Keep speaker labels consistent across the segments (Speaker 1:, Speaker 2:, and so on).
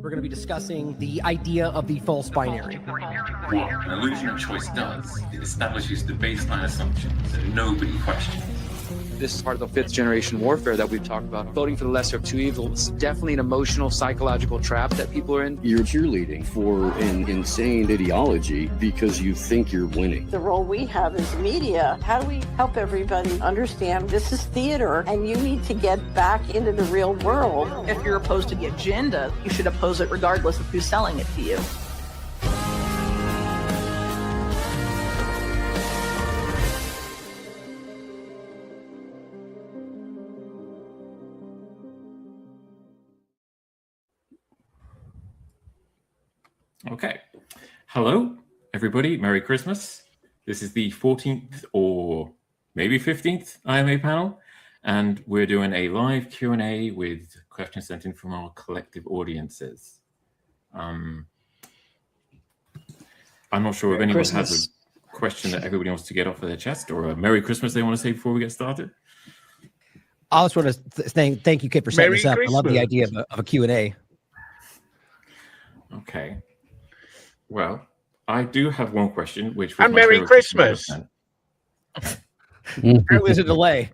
Speaker 1: We're going to be discussing the idea of the false binary.
Speaker 2: What an illusion of choice does, it establishes the baseline assumptions that nobody questions.
Speaker 3: This is part of the fifth generation warfare that we've talked about. Voting for the lesser of two evils. Definitely an emotional, psychological trap that people are in.
Speaker 4: You're cheerleading for an insane ideology because you think you're winning.
Speaker 5: The role we have as media, how do we help everybody understand this is theater and you need to get back into the real world?
Speaker 6: If you're opposed to the agenda, you should oppose it regardless of who's selling it to you.
Speaker 2: Okay. Hello, everybody. Merry Christmas. This is the 14th or maybe 15th IMA panel, and we're doing a live Q&A with questions sent in from our collective audiences. I'm not sure if anyone has a question that everybody wants to get off of their chest or a Merry Christmas they want to say before we get started.
Speaker 1: I just want to thank you, Kit, for setting this up. I love the idea of a Q&A.
Speaker 2: Okay. Well, I do have one question, which
Speaker 7: was Merry Christmas.
Speaker 1: There's a delay.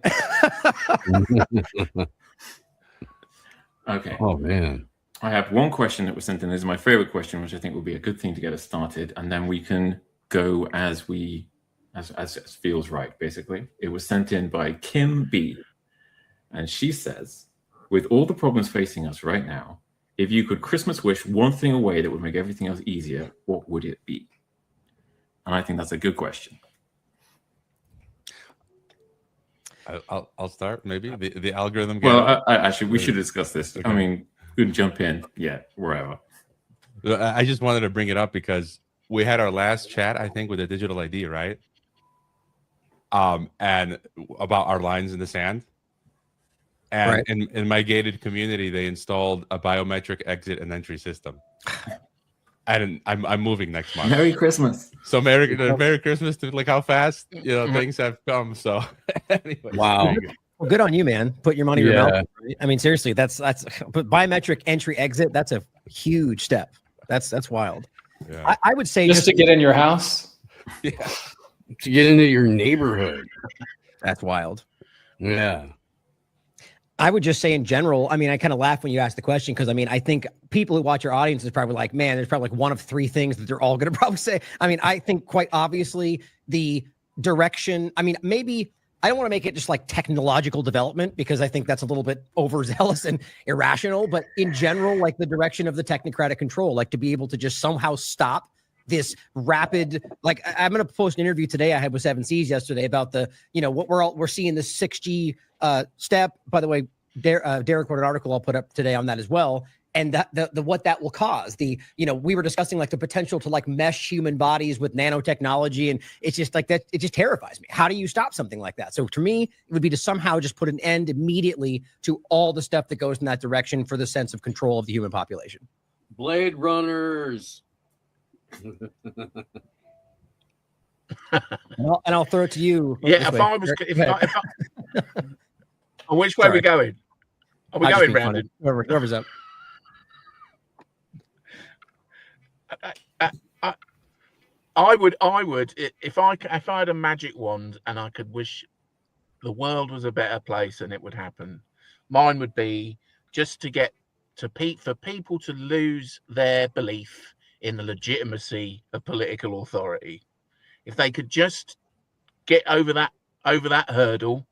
Speaker 2: Okay.
Speaker 4: Oh man.
Speaker 2: I have one question that was sent in. This is my favorite question, which I think will be a good thing to get us started, and then we can go as feels right. Basically, it was sent in by Kim B, and she says, "With all the problems facing us right now, if you could Christmas wish one thing away that would make everything else easier, what would it be?" And I think that's a good question.
Speaker 8: I'll start. Maybe the algorithm.
Speaker 2: Well, actually, we should discuss this. Okay. I mean, we can jump in. Yeah, wherever.
Speaker 8: I just wanted to bring it up because we had our last chat, I think, with a digital ID, right? And about our lines in the sand. And
Speaker 1: right.
Speaker 8: in my gated community, they installed a biometric exit and entry system. And I'm moving next month.
Speaker 2: Merry Christmas.
Speaker 8: So Merry Christmas to like how fast things have come. So anyway.
Speaker 4: Wow.
Speaker 1: Well, good on you, man. Put your money where your mouth is, right? I mean, seriously, that's but biometric entry exit. That's a huge step. That's wild.
Speaker 8: Yeah.
Speaker 1: I would say
Speaker 9: just to get in your house.
Speaker 8: Yeah.
Speaker 4: To get into your neighborhood.
Speaker 1: That's wild.
Speaker 4: Yeah.
Speaker 1: I would just say in general, I mean, I kind of laugh when you ask the question because, I mean, I think people who watch your audience is probably like, man, there's probably like one of three things that they're all going to probably say. I mean, I think quite obviously the direction, I mean, maybe I don't want to make it just like technological development because I think that's a little bit overzealous and irrational, but in general, like the direction of the technocratic control, like to be able to just somehow stop this rapid, like I'm going to post an interview today I had with 7Cs yesterday about the, what we're seeing this 6G step. By the way, Derek wrote an article I'll put up today on that as well. And the what that will cause. We were discussing like the potential to like mesh human bodies with nanotechnology. And it's just like that. It just terrifies me. How do you stop something like that? So to me, it would be to somehow just put an end immediately to all the stuff that goes in that direction for the sense of control of the human population.
Speaker 4: Blade Runners.
Speaker 1: And I'll throw it to you.
Speaker 7: Yeah, on which way are we going? Are we going round?
Speaker 1: Whoever's up.
Speaker 7: I would, if I had a magic wand and I could wish the world was a better place and it would happen, mine would be just to get for people to lose their belief in the legitimacy of political authority. If they could just get over that hurdle,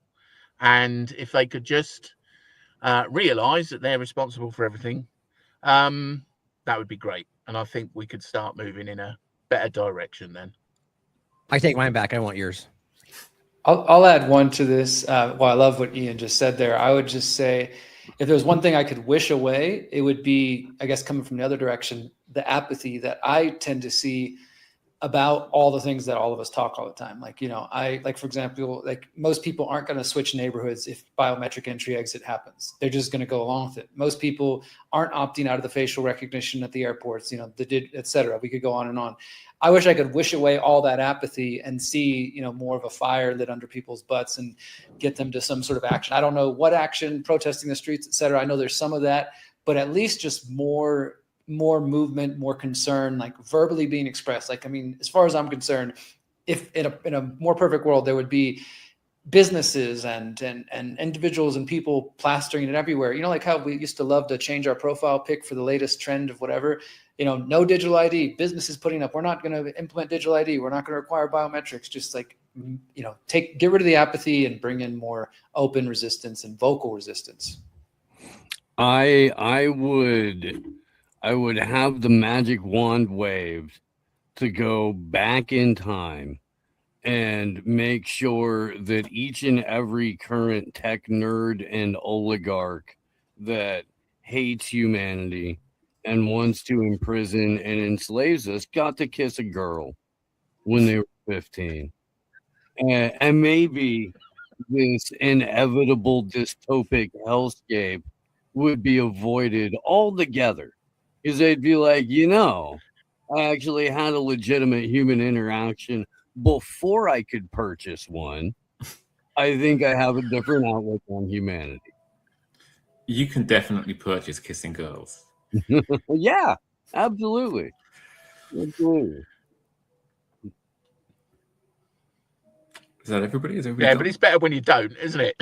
Speaker 7: and if they could just realize that they're responsible for everything, that would be great. And I think we could start moving in a better direction then.
Speaker 1: I take mine back. I want yours.
Speaker 9: I'll add one to this. Well, I love what Ian just said there. I would just say, if there was one thing I could wish away, it would be, I guess, coming from the other direction, the apathy that I tend to see about all the things that all of us talk all the time. Like, for example, like most people aren't going to switch neighborhoods if biometric entry exit happens. They're just going to go along with it. Most people aren't opting out of the facial recognition at the airports, et cetera. We could go on and on. I wish I could wish away all that apathy and see, more of a fire lit under people's butts and get them to some sort of action. I don't know what action, protesting the streets, et cetera. I know there's some of that, but at least just more more movement, more concern, like verbally being expressed. Like, I mean, as far as I'm concerned, if in a more perfect world, there would be businesses and individuals and people plastering it everywhere. You know, like how we used to love to change our profile pic for the latest trend of whatever, you know, no digital ID, businesses putting up, we're not going to implement digital ID. We're not going to require biometrics. Just like, you know, get rid of the apathy and bring in more open resistance and vocal resistance.
Speaker 4: I would have the magic wand waved to go back in time and make sure that each and every current tech nerd and oligarch that hates humanity and wants to imprison and enslaves us got to kiss a girl when they were 15. And maybe this inevitable dystopic hellscape would be avoided altogether, because they'd be like, you know, I actually had a legitimate human interaction before I could purchase one. I think I have a different outlook on humanity.
Speaker 2: You can definitely purchase kissing girls.
Speaker 4: Yeah, absolutely. Absolutely.
Speaker 2: Is that everybody? Is everybody
Speaker 7: Yeah,
Speaker 2: done?
Speaker 7: but it's better when you don't, isn't it?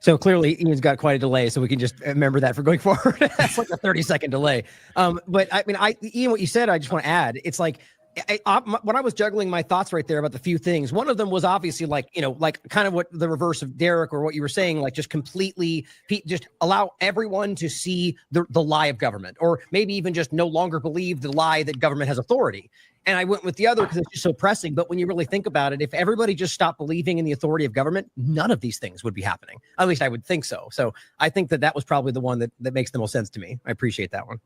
Speaker 1: So clearly Ian's got quite a delay, so we can just remember that for going forward. That's like a 30-second delay. But I mean, Ian, what you said, I just want to add, it's like, when I was juggling my thoughts right there about the few things, one of them was obviously like, you know, like kind of what the reverse of Derek or what you were saying, like just completely just allow everyone to see the lie of government, or maybe even just no longer believe the lie that government has authority. And I went with the other because it's just so pressing. But when you really think about it, if everybody just stopped believing in the authority of government, none of these things would be happening. At least I would think so. So I think that was probably the one that makes the most sense to me. I appreciate that one.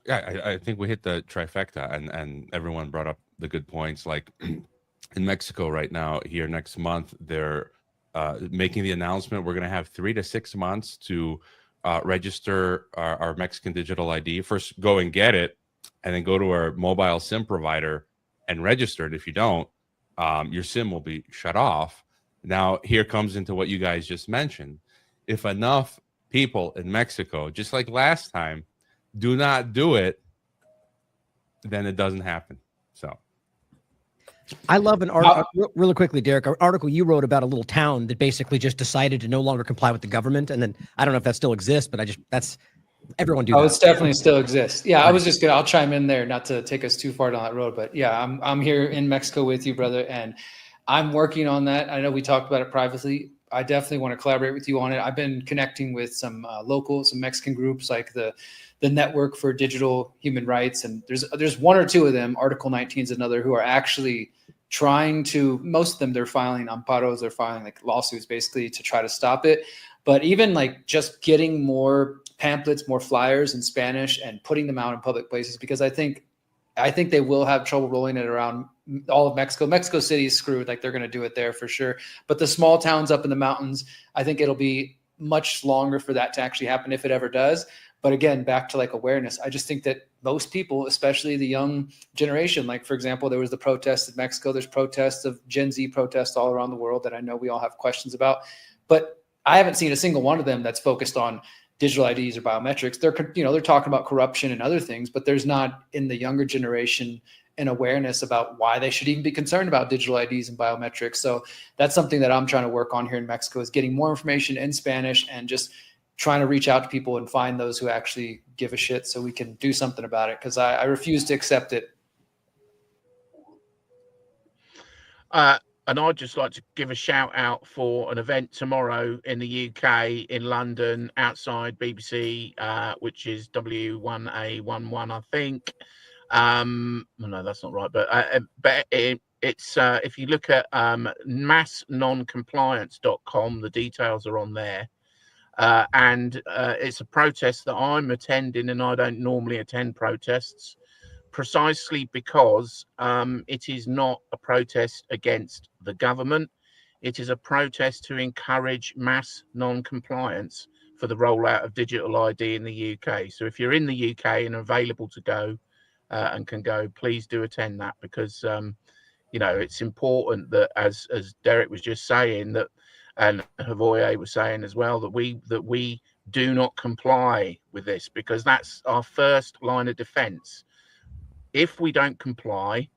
Speaker 8: Yeah, I think we hit the trifecta, and everyone brought up the good points. Like in Mexico right now, here next month, they're making the announcement we're going to have 3 to 6 months to register our Mexican digital ID. First, go and get it, and then go to our mobile SIM provider and register it. If you don't, your SIM will be shut off. Now, here comes into what you guys just mentioned. If enough people in Mexico, just like last time, do not do it, then it doesn't happen. So
Speaker 1: I love an article, really quickly, Derek, an article you wrote about a little town that basically just decided to no longer comply with the government. And then I don't know if that still exists, but that's everyone do that.
Speaker 9: It's definitely still exists. Yeah, I was just I'll chime in there, not to take us too far down that road, but yeah, I'm here in Mexico with you, brother, and I'm working on that. I know we talked about it privately. I definitely want to collaborate with you on it. I've been connecting with some some Mexican groups like the Network for Digital Human Rights, and there's one or two of them. Article 19 is another, who are actually trying to. Most of them, they're filing amparos, they're filing like lawsuits basically to try to stop it. But even like just getting more pamphlets, more flyers in Spanish, and putting them out in public places, because I think they will have trouble rolling it around all of Mexico. Mexico City is screwed. Like, they're going to do it there for sure. But the small towns up in the mountains, I think it'll be much longer for that to actually happen, if it ever does. But again, back to like awareness. I just think that most people, especially the young generation, like for example, there was the protests in Mexico. There's protests of Gen Z protests all around the world that I know we all have questions about. But I haven't seen a single one of them that's focused on digital IDs or biometrics. They're talking about corruption and other things, but there's not in the younger generation an awareness about why they should even be concerned about digital IDs and biometrics. So that's something that I'm trying to work on here in Mexico, is getting more information in Spanish and just trying to reach out to people and find those who actually give a shit so we can do something about it, because I refuse to accept it.
Speaker 7: And I'd just like to give a shout out for an event tomorrow in the UK, in London, outside BBC, which is W1A11, I think. No, that's not right. But it's if you look at massnoncompliance.com, the details are on there. And it's a protest that I'm attending, and I don't normally attend protests, precisely because it is not a protest against the government. It is a protest to encourage mass non-compliance for the rollout of digital ID in the UK. So if you're in the UK and available to go and can go, please do attend that, because it's important that, as Derek was just saying, that and Hrvoje was saying as well, that we do not comply with this, because that's our first line of defense. If we don't comply,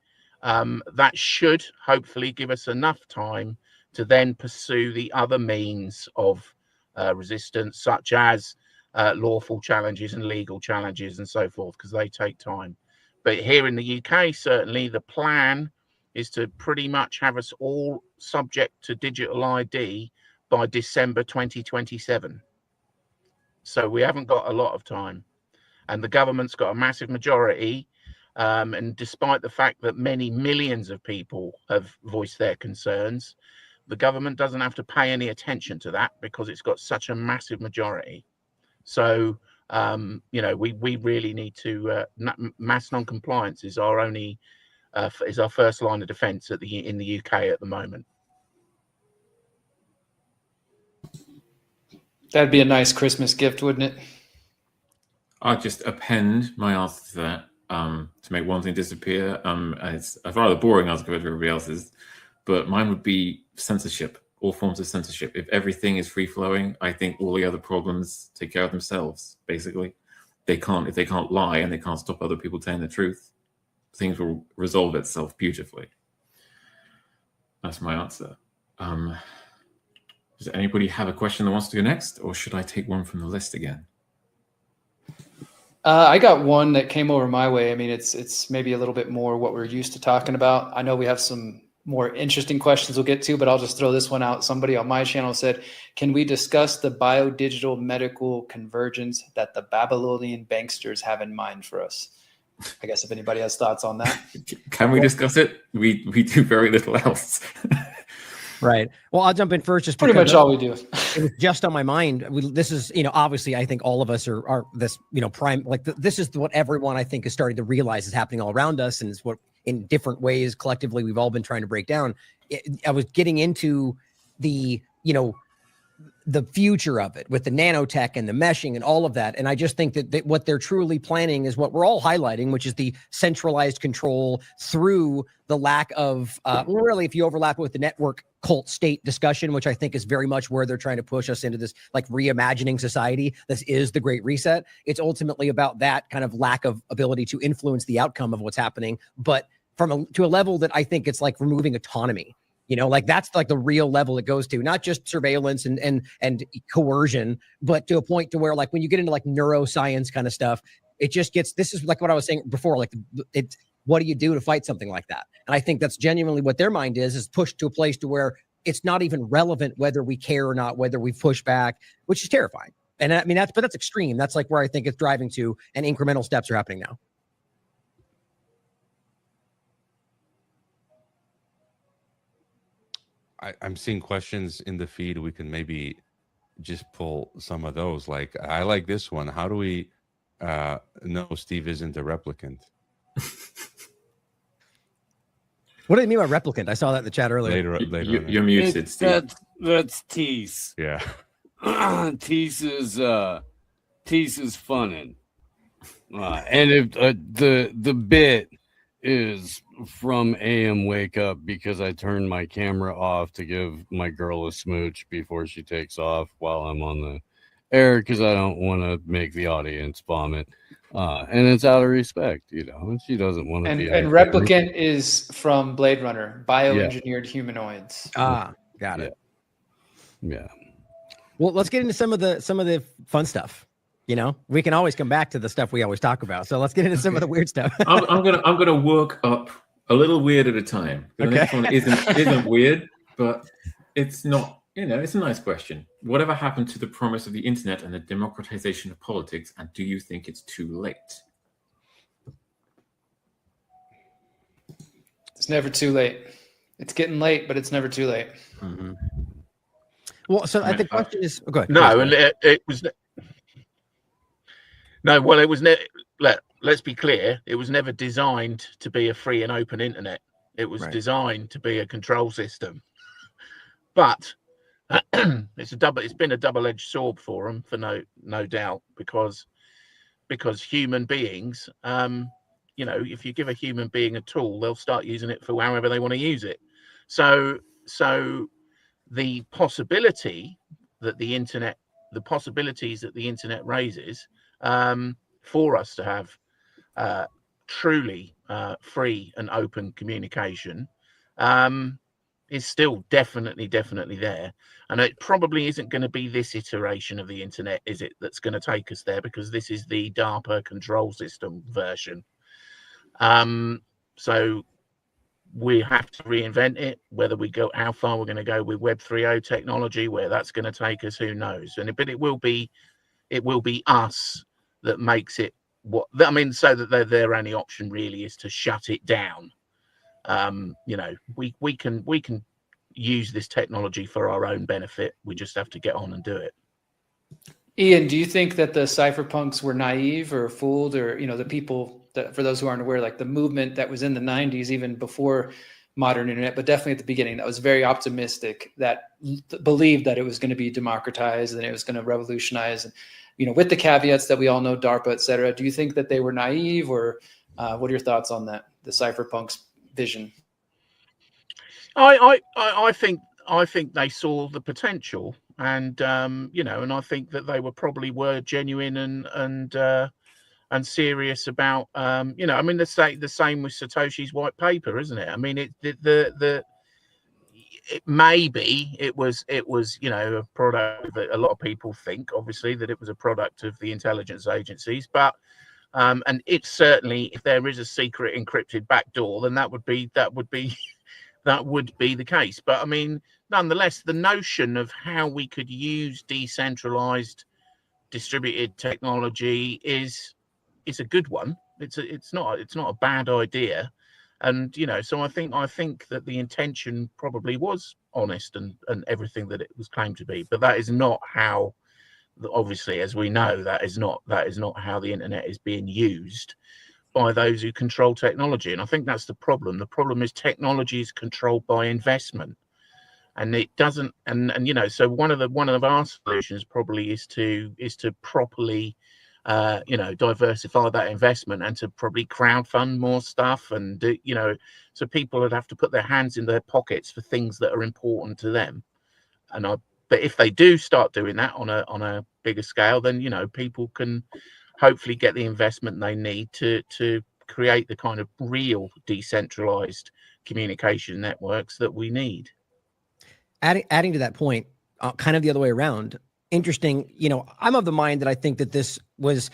Speaker 7: that should hopefully give us enough time to then pursue the other means of resistance, such as lawful challenges and legal challenges and so forth, because they take time. But here in the UK, certainly the plan is to pretty much have us all subject to digital ID by December 2027. So we haven't got a lot of time, and the government's got a massive majority. And despite the fact that many millions of people have voiced their concerns, the government doesn't have to pay any attention to that because it's got such a massive majority. So, you know, we really need to, mass non-compliance is our only, is our first line of defense in the UK at the moment.
Speaker 9: That'd be a nice Christmas gift, wouldn't it?
Speaker 2: I'll just append my answer to that. To make one thing disappear. It's a rather boring answer compared to everybody else's, but mine would be censorship, all forms of censorship. If everything is free flowing, I think all the other problems take care of themselves. Basically, if they can't lie and they can't stop other people telling the truth, things will resolve itself beautifully. That's my answer. Does anybody have a question that wants to go next, or should I take one from the list again?
Speaker 9: I got one that came over my way. I mean, it's maybe a little bit more what we're used to talking about. I know we have some more interesting questions we'll get to, but I'll just throw this one out. Somebody on my channel said, can we discuss the biodigital medical convergence that the Babylonian banksters have in mind for us? I guess if anybody has thoughts on that.
Speaker 2: Can we discuss it? We do very little else.
Speaker 1: Right. Well, I'll jump in first. Just
Speaker 9: pretty much all we do.
Speaker 1: It was just on my mind. This is, you know, obviously, I think all of us are this, you know, prime. Like this is what everyone I think is starting to realize is happening all around us, and it's what in different ways collectively we've all been trying to break down. I was getting into the, you know, the future of it with the nanotech and the meshing and all of that. And I just think that what they're truly planning is what we're all highlighting, which is the centralized control through the lack of, really, if you overlap it with the network cult state discussion, which I think is very much where they're trying to push us into this, like reimagining society. This is the Great Reset. It's ultimately about that kind of lack of ability to influence the outcome of what's happening, but to a level that I think it's like removing autonomy. You know, like that's like the real level it goes to, not just surveillance and coercion, but to a point to where, like, when you get into like neuroscience kind of stuff, it just gets, this is like what I was saying before, like what do you do to fight something like that? And I think that's genuinely what their mind is pushed to a place to where it's not even relevant whether we care or not, whether we push back, which is terrifying. And I mean, that's extreme. That's like where I think it's driving to, and incremental steps are happening now.
Speaker 8: I'm seeing questions in the feed. We can maybe just pull some of those. Like, I like this one. How do we know Steve isn't a replicant?
Speaker 1: What do you mean by replicant? I saw that in the chat earlier.
Speaker 2: Later you're muted, Steve.
Speaker 4: That's Tease.
Speaker 8: Yeah.
Speaker 4: Tease is funnin'. And if the bit is from AM Wake Up, because I turned my camera off to give my girl a smooch before she takes off while I'm on the air, because I don't want to make the audience vomit. And it's out of respect, you know, and she doesn't want to be.
Speaker 9: And replicant is from Blade Runner, bioengineered humanoids.
Speaker 1: Ah, got it.
Speaker 4: Yeah.
Speaker 1: Well, let's get into some of the fun stuff. You know, we can always come back to the stuff we always talk about. So let's get into some of the weird stuff.
Speaker 2: I'm gonna work up a little weird at a time. The next one isn't weird, but it's not. You know, it's a nice question. Whatever happened to the promise of the internet and the democratization of politics? And do you think it's too late?
Speaker 9: It's never too late. It's getting late, but it's never too late.
Speaker 1: Mm-hmm. Well, so the question is, go ahead.
Speaker 7: No, and it was. No, well, it was never. Let's be clear. It was never designed to be a free and open internet. It was designed to be a control system. But it's been a double-edged sword for them, for no doubt, because human beings, you know, if you give a human being a tool, they'll start using it for however they want to use it. So the possibility that the possibilities that the internet raises for us to have truly free and open communication is still definitely there. And it probably isn't going to be this iteration of the internet, is it, that's going to take us there, because this is the DARPA control system version. So we have to reinvent it. Whether we go, how far we're going to go with Web 3.0 technology, where that's going to take us, who knows? But it will be us that makes it what I mean. So that their only option really is to shut it down. We can use this technology for our own benefit. We just have to get on and do it.
Speaker 9: Ian, do you think that the cypherpunks were naive or fooled, or the people that, for those who aren't aware, like the movement that was in the 90s, even before modern internet, but definitely at the beginning, that was very optimistic, that believed that it was going to be democratized and it was going to revolutionize, and with the caveats that we all know, DARPA, et cetera. Do you think that they were naive, or what are your thoughts on that, the cypherpunks vision?
Speaker 7: I think they saw the potential, and and I think that they were genuine and serious about I mean, the same with Satoshi's white paper, isn't it? I mean, it maybe it was a product that a lot of people think, obviously, that it was a product of the intelligence agencies, but and it's certainly, if there is a secret encrypted backdoor, then that would be the case. But I mean, nonetheless, the notion of how we could use decentralized distributed technology is a good one. It's not a bad idea. And so I think that the intention probably was honest and everything that it was claimed to be. But that is not how, obviously, as we know, that is not how the internet is being used by those who control technology. And I think that's the problem. The problem is technology is controlled by investment, and it doesn't. And so one of our solutions probably is to properly diversify that investment, and to probably crowdfund more stuff, and so people would have to put their hands in their pockets for things that are important to them. But if they do start doing that on a bigger scale, then people can hopefully get the investment they need to create the kind of real decentralized communication networks that we need.
Speaker 1: Adding to that point, kind of the other way around. Interesting. I'm of the mind that I think that this was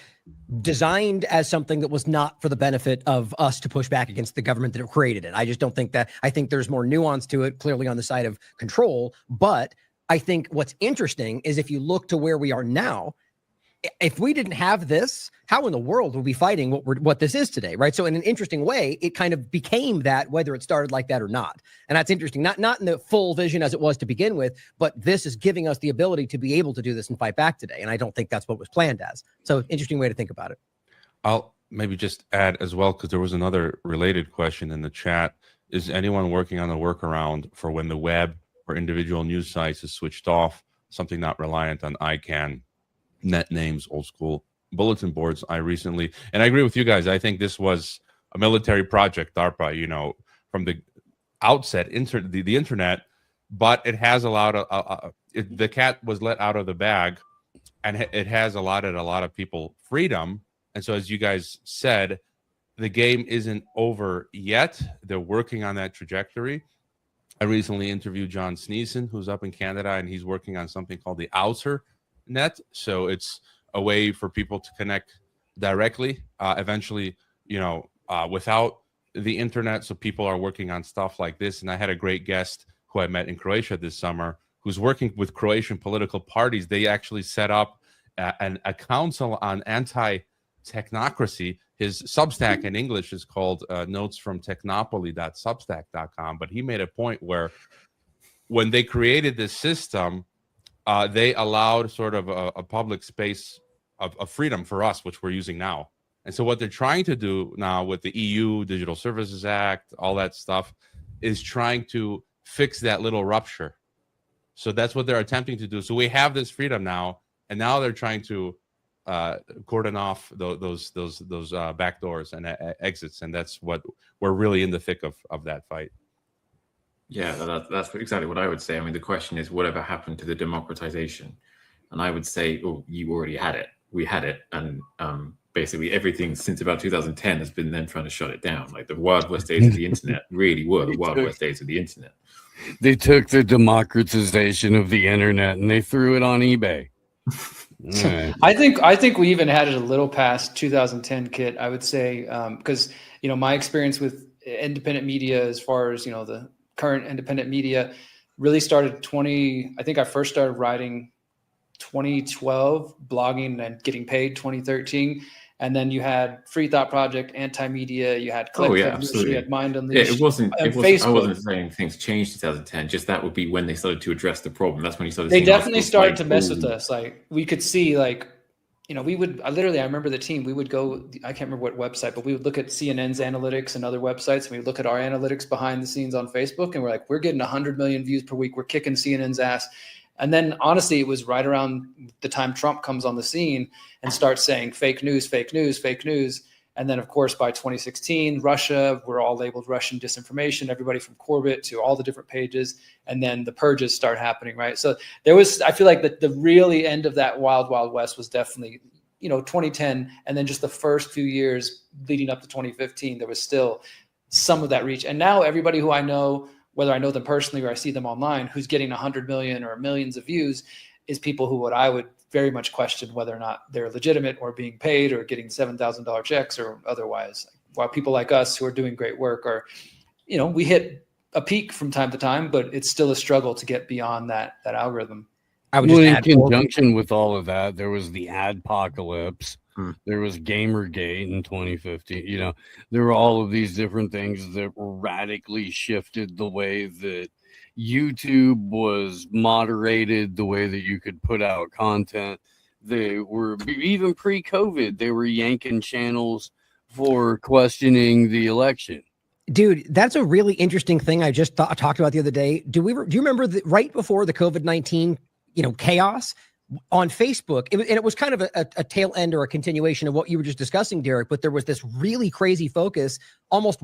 Speaker 1: designed as something that was not for the benefit of us to push back against the government that created it. I just don't think that. I think there's more nuance to it, clearly on the side of control. But I think what's interesting is, if you look to where we are now, if we didn't have this, how in the world would we be fighting what this is today, right? So in an interesting way, it kind of became that, whether it started like that or not. And that's interesting, not in the full vision as it was to begin with, but this is giving us the ability to be able to do this and fight back today. And I don't think that's what was planned as. So interesting way to think about it.
Speaker 8: I'll maybe just add as well, because there was another related question in the chat. Is anyone working on a workaround for when the web or individual news sites is switched off, something not reliant on ICANN, net names, old school bulletin boards? I recently, and I agree with you guys, I think this was a military project, DARPA, from the outset, the internet, but it has allowed the cat was let out of the bag, and it has allotted a lot of people freedom. And so, as you guys said, the game isn't over yet. They're working on that trajectory. I recently interviewed John Sneeson, who's up in Canada, and he's working on something called the Outer Net. So it's a way for people to connect directly, eventually, without the internet. So people are working on stuff like this. And I had a great guest who I met in Croatia this summer, who's working with Croatian political parties. They actually set up a council on anti-technocracy. His Substack in English is called notesfromtechnopoly.substack.com. But he made a point where when they created this system, they allowed sort of a public space of freedom for us, which we're using now. And so what they're trying to do now with the EU Digital Services Act, all that stuff, is trying to fix that little rupture. So that's what they're attempting to do. So we have this freedom now, and now they're trying to cordon off those back doors and exits, and that's what we're really in the thick of that fight.
Speaker 2: Yeah, that's exactly what I would say. I mean, the question is, whatever happened to the democratization? And I would say, oh, you already had it. We had it. And basically everything since about 2010 has been them trying to shut it down. Like the Wild West days of the internet really were the Wild West days of the internet.
Speaker 4: They took the democratization of the internet and they threw it on eBay. Right.
Speaker 9: I think we even had it a little past 2010, Kit. I would say because my experience with independent media, as far as the current independent media, really started I think I first started writing 2012, blogging and getting paid 2013. And then you had Free Thought Project, Anti-Media, you had Click, you had Mind Unleashed.
Speaker 2: Yeah, it wasn't
Speaker 9: Facebook.
Speaker 2: I wasn't saying things changed in 2010, just that would be when they started to address the problem. That's when you started
Speaker 9: They
Speaker 2: seeing
Speaker 9: definitely
Speaker 2: articles
Speaker 9: started
Speaker 2: like,
Speaker 9: to mess with us. Like we could see we would I remember the team, we would go, I can't remember what website, but we would look at CNN's analytics and other websites, and we would look at our analytics behind the scenes on Facebook, and we're like, we're getting 100 million views per week. We're kicking CNN's ass. And then honestly, it was right around the time Trump comes on the scene and starts saying fake news, fake news, fake news. And then, of course, by 2016, Russia, we're all labeled Russian disinformation, everybody from Corbett to all the different pages. And then the purges start happening, right? So I feel like the really end of that wild, wild west was definitely, 2010. And then just the first few years leading up to 2015, there was still some of that reach. And now everybody who I know, whether I know them personally or I see them online, who's getting 100 million or millions of views, is people who I would very much question whether or not they're legitimate or being paid or getting $7,000 checks or otherwise. While people like us who are doing great work are, we hit a peak from time to time, but it's still a struggle to get beyond that algorithm.
Speaker 4: I would in conjunction with all of that, there was the adpocalypse. There was Gamergate in 2015. There were all of these different things that radically shifted the way that YouTube was moderated, the way that you could put out content. They were, even pre-COVID, they were yanking channels for questioning the election.
Speaker 1: Dude, that's a really interesting thing I just talked about the other day. Do you remember right before the COVID-19, chaos? On Facebook, and it was kind of a tail end or a continuation of what you were just discussing, Derek, but there was this really crazy focus, almost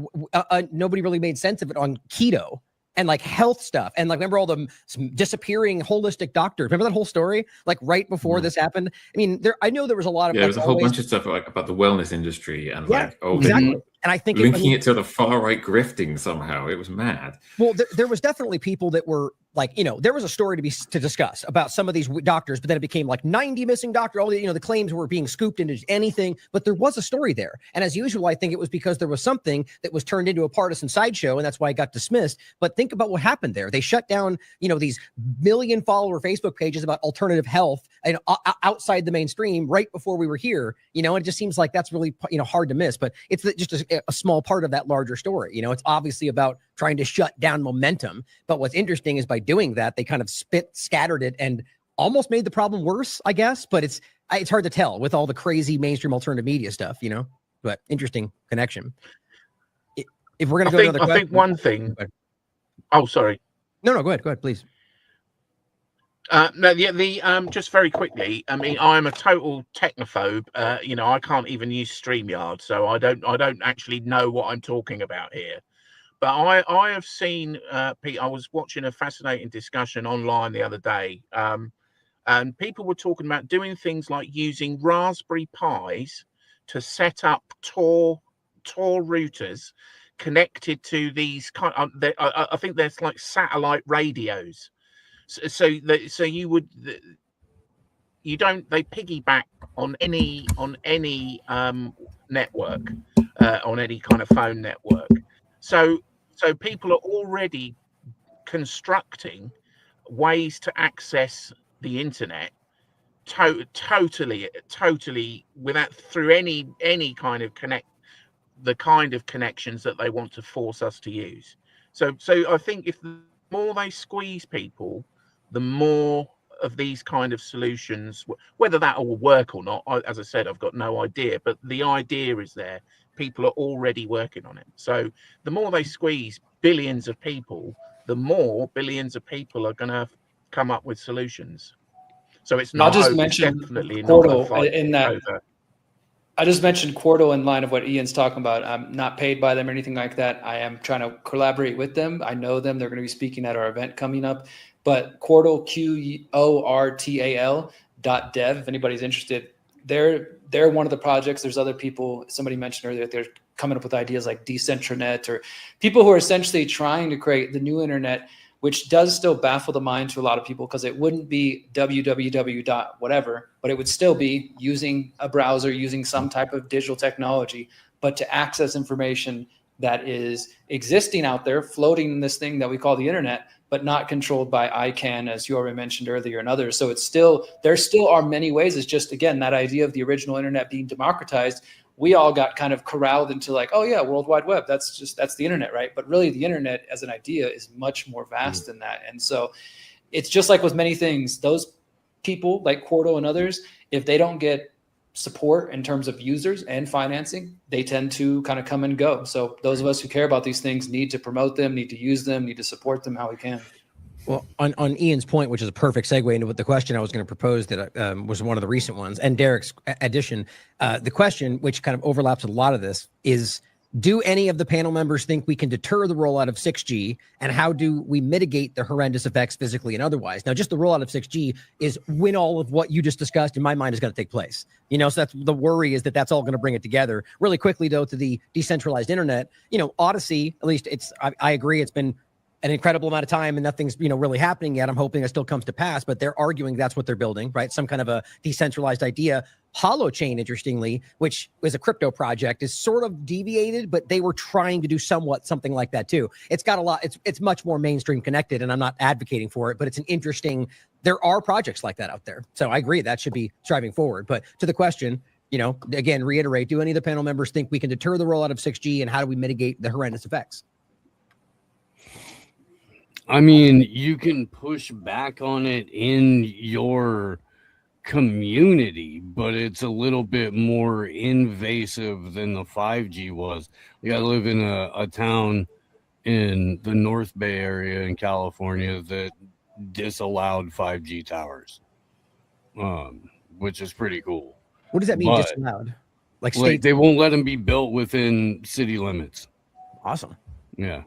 Speaker 1: nobody really made sense of it, on keto and like health stuff. And like, remember all the disappearing holistic doctors? Remember that whole story? Like right before this happened? I mean, I know there was a lot of,
Speaker 2: there was a whole bunch of stuff like about the wellness industry and
Speaker 1: exactly. And I think
Speaker 2: linking it to the far right grifting somehow. It was mad.
Speaker 1: Well, there was definitely people that were like, there was a story to discuss about some of these doctors, but then it became like 90 missing doctor. All the, the claims were being scooped into anything, but there was a story there. And as usual, I think it was because there was something that was turned into a partisan sideshow, and that's why it got dismissed. But think about what happened there. They shut down, these million follower Facebook pages about alternative health and outside the mainstream right before we were here, and it just seems like that's really, hard to miss, but it's just a small part of that larger story. It's obviously about trying to shut down momentum. But what's interesting is by doing that, they kind of scattered it and almost made the problem worse, I guess. But it's hard to tell with all the crazy mainstream alternative media stuff, but interesting connection. If we're going to go to another question.
Speaker 7: I think one thing. Oh, sorry.
Speaker 1: No, go ahead, please.
Speaker 7: Just very quickly, I mean, I'm a total technophobe. I can't even use StreamYard, so I don't actually know what I'm talking about here. But I have seen, Pete, I was watching a fascinating discussion online the other day, and people were talking about doing things like using Raspberry Pis to set up Tor routers connected to these I think there's like satellite radios. So you don't, they piggyback on any network, on any kind of phone network. So people are already constructing ways to access the internet totally without through any kind of the kind of connections that they want to force us to use. So I think if the more they squeeze people, the more of these kind of solutions, whether that will work or not, as I said, I've got no idea, but the idea is there. People are already working on it. So the more they squeeze billions of people, the more billions of people are going to come up with solutions. So it's not,
Speaker 9: I'll just mention
Speaker 7: definitely
Speaker 9: Portal
Speaker 7: not
Speaker 9: in that.
Speaker 7: over.
Speaker 9: I just mentioned Quarto in line of what Ian's talking about. I'm not paid by them or anything like that. I am trying to collaborate with them. I know them. They're going to be speaking at our event coming up. But Quartal, QORTAL.dev, if anybody's interested, they're one of the projects. There's other people. Somebody mentioned earlier that they're coming up with ideas like Decentranet, or people who are essentially trying to create the new internet, which does still baffle the mind to a lot of people, because it wouldn't be www. whatever, but it would still be using a browser, using some type of digital technology, but to access information that is existing out there, floating in this thing that we call the internet, but not controlled by ICANN, as you already mentioned earlier, and others. So there still are many ways. It's just, again, that idea of the original internet being democratized. We all got kind of corralled into like, oh yeah, World Wide Web, that's the internet, right? But really the internet as an idea is much more vast than that. And so it's just like with many things, those people like Quarto and others, if they don't get support in terms of users and financing, they tend to kind of come and go. So those of us who care about these things need to promote them, need to use them, need to support them how we can.
Speaker 1: Well, on Ian's point, which is a perfect segue into what the question I was going to propose that was one of the recent ones, and Derek's addition, the question, which kind of overlaps with a lot of this, is do any of the panel members think we can deter the rollout of 6G, and how do we mitigate the horrendous effects physically and otherwise? Now, just the rollout of 6G is when all of what you just discussed, in my mind, is going to take place. So that's the worry, is that that's all going to bring it together. Really quickly, though, to the decentralized internet, Odyssey, at least I agree, it's been an incredible amount of time and nothing's really happening yet. I'm hoping it still comes to pass, but they're arguing that's what they're building, right? Some kind of a decentralized idea. Holochain, interestingly, which is a crypto project, is sort of deviated, but they were trying to do something like that too. It's got a lot, it's much more mainstream connected, and I'm not advocating for it, but it's an interesting, there are projects like that out there. So I agree that should be striving forward. But to the question, again, reiterate, do any of the panel members think we can deter the rollout of 6G, and how do we mitigate the horrendous effects?
Speaker 4: I mean, you can push back on it in your community, but it's a little bit more invasive than the 5G was. I live in a town in the North Bay area in California that disallowed 5G towers, which is pretty cool.
Speaker 1: What does that mean, disallowed? Like
Speaker 4: they won't let them be built within city limits.
Speaker 1: Awesome.
Speaker 4: Yeah.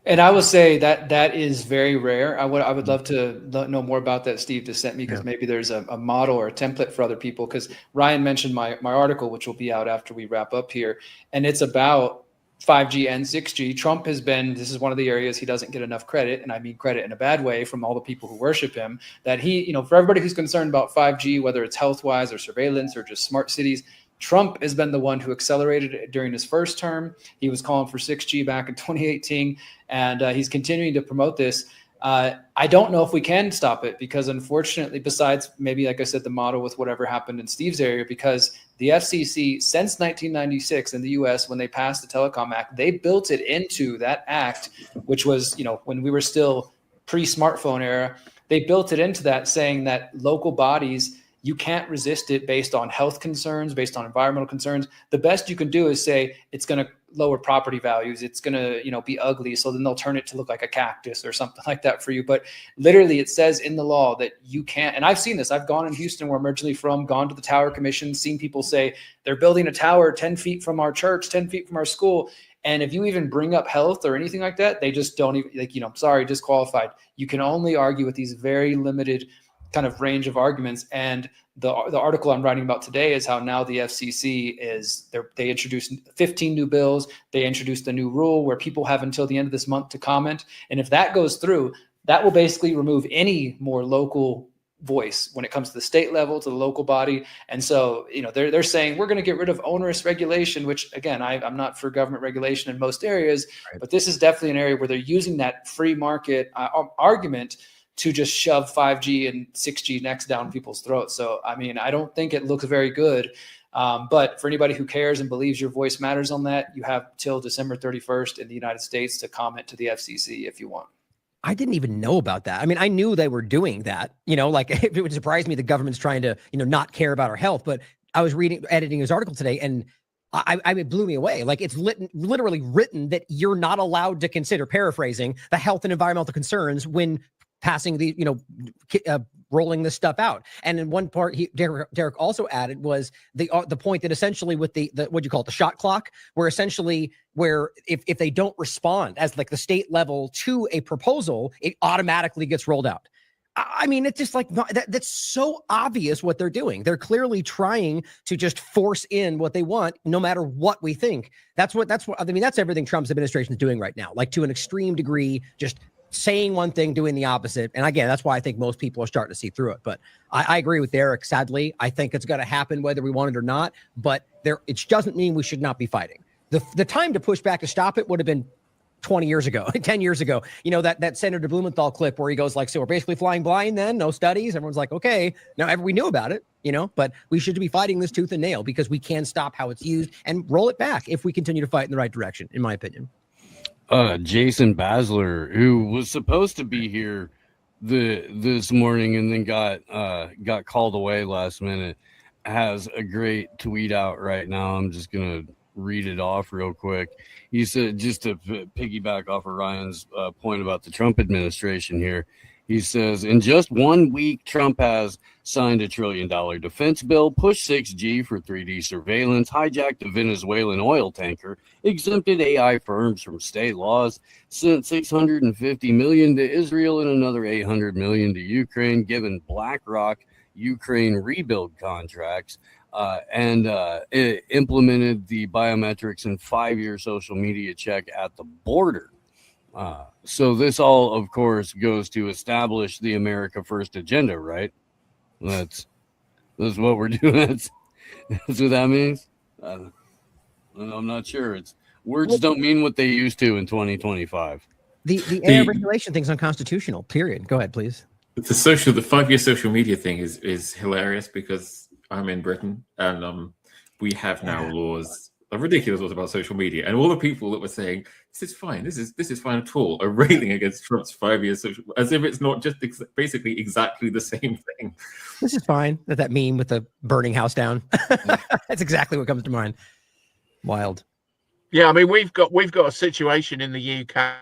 Speaker 9: And I would say that is very rare. I would love to know more about that, Steve just sent me, because maybe there's a model or a template for other people. Because Ryan mentioned my article, which will be out after we wrap up here, and it's about 5G and 6G. Trump this is one of the areas he doesn't get enough credit, and I mean credit in a bad way, from all the people who worship him, that he, for everybody who's concerned about 5G, whether it's health-wise or surveillance or just smart cities, Trump has been the one who accelerated it during his first term. He was calling for 6G back in 2018, and he's continuing to promote this. I don't know if we can stop it, because unfortunately, besides maybe, like I said, the model with whatever happened in Steve's area, because the FCC, since 1996 in the US, when they passed the Telecom Act, they built it into that act, which was, when we were still pre-smartphone era, they built it into that, saying that local bodies, you can't resist it based on health concerns, based on environmental concerns. The best you can do is say it's going to lower property values. It's going to, be ugly. So then they'll turn it to look like a cactus or something like that for you. But literally it says in the law that you can't, and I've seen this. I've gone in Houston, where I'm originally from, gone to the Tower Commission, seen people say they're building a tower 10 feet from our church, 10 feet from our school. And if you even bring up health or anything like that, they just don't even, sorry, disqualified. You can only argue with these very limited kind of range of arguments. And the article I'm writing about today is how now the FCC they introduced 15 new bills. They introduced a new rule where people have until the end of this month to comment. And if that goes through, that will basically remove any more local voice when it comes to the state level, to the local body. And so, they're saying we're going to get rid of onerous regulation, which again, I'm not for government regulation in most areas, right, but this is definitely an area where they're using that free market argument to just shove 5G and 6G next down people's throats. So, I mean, I don't think it looks very good. But for anybody who cares and believes your voice matters on that, you have till December 31st in the United States to comment to the FCC if you want.
Speaker 1: I didn't even know about that. I mean, I knew they were doing that, like it would surprise me the government's trying to, not care about our health. But I was editing his article today, and it blew me away. Like, it's literally written that you're not allowed to consider, paraphrasing, the health and environmental concerns when passing the, rolling this stuff out. And in one part, Derek also added was the point that essentially with the what do you call it, the shot clock, where essentially if they don't respond as like the state level to a proposal, it automatically gets rolled out. I mean, it's just like that's so obvious what they're doing. They're clearly trying to just force in what they want, no matter what we think. That's everything Trump's administration is doing right now, like to an extreme degree, just saying one thing, doing the opposite. And again, that's why I think most people are starting to see through it. But I agree with Derek. Sadly, I think it's going to happen whether we want it or not. But it doesn't mean we should not be fighting. The time to push back to stop it would have been 20 years ago, 10 years ago, that Senator Blumenthal clip where he goes like, so we're basically flying blind then, no studies. Everyone's like, okay, now we knew about it, but we should be fighting this tooth and nail because we can stop how it's used and roll it back if we continue to fight in the right direction, in my opinion.
Speaker 4: Jason Basler, who was supposed to be here this morning and then got called away last minute, has a great tweet out right now. I'm just going to read it off real quick. He said, just to piggyback off of Ryan's point about the Trump administration here, he says, in just 1 week, Trump has signed $1 trillion defense bill, pushed 6G for 3D surveillance, hijacked a Venezuelan oil tanker, exempted AI firms from state laws, sent $650 million to Israel and another $800 million to Ukraine, given BlackRock Ukraine rebuild contracts, and it implemented the biometrics and 5-year social media check at the border. So this all, of course, goes to establish the America First agenda, right? That's what we're doing. That's what that means. I'm not sure. Words don't mean what they used to in 2025.
Speaker 1: The AI regulation thing's unconstitutional. Period. Go ahead, please.
Speaker 2: The 5-year social media thing is hilarious because I'm in Britain and we have now laws, ridiculous laws about social media, and all the people that were saying this is fine, this is fine at all, are railing against Trump's 5-year social, as if it's not just basically exactly the same thing.
Speaker 1: This is fine. That meme with the burning house down. That's exactly what comes to mind. Wild.
Speaker 7: Yeah, I mean we've got a situation in the UK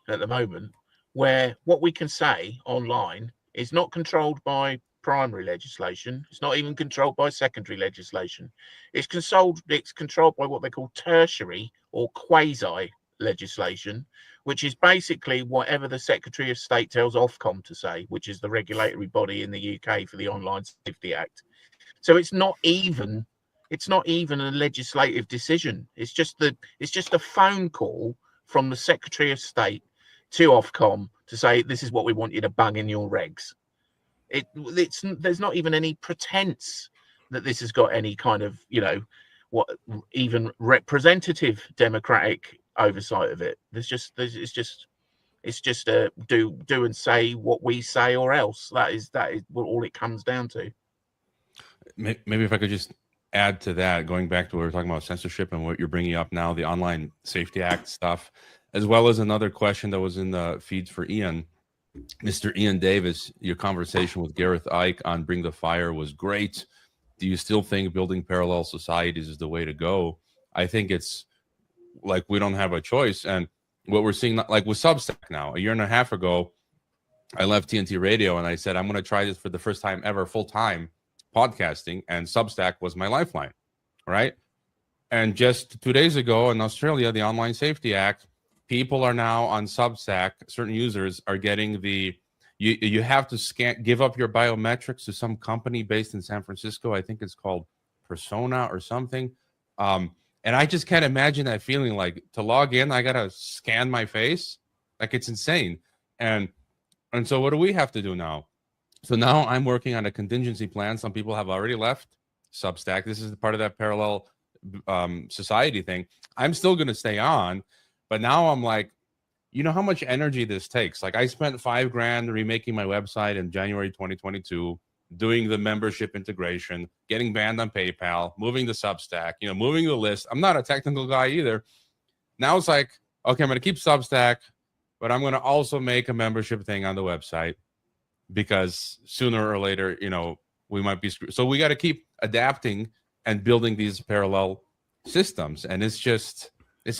Speaker 7: at the moment where what we can say online is not controlled by primary legislation. It's not even controlled by secondary legislation. It's controlled by what they call tertiary or quasi legislation, which is basically whatever the Secretary of State tells Ofcom to say, which is the regulatory body in the UK for the Online Safety Act. So it's not even a legislative decision. It's just a phone call from the Secretary of State to Ofcom to say, this is what we want you to bung in your regs. There's not even any pretense that this has got any kind of, even representative democratic oversight of it. It's just a do and say what we say or else. That is all it comes down to.
Speaker 8: Maybe if I could just add to that, going back to what we were talking about censorship and what you're bringing up now, the Online Safety Act stuff, as well as another question that was in the feeds for Ian. Mr. Ian Davis, your conversation with Gareth Ike on Bring the Fire was great. Do you still think building parallel societies is the way to go? I think it's like we don't have a choice. And what we're seeing, like with Substack now, a year and a half ago, I left TNT Radio and I said, I'm going to try this for the first time ever, full-time podcasting. And Substack was my lifeline, right? And just 2 days ago in Australia, the Online Safety Act, people are now on Substack. Certain users are getting you have to give up your biometrics to some company based in San Francisco. I think it's called Persona or something. And I just can't imagine that feeling, like to log in, I got to scan my face. Like it's insane. And so what do we have to do now? So now I'm working on a contingency plan. Some people have already left Substack. This is part of that parallel society thing. I'm still going to stay on. But now I'm like, you know how much energy this takes? Like I spent $5,000 remaking my website in January 2022, doing the membership integration, getting banned on PayPal, moving the Substack, moving the list. I'm not a technical guy either. Now it's like, okay, I'm going to keep Substack, but I'm going to also make a membership thing on the website because sooner or later, we might be screwed. So we got to keep adapting and building these parallel systems. And it's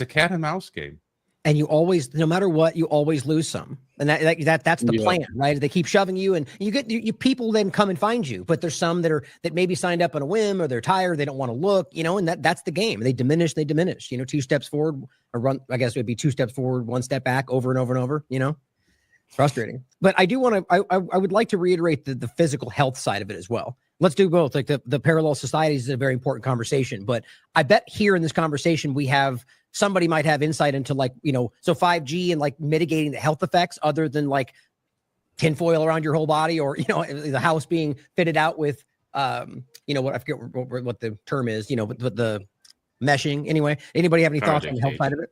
Speaker 8: a cat and mouse game.
Speaker 1: and you always, no matter what, you always lose some. And that's the plan, right? They keep shoving you, and you get you people then come and find you. But there's some that maybe signed up on a whim, or they're tired, they don't want to look, and that's the game. They diminish. 2 steps forward, or run. I guess it would be 2 steps forward, 1 step back, over and over and over. It's frustrating. But I do want to. I would like to reiterate the physical health side of it as well. Let's do both. Like the parallel societies is a very important conversation. But I bet here in this conversation somebody might have insight into so 5G and like mitigating the health effects other than like tinfoil around your whole body, or, the house being fitted out with, what I forget what the term is, but the meshing. Anyway, anybody have any thoughts on the health side of it?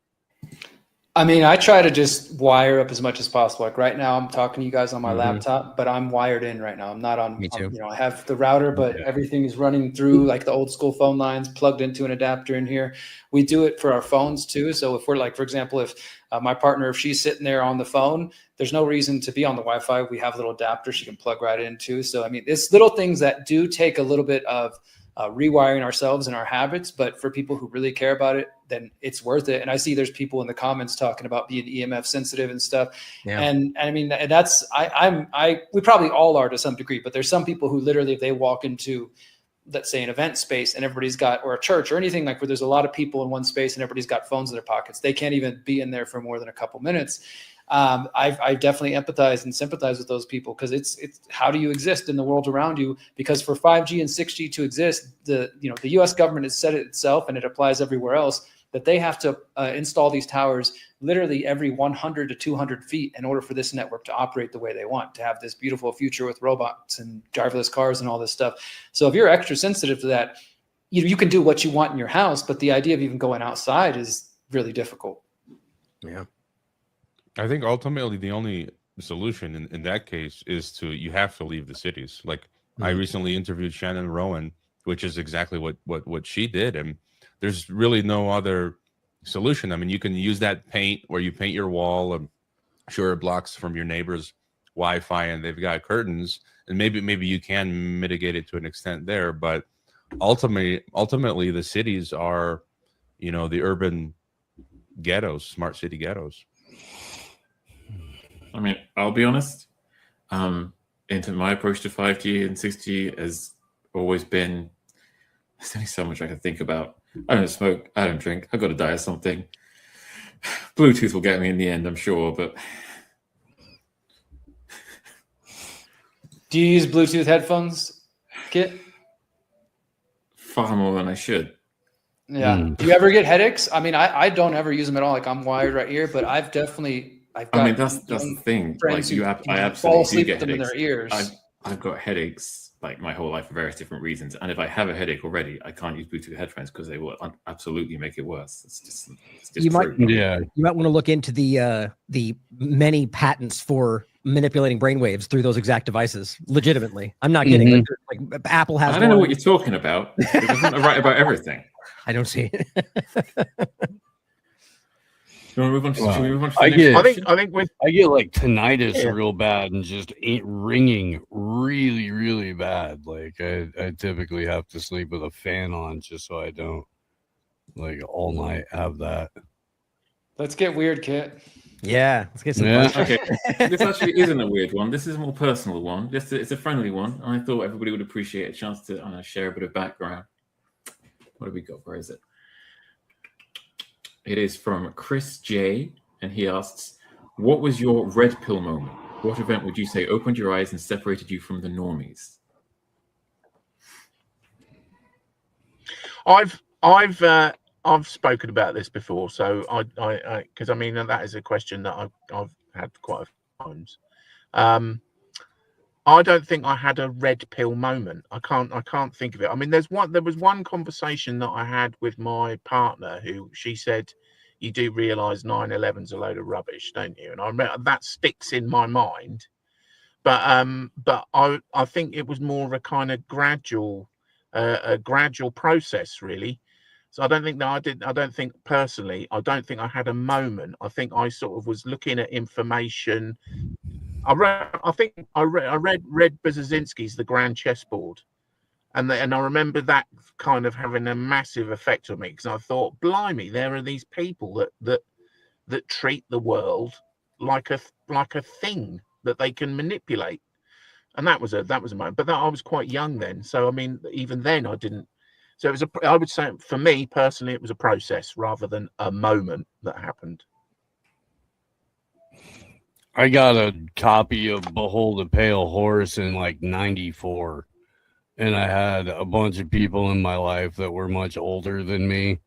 Speaker 9: I mean, I try to just wire up as much as possible. Like right now, I'm talking to you guys on my laptop, but I'm wired in right now. I'm not on.
Speaker 1: Me too.
Speaker 9: I have the router, but everything is running through like the old school phone lines, plugged into an adapter in here. We do it for our phones too. So if we're like, for example, if my partner, if she's sitting there on the phone, there's no reason to be on the Wi-Fi. We have a little adapter she can plug right into. So I mean, it's little things that do take a little bit of rewiring ourselves and our habits, but for people who really care about it, then it's worth it. And I see there's people in the comments talking about being EMF sensitive and stuff. Yeah. And I mean, that's, we probably all are to some degree, but there's some people who literally, if they walk into, let's say, an event space and everybody's got, or a church or anything like where there's a lot of people in one space and everybody's got phones in their pockets, they can't even be in there for more than a couple minutes. I definitely empathize and sympathize with those people, because it's how do you exist in the world around you? Because for 5G and 6G to exist, the U.S. government has said it itself, and it applies everywhere else, that they have to install these towers literally every 100 to 200 feet in order for this network to operate the way they want, to have this beautiful future with robots and driverless cars and all this stuff. So if you're extra sensitive to that, you can do what you want in your house, but the idea of even going outside is really difficult.
Speaker 1: Yeah.
Speaker 8: I think ultimately the only solution in that case is you have to leave the cities. Like I recently interviewed Shannon Rowan, which is exactly what she did. And there's really no other solution. I mean, you can use that paint where you paint your wall, and sure, it blocks from your neighbor's Wi-Fi and they've got curtains, and maybe you can mitigate it to an extent there. But ultimately the cities are, the urban ghettos, smart city ghettos.
Speaker 2: I mean, I'll be honest. Into my approach to 5G and 6G has always been, there's only so much I can think about. I don't smoke, I don't drink, I've got to die of something. Bluetooth will get me in the end, I'm sure, but...
Speaker 9: Do you use Bluetooth headphones, Kit?
Speaker 2: Far more than I should.
Speaker 9: Yeah. Do you ever get headaches? I mean, I don't ever use them at all. Like, I'm wired right here, but I've got
Speaker 2: that's the thing. Like, I absolutely do get headaches. In their ears. I've got headaches like my whole life for various different reasons, and if I have a headache already, I can't use Bluetooth headphones because they will absolutely make it worse. It's just
Speaker 1: you might want to look into the many patents for manipulating brainwaves through those exact devices. Legitimately, I'm not kidding. Like Apple has.
Speaker 2: I don't know what you're talking about. It doesn't write about everything.
Speaker 1: I don't see it.
Speaker 2: Should we move on to
Speaker 4: I get like tinnitus
Speaker 1: Yeah.
Speaker 4: real bad and just ringing really, really bad. Like I typically have to sleep with a fan on just so I don't like all night have that.
Speaker 9: Let's get weird, Kit.
Speaker 1: Yeah, let's get some.
Speaker 2: Okay, this actually isn't a weird one. This is a more personal one. It's a friendly one. And I thought everybody would appreciate a chance to share a bit of background. What have we got? Where is it? It is from Chris J, and he asks, what was your red pill moment? What event would you say opened your eyes and separated you from the normies?
Speaker 7: I've spoken about this before, so I because I mean that is a question that I've had quite a few times. I don't think I had a red pill moment. I can't think of it. I mean, there was one conversation that I had with my partner who she said, "You do realise 9/11's a load of rubbish, don't you?" And I remember that sticks in my mind. But I think it was more of a kind of gradual process, really. So I don't think that I did. I don't think personally. I don't think I had a moment. I think I sort of was looking at information. I read Brzezinski's The Grand Chessboard, and I remember that kind of having a massive effect on me, because I thought, blimey, there are these people that that treat the world like a thing that they can manipulate. And that was a moment. But I was quite young then, so I mean, even then I didn't. So it was I would say for me personally, it was a process rather than a moment that happened.
Speaker 4: I got a copy of Behold a Pale Horse in like 94. And I had a bunch of people in my life that were much older than me.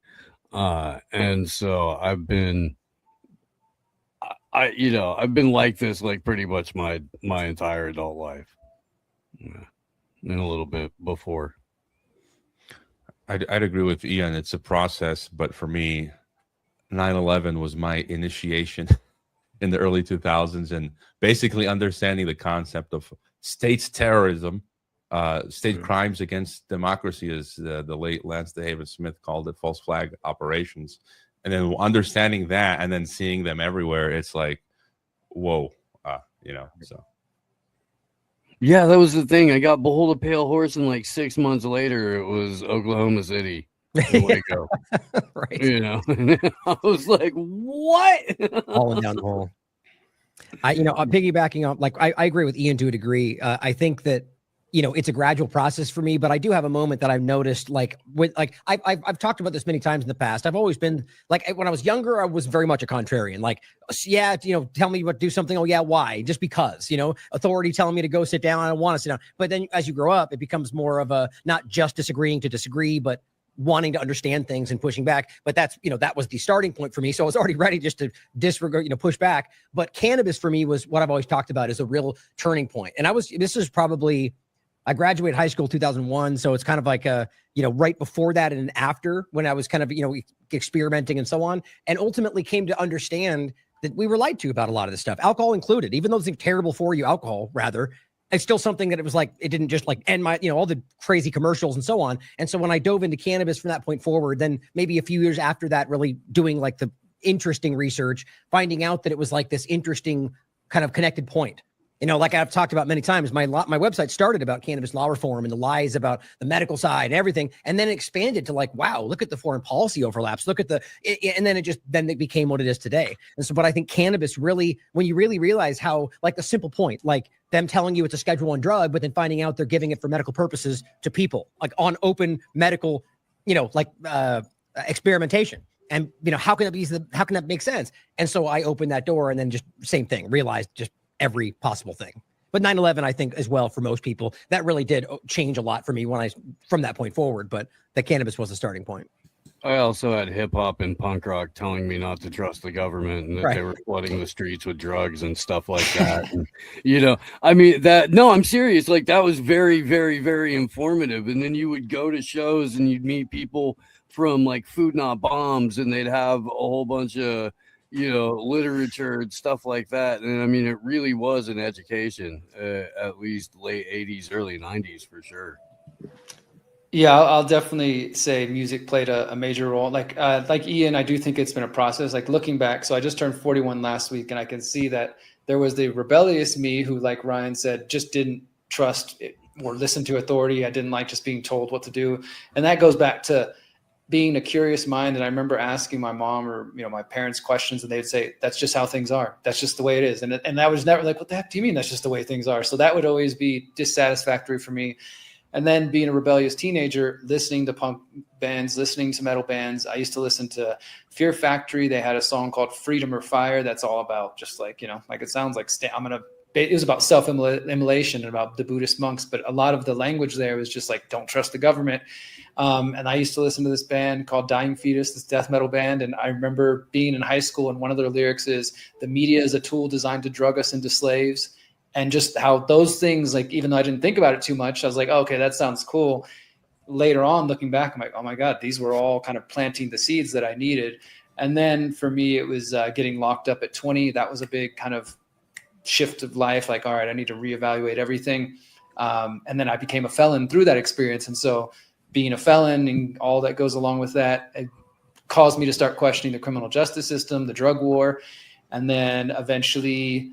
Speaker 4: And so I've been like this like pretty much my entire adult life. Yeah. And a little bit before.
Speaker 8: I'd agree with Ian. It's a process, but for me, 9/11 was my initiation in the early 2000s, and basically understanding the concept of states terrorism, state crimes against democracy, as the late Lance DeHaven Smith called it, false flag operations. And then understanding that and then seeing them everywhere, it's like, whoa, so.
Speaker 4: Yeah, that was the thing. I got Behold a Pale Horse, and like 6 months later, it was Oklahoma City. Waco.
Speaker 1: Right.
Speaker 4: I was like, what?
Speaker 1: Falling down the hole. I'm piggybacking on, like, I agree with Ian to a degree. I think that, it's a gradual process for me, but I do have a moment that I've noticed, like, with, like, I've talked about this many times in the past. I've always been like, when I was younger, I was very much a contrarian. Like, yeah, tell me what to do something. Oh yeah, why? Just because, authority telling me to go sit down. I don't want to sit down. But then as you grow up, it becomes more of a, not just disagreeing to disagree, but wanting to understand things and pushing back. But that's, that was the starting point for me. So I was already ready just to disregard, push back. But cannabis for me was what I've always talked about as a real turning point. And I graduated high school 2001. So it's kind of like right before that and after, when I was kind of, experimenting and so on, and ultimately came to understand that we were lied to about a lot of this stuff, alcohol included, even though it's terrible for you, alcohol rather. It's still something that it was like, it didn't just like end my, all the crazy commercials and so on. And so when I dove into cannabis from that point forward, then maybe a few years after that, really doing like the interesting research, finding out that it was like this interesting kind of connected point. Like I've talked about many times, my website started about cannabis law reform and the lies about the medical side and everything. And then it expanded to like, wow, look at the foreign policy overlaps. Look at and then it became what it is today. And so, but I think cannabis really, when you really realize how, like, the simple point, like them telling you it's a Schedule I drug, but then finding out they're giving it for medical purposes to people, like on open medical, experimentation. And, how can that make sense? And so I opened that door, and then just same thing, realized just every possible thing. But 9/11, I think, as well, for most people, that really did change a lot for me from that point forward. But the cannabis was the starting point.
Speaker 4: I also had hip hop and punk rock telling me not to trust the government, and that they were flooding the streets with drugs and stuff like that. And, I'm serious. Like, that was very, very, very informative. And then you would go to shows and you'd meet people from like Food Not Bombs, and they'd have a whole bunch of literature and stuff like that. And I mean, it really was an education, at least late 80s, early 90s for sure.
Speaker 9: Yeah, I'll definitely say music played a major role. Like Ian, I do think it's been a process. Like, looking back, so I just turned 41 last week, and I can see that there was the rebellious me who, like Ryan said, just didn't trust it or listen to authority. I didn't like just being told what to do. And that goes back to being a curious mind. And I remember asking my mom or, my parents questions, and they'd say, that's just how things are. That's just the way it is. And I was never like, what the heck do you mean that's just the way things are? So that would always be dissatisfactory for me. And then being a rebellious teenager, listening to punk bands, listening to metal bands. I used to listen to Fear Factory. They had a song called Freedom or Fire. That's all about just like, like it sounds like it was about self-immolation and about the Buddhist monks. But a lot of the language there was just like, don't trust the government. And I used to listen to this band called Dying Fetus, this death metal band. And I remember being in high school, and one of their lyrics is, the media is a tool designed to drug us into slaves. And just how those things, like, even though I didn't think about it too much, I was like, oh, okay, that sounds cool. Later on, looking back, I'm like, oh my God, these were all kind of planting the seeds that I needed. And then for me, it was getting locked up at 20. That was a big kind of shift of life. Like, all right, I need to reevaluate everything. And then I became a felon through that experience. And so being a felon and all that goes along with that, it caused me to start questioning the criminal justice system, the drug war. And then eventually,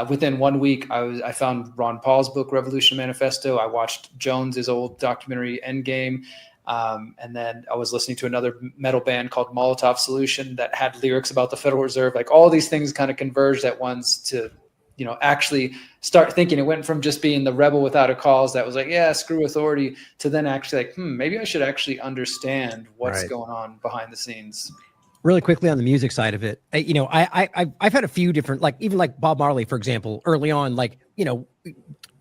Speaker 9: within 1 week, I found Ron Paul's book, Revolution Manifesto. I watched Jones's old documentary Endgame. And then I was listening to another metal band called Molotov Solution that had lyrics about the Federal Reserve. Like all these things kind of converged at once to, actually start thinking. It went from just being the rebel without a cause that was like, yeah, screw authority, to then actually like, maybe I should actually understand what's going on behind the scenes.
Speaker 1: Really quickly on the music side of it, I've had a few different, like even like Bob Marley, for example, early on, like,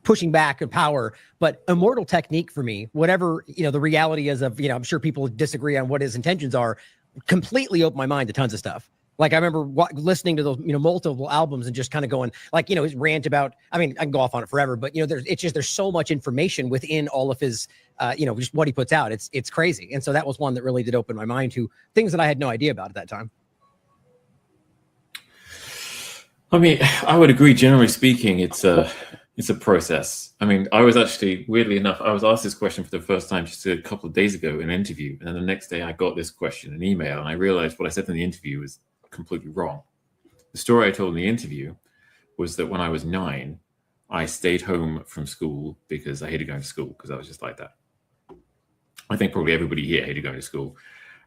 Speaker 1: pushing back and power, but Immortal Technique for me, whatever, the reality is of, I'm sure people disagree on what his intentions are, completely opened my mind to tons of stuff. Like I remember listening to those, multiple albums and just kind of going like, his rant about, I mean, I can go off on it forever, but there's so much information within all of his, just what he puts out. It's crazy. And so that was one that really did open my mind to things that I had no idea about at that time.
Speaker 2: I mean, I would agree. Generally speaking, it's a process. I mean, I was actually, weirdly enough, I was asked this question for the first time just a couple of days ago in an interview. And then the next day I got this question, an email, and I realized what I said in the interview was completely wrong. The story I told in the interview was that when I was 9, I stayed home from school because I hated going to school, because I was just like that. I think probably everybody here hated going to school.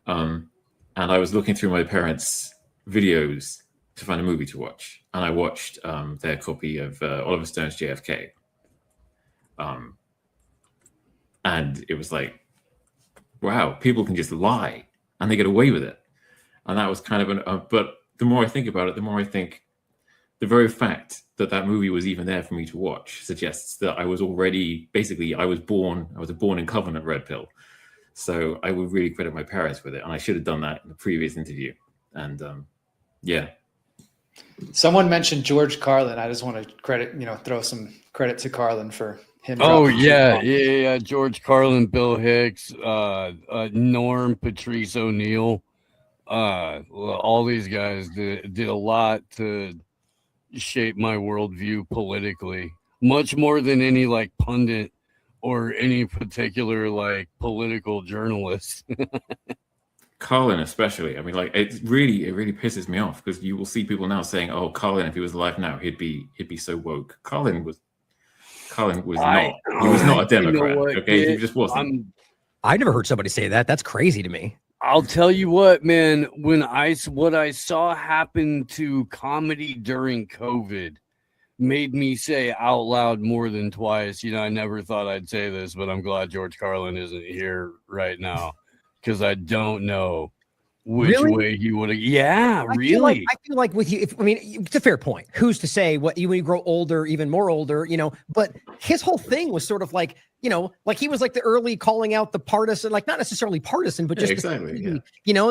Speaker 2: And I was looking through my parents' videos to find a movie to watch. And I watched their copy of Oliver Stone's JFK. And it was like, wow, people can just lie and they get away with it. And that was kind of but the more I think about it, the more I think the very fact that that movie was even there for me to watch suggests that I was already, basically, I was a born in Covenant red pill. So I would really credit my parents with it. And I should have done that in the previous interview. And yeah.
Speaker 9: Someone mentioned George Carlin. I just want to throw some credit to Carlin for him.
Speaker 4: Oh yeah. George Carlin, Bill Hicks, Norm, Patrice O'Neill, all these guys did a lot to shape my worldview politically, much more than any like pundit or any particular like political journalist.
Speaker 2: Carlin especially. I mean, like it really pisses me off, because you will see people now saying, "Oh, Carlin, if he was alive now, he'd be so woke." Carlin was not. He was not a Democrat. Okay, he just wasn't.
Speaker 1: I never heard somebody say that. That's crazy to me.
Speaker 4: I'll tell you what, man. What I saw happen to comedy during COVID made me say out loud more than twice. I never thought I'd say this, but I'm glad George Carlin isn't here right now, because I don't know which way he would have. Yeah, really.
Speaker 1: I feel like with you, it's a fair point. Who's to say when you grow older, even more older, but his whole thing was sort of like, like he was like the early calling out the partisan, like not necessarily partisan, but just
Speaker 2: exactly.
Speaker 1: And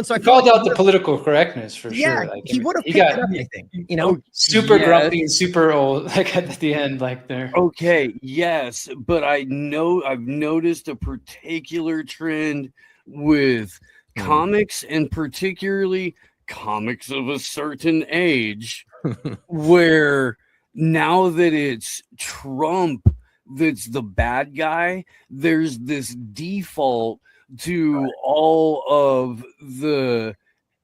Speaker 1: so I
Speaker 9: called out the political correctness for sure.
Speaker 1: Like, he would have picked it up, I think,
Speaker 9: super grumpy and super old, like at the end, like there.
Speaker 4: Okay. Yes. But I've noticed a particular trend with comics, and particularly comics of a certain age, where now that it's Trump that's the bad guy, there's this default to all of the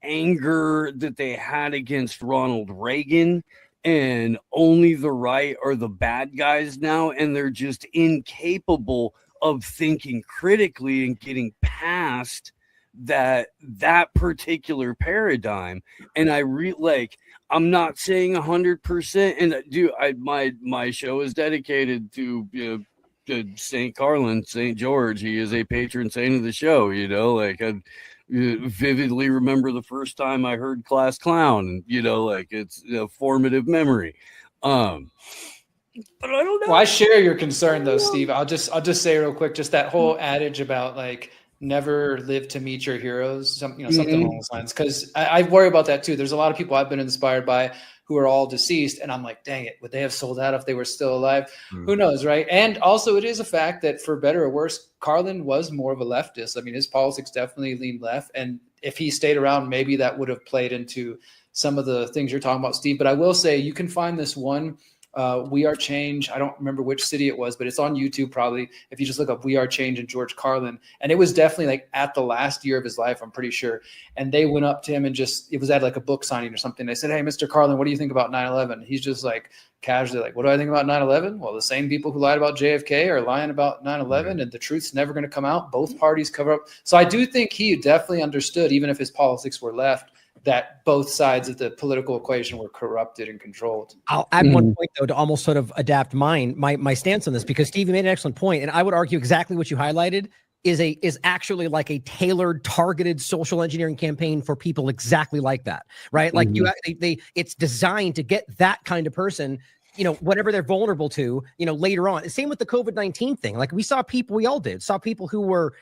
Speaker 4: anger that they had against Ronald Reagan, and only the right are the bad guys now, and they're just incapable of thinking critically and getting past that particular paradigm. And I'm not saying 100%, and my show is dedicated to St. Carlin, St. George. He is a patron saint of the show. I vividly remember the first time I heard Class Clown, it's a formative memory. But I don't know.
Speaker 9: Well, I share your concern though, Steve. I'll just say real quick, just that whole adage about like never live to meet your heroes, something along those lines. Because I worry about that too. There's a lot of people I've been inspired by who are all deceased, and I'm like, dang it, would they have sold out if they were still alive? Who knows, right? And also, it is a fact that for better or worse, Carlin was more of a leftist. I mean, his politics definitely leaned left, and if he stayed around, maybe that would have played into some of the things you're talking about, Steve. But I will say, you can find this one We Are Change. I don't remember which city it was, but it's on YouTube probably. If you just look up We Are Change and George Carlin. And it was definitely like at the last year of his life, I'm pretty sure. And they went up to him and just, it was at like a book signing or something. They said, hey, Mr. Carlin, what do you think about 9/11? He's just like casually like, what do I think about 9/11? Well, the same people who lied about JFK are lying about 9/11 and the truth's never going to come out. Both parties cover up. So I do think he definitely understood, even if his politics were left, that both sides of the political equation were corrupted and controlled.
Speaker 1: I'll add one point though to almost sort of adapt my stance on this, because Steve, you made an excellent point, and I would argue exactly what you highlighted is actually like a tailored, targeted social engineering campaign for people exactly like that, right? Like it's designed to get that kind of person, you know, whatever they're vulnerable to, you know, later on. Same with the COVID-19 thing. Like we saw people, we all did, saw people who were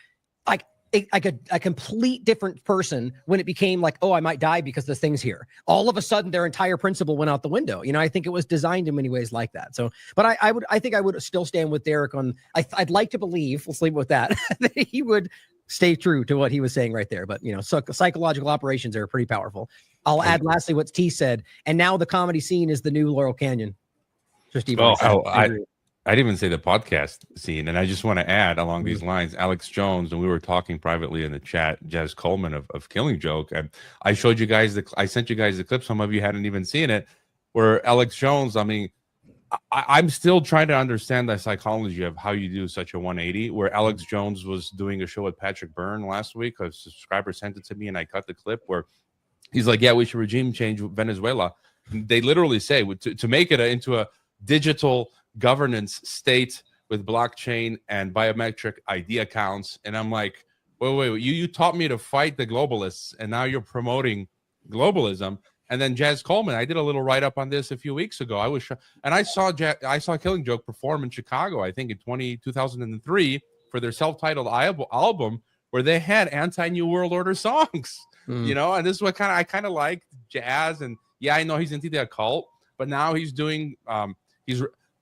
Speaker 1: like a complete different person when it became like, oh, I might die because this thing's here. All of a sudden, their entire principle went out the window. You know, I think it was designed in many ways like that. So, but I think I would still stand with Derek on. I'd like to believe, let's leave with that, that he would stay true to what he was saying right there. But you know, psychological operations are pretty powerful. I'll add lastly what T said, and now the comedy scene is the new Laurel Canyon. Just even.
Speaker 8: I didn't even say the podcast scene, and I just want to add along these lines, Alex Jones, and we were talking privately in the chat, Jazz Coleman of Killing Joke, and I showed you guys I sent you guys the clip. Some of you hadn't even seen it, where Alex Jones, I mean, I'm still trying to understand the psychology of how you do such a 180, where Alex Jones was doing a show with Patrick Byrne last week. A subscriber sent it to me, and I cut the clip where he's like, yeah, we should regime change Venezuela. And they literally say, to make it into a digital governance state with blockchain and biometric ID accounts. And I'm like, wait, you taught me to fight the globalists, and now you're promoting globalism. And then Jazz Coleman, I did a little write-up on this a few weeks ago. I saw Killing Joke perform in Chicago, I think in 2003, for their self-titled album, where they had anti-New World Order songs. You know, and this is what I kind of like Jazz. And yeah, I know he's into the occult, but now he's doing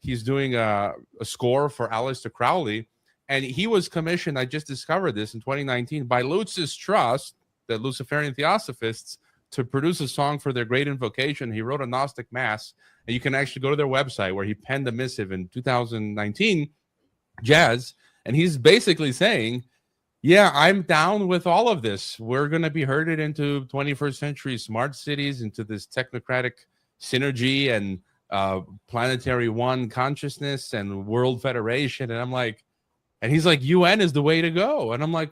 Speaker 8: he's doing a score for Aleister Crowley, and he was commissioned, I just discovered this in 2019, by Lutz's Trust, the Luciferian Theosophists, to produce a song for their great invocation. He wrote a Gnostic Mass, and you can actually go to their website where he penned a missive in 2019, Jazz, and he's basically saying, yeah, I'm down with all of this. We're going to be herded into 21st century smart cities, into this technocratic synergy and planetary one consciousness and world federation. And I'm like, and he's like, UN is the way to go. And I'm like,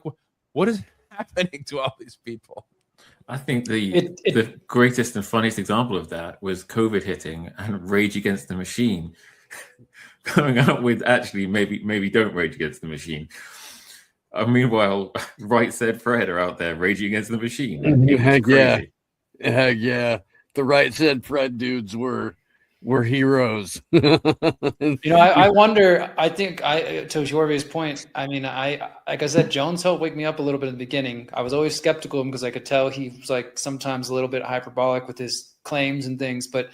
Speaker 8: what is happening to all these people?
Speaker 2: I think the greatest and funniest example of that was COVID hitting and Rage Against the Machine coming out with, actually, maybe don't rage against the machine. Meanwhile, Right Said Fred are out there raging against the machine.
Speaker 4: Heck yeah. The Right Said Fred dudes were heroes.
Speaker 9: You know, I wonder, I think to Hrvoje's point, I mean, like I said, Jones helped wake me up a little bit in the beginning. I was always skeptical of him because I could tell he was like sometimes a little bit hyperbolic with his claims and things, but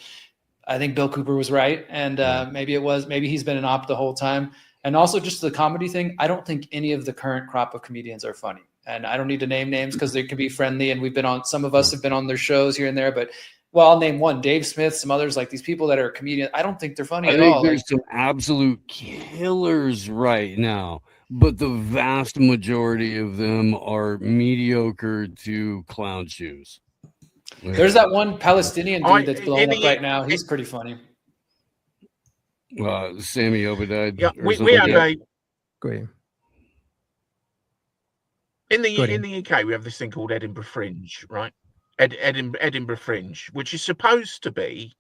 Speaker 9: I think Bill Cooper was right. And maybe he's been an op the whole time. And also just the comedy thing, I don't think any of the current crop of comedians are funny. And I don't need to name names because they can be friendly. And some of us have been on their shows here and there, but well, I'll name one, Dave Smith, some others, like these people that are comedians. I don't think they're funny at all.
Speaker 4: There's some absolute killers right now, but the vast majority of them are mediocre to clown shoes.
Speaker 9: There's that one Palestinian dude that's blowing up right now. He's pretty funny.
Speaker 4: Sammy Obadiah.
Speaker 7: Yeah, we have a.
Speaker 1: Go ahead.
Speaker 7: In the UK, we have this thing called Edinburgh Fringe, right? Edinburgh Fringe, which is supposed to be,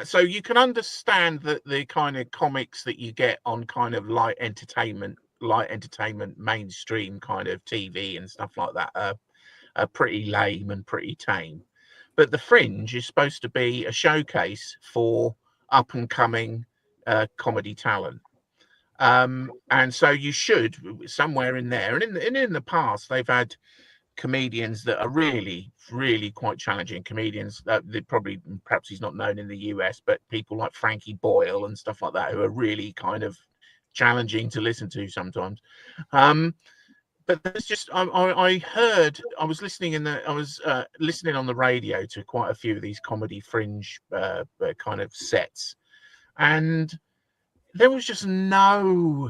Speaker 7: so you can understand that the kind of comics that you get on kind of light entertainment, mainstream kind of TV and stuff like that are pretty lame and pretty tame. But the Fringe is supposed to be a showcase for up and coming comedy talent. And so you should, somewhere in there, and in the past they've had comedians that are really, really quite challenging comedians. Perhaps he's not known in the US, but people like Frankie Boyle and stuff like that, who are really kind of challenging to listen to sometimes. But there's just, I was listening on the radio to quite a few of these comedy Fringe kind of sets. and there was just nothing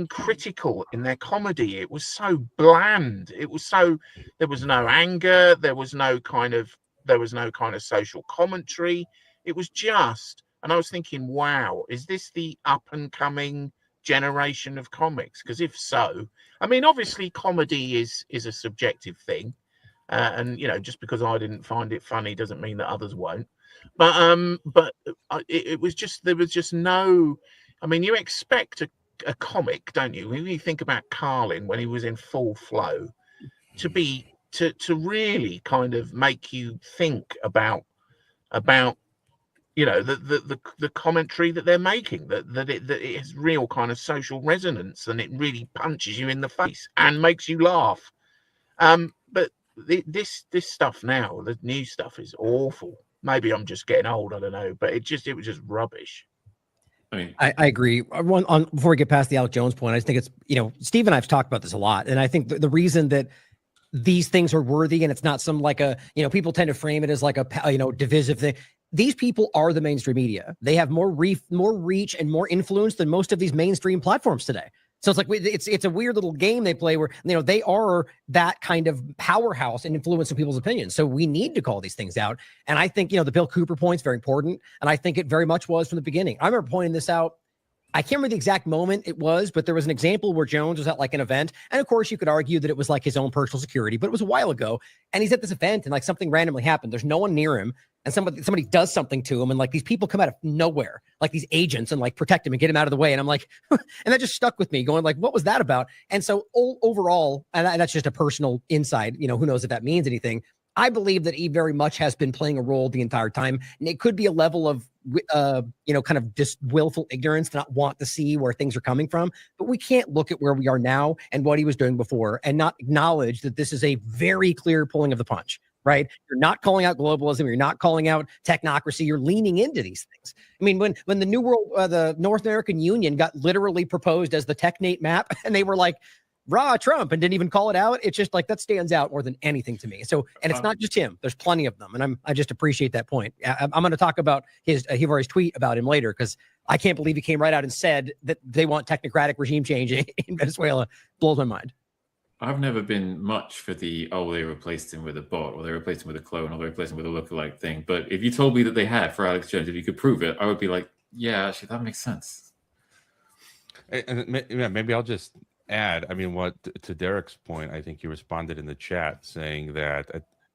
Speaker 7: critical in their comedy. It was so bland. There was no anger. There was no kind of social commentary. It was just, and I was thinking, wow, is this the up and coming generation of comics? Because if so, I mean, obviously comedy is a subjective thing. And just because I didn't find it funny doesn't mean that others won't. But it was just, there was just no, I mean, you expect a comic, don't you? When you think about Carlin when he was in full flow, to really kind of make you think about the commentary that they're making, that it has real kind of social resonance, and it really punches you in the face and makes you laugh. But this stuff now, the new stuff, is awful. Maybe I'm just getting old, I don't know, but it was just rubbish.
Speaker 1: I mean, I agree. Before we get past the Alex Jones point, I just think it's, Steve and I've talked about this a lot, and I think the reason that these things are worthy, and it's not some like a, people tend to frame it as like a, divisive thing. These people are the mainstream media. They have more reach and more influence than most of these mainstream platforms today. So it's like it's a weird little game they play where they are that kind of powerhouse and influencing people's opinions. So we need to call these things out. And I think the Bill Cooper point is very important, and I think it very much was from the beginning. I remember pointing this out. I can't remember the exact moment it was, but there was an example where Jones was at like an event, and of course you could argue that it was like his own personal security, but it was a while ago, and he's at this event and like something randomly happened. There's no one near him, and somebody does something to him, and like these people come out of nowhere, like these agents, and like protect him and get him out of the way. And I'm like, and that just stuck with me, going like, what was that about? And so overall, and that's just a personal insight, who knows if that means anything. I believe that he very much has been playing a role the entire time. And it could be a level of, kind of just willful ignorance to not want to see where things are coming from. But we can't look at where we are now and what he was doing before and not acknowledge that this is a very clear pulling of the punch, right? You're not calling out globalism. You're not calling out technocracy. You're leaning into these things. I mean, when the New World, the North American Union got literally proposed as the technate map, and they were like, rah, Trump, and didn't even call it out. It's just like that stands out more than anything to me. So, and it's not just him. There's plenty of them, and I just appreciate that point. I'm going to talk about his Hrvoje's tweet about him later, because I can't believe he came right out and said that they want technocratic regime change in Venezuela. Blows my mind.
Speaker 2: I've never been much for they replaced him with a bot, or they replaced him with a clone, or they replaced him with a lookalike thing. But if you told me that they had for Alex Jones, if you could prove it, I would be like, yeah, actually, that makes sense.
Speaker 8: And maybe I'll just add, I mean, to Derek's point, I think he responded in the chat saying that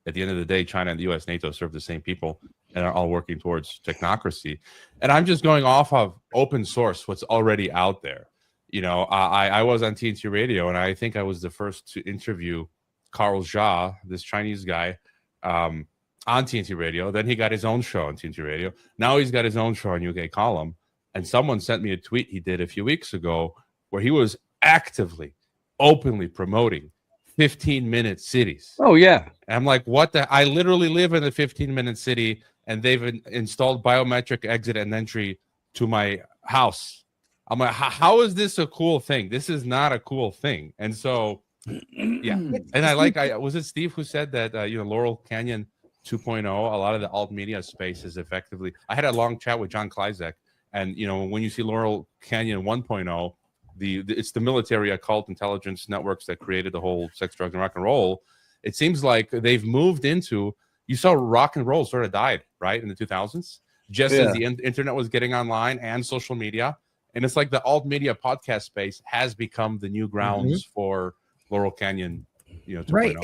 Speaker 8: at the end of the day, China and the US, NATO serve the same people and are all working towards technocracy. And I'm just going off of open source, what's already out there. I was on TNT Radio, and I think I was the first to interview Carl Jha, this Chinese guy, on TNT Radio. Then he got his own show on TNT Radio. Now he's got his own show on UK Column. And someone sent me a tweet he did a few weeks ago where he was actively, openly promoting 15-minute cities.
Speaker 4: Oh, yeah.
Speaker 8: And I'm like, what the? I literally live in a 15-minute city, and they've installed biometric exit and entry to my house. I'm like, how is this a cool thing? This is not a cool thing. And so, yeah. And was it Steve who said that, Laurel Canyon 2.0, a lot of the alt media space is effectively, I had a long chat with John Klizek, and, when you see Laurel Canyon 1.0, it's the military occult intelligence networks that created the whole sex, drugs, and rock and roll. It seems like they've moved into, you saw rock and roll sort of died, right, in the 2000s, just as the internet was getting online and social media. And it's like the alt media podcast space has become the new grounds for Laurel Canyon, 2.0.
Speaker 1: Right.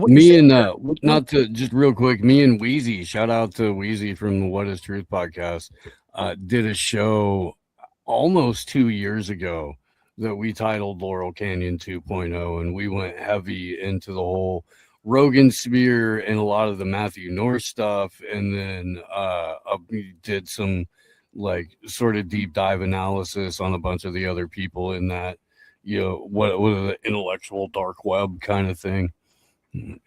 Speaker 4: Me and not to just real quick, me and Wheezy, shout out to Wheezy from the What Is Truth podcast, did a show almost 2 years ago that we titled Laurel Canyon 2.0, and we went heavy into the whole Rogan sphere and a lot of the Matthew North stuff, and then we did some like sort of deep dive analysis on a bunch of the other people in that, what the intellectual dark web kind of thing.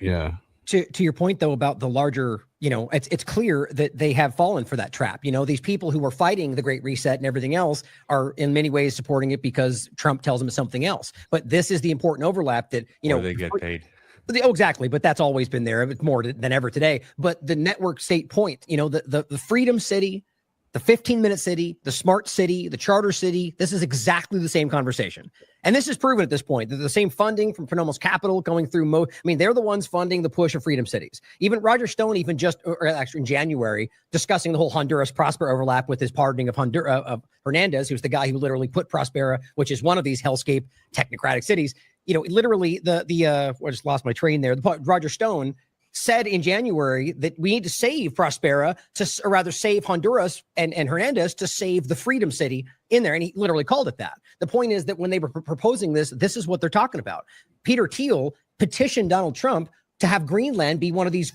Speaker 4: Yeah.
Speaker 1: To your point, though, about the larger, it's clear that they have fallen for that trap. These people who are fighting the Great Reset and everything else are in many ways supporting it because Trump tells them something else. But this is the important overlap that,
Speaker 8: or they get paid.
Speaker 1: Oh, exactly. But that's always been there. It's more than ever today. But the network state point, the freedom city, the 15-minute city, the smart city, the charter city, this is exactly the same conversation. And this is proven at this point that the same funding from Phenomenal's Capital going through, they're the ones funding the push of freedom cities. Even Roger Stone, actually in January, discussing the whole Honduras Prospera overlap with his pardoning of Hernandez, who's the guy who literally put Prospera, which is one of these hellscape technocratic cities. Literally I just lost my train there. Roger Stone said in January that we need to save Prospera or rather save Honduras and Hernandez to save the freedom city in there. And he literally called it that. The point is that when they were proposing this is what they're talking about. Peter Thiel petitioned Donald Trump to have Greenland be one of these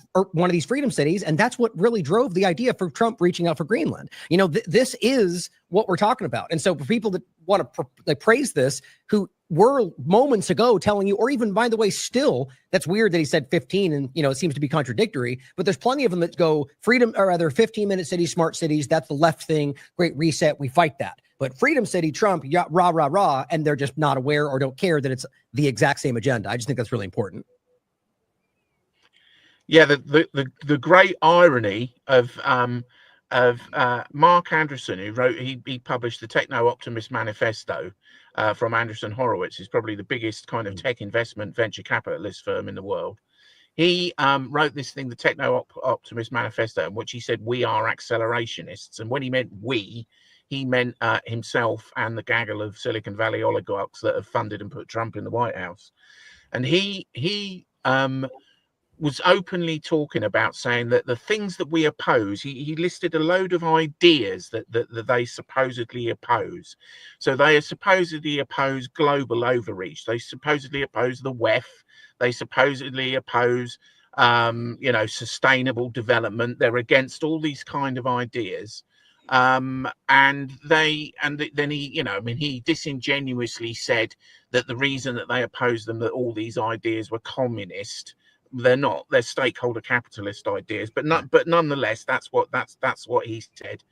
Speaker 1: freedom cities. And that's what really drove the idea for Trump reaching out for Greenland. This is what we're talking about. And so for people that want to praise this, who were moments ago telling you, or even, by the way, still, that's weird that he said 15 and, it seems to be contradictory, but there's plenty of them that go freedom, or rather 15-minute cities, smart cities. That's the left thing. Great reset. We fight that. But freedom city, Trump, rah, rah, rah. And they're just not aware or don't care that it's the exact same agenda. I just think that's really important.
Speaker 7: Yeah, the great irony of Mark Anderson, who wrote, he published the Techno Optimist Manifesto from Anderson Horowitz, is probably the biggest kind of tech investment venture capitalist firm in the world. He wrote this thing, the Techno Optimist Manifesto, in which he said we are accelerationists, and when he meant we, he meant himself and the gaggle of Silicon Valley oligarchs that have funded and put Trump in the White House. And he was openly talking about saying that the things that we oppose, he listed a load of ideas that they supposedly oppose. So they supposedly oppose global overreach. They supposedly oppose the WEF. They supposedly oppose, sustainable development. They're against all these kind of ideas. And then he disingenuously said that the reason that they oppose them, that all these ideas were communist. They're not. They're stakeholder capitalist ideas, but nonetheless, that's what he said,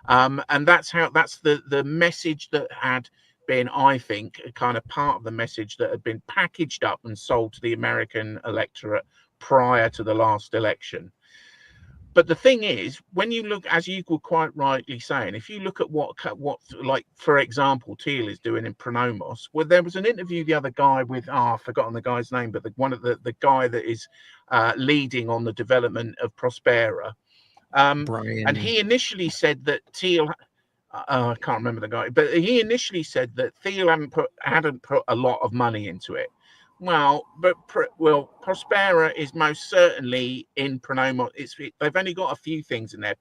Speaker 7: and that's the message that had been, I think, kind of part of the message that had been packaged up and sold to the American electorate prior to the last election. But the thing is, when you look, as you were quite rightly saying, if you look at what, like, for example, Thiel is doing in Pronomos, well, there was an interview the other guy with, I've forgotten the guy's name, but the guy that is leading on the development of Prospera.
Speaker 1: Brian.
Speaker 7: And he initially said that Thiel, I can't remember the guy, but he initially said that Thiel hadn't put a lot of money into it. Well, Prospera is most certainly in Pronomos. They've only got a few things in their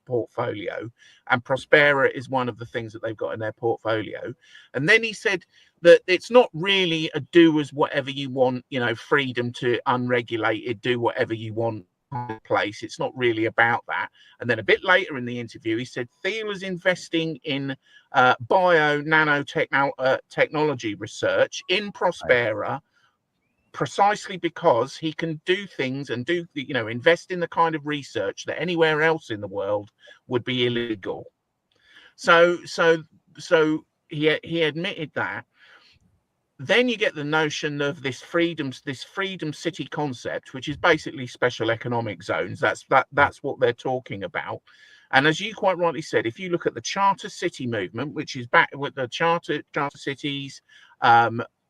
Speaker 7: portfolio, and Prospera is one of the things that they've got in their portfolio. And then he said that it's not really a do as whatever you want, freedom to unregulated, do whatever you want place. It's not really about that. And then a bit later in the interview, he said Thiel is investing in nanotechnology research in Prospera. Precisely because he can do things and invest in the kind of research that anywhere else in the world would be illegal. So he admitted that. Then you get the notion of this freedom city concept, which is basically special economic zones. That's what they're talking about. And as you quite rightly said, if you look at the charter city movement, which is back with the charter cities,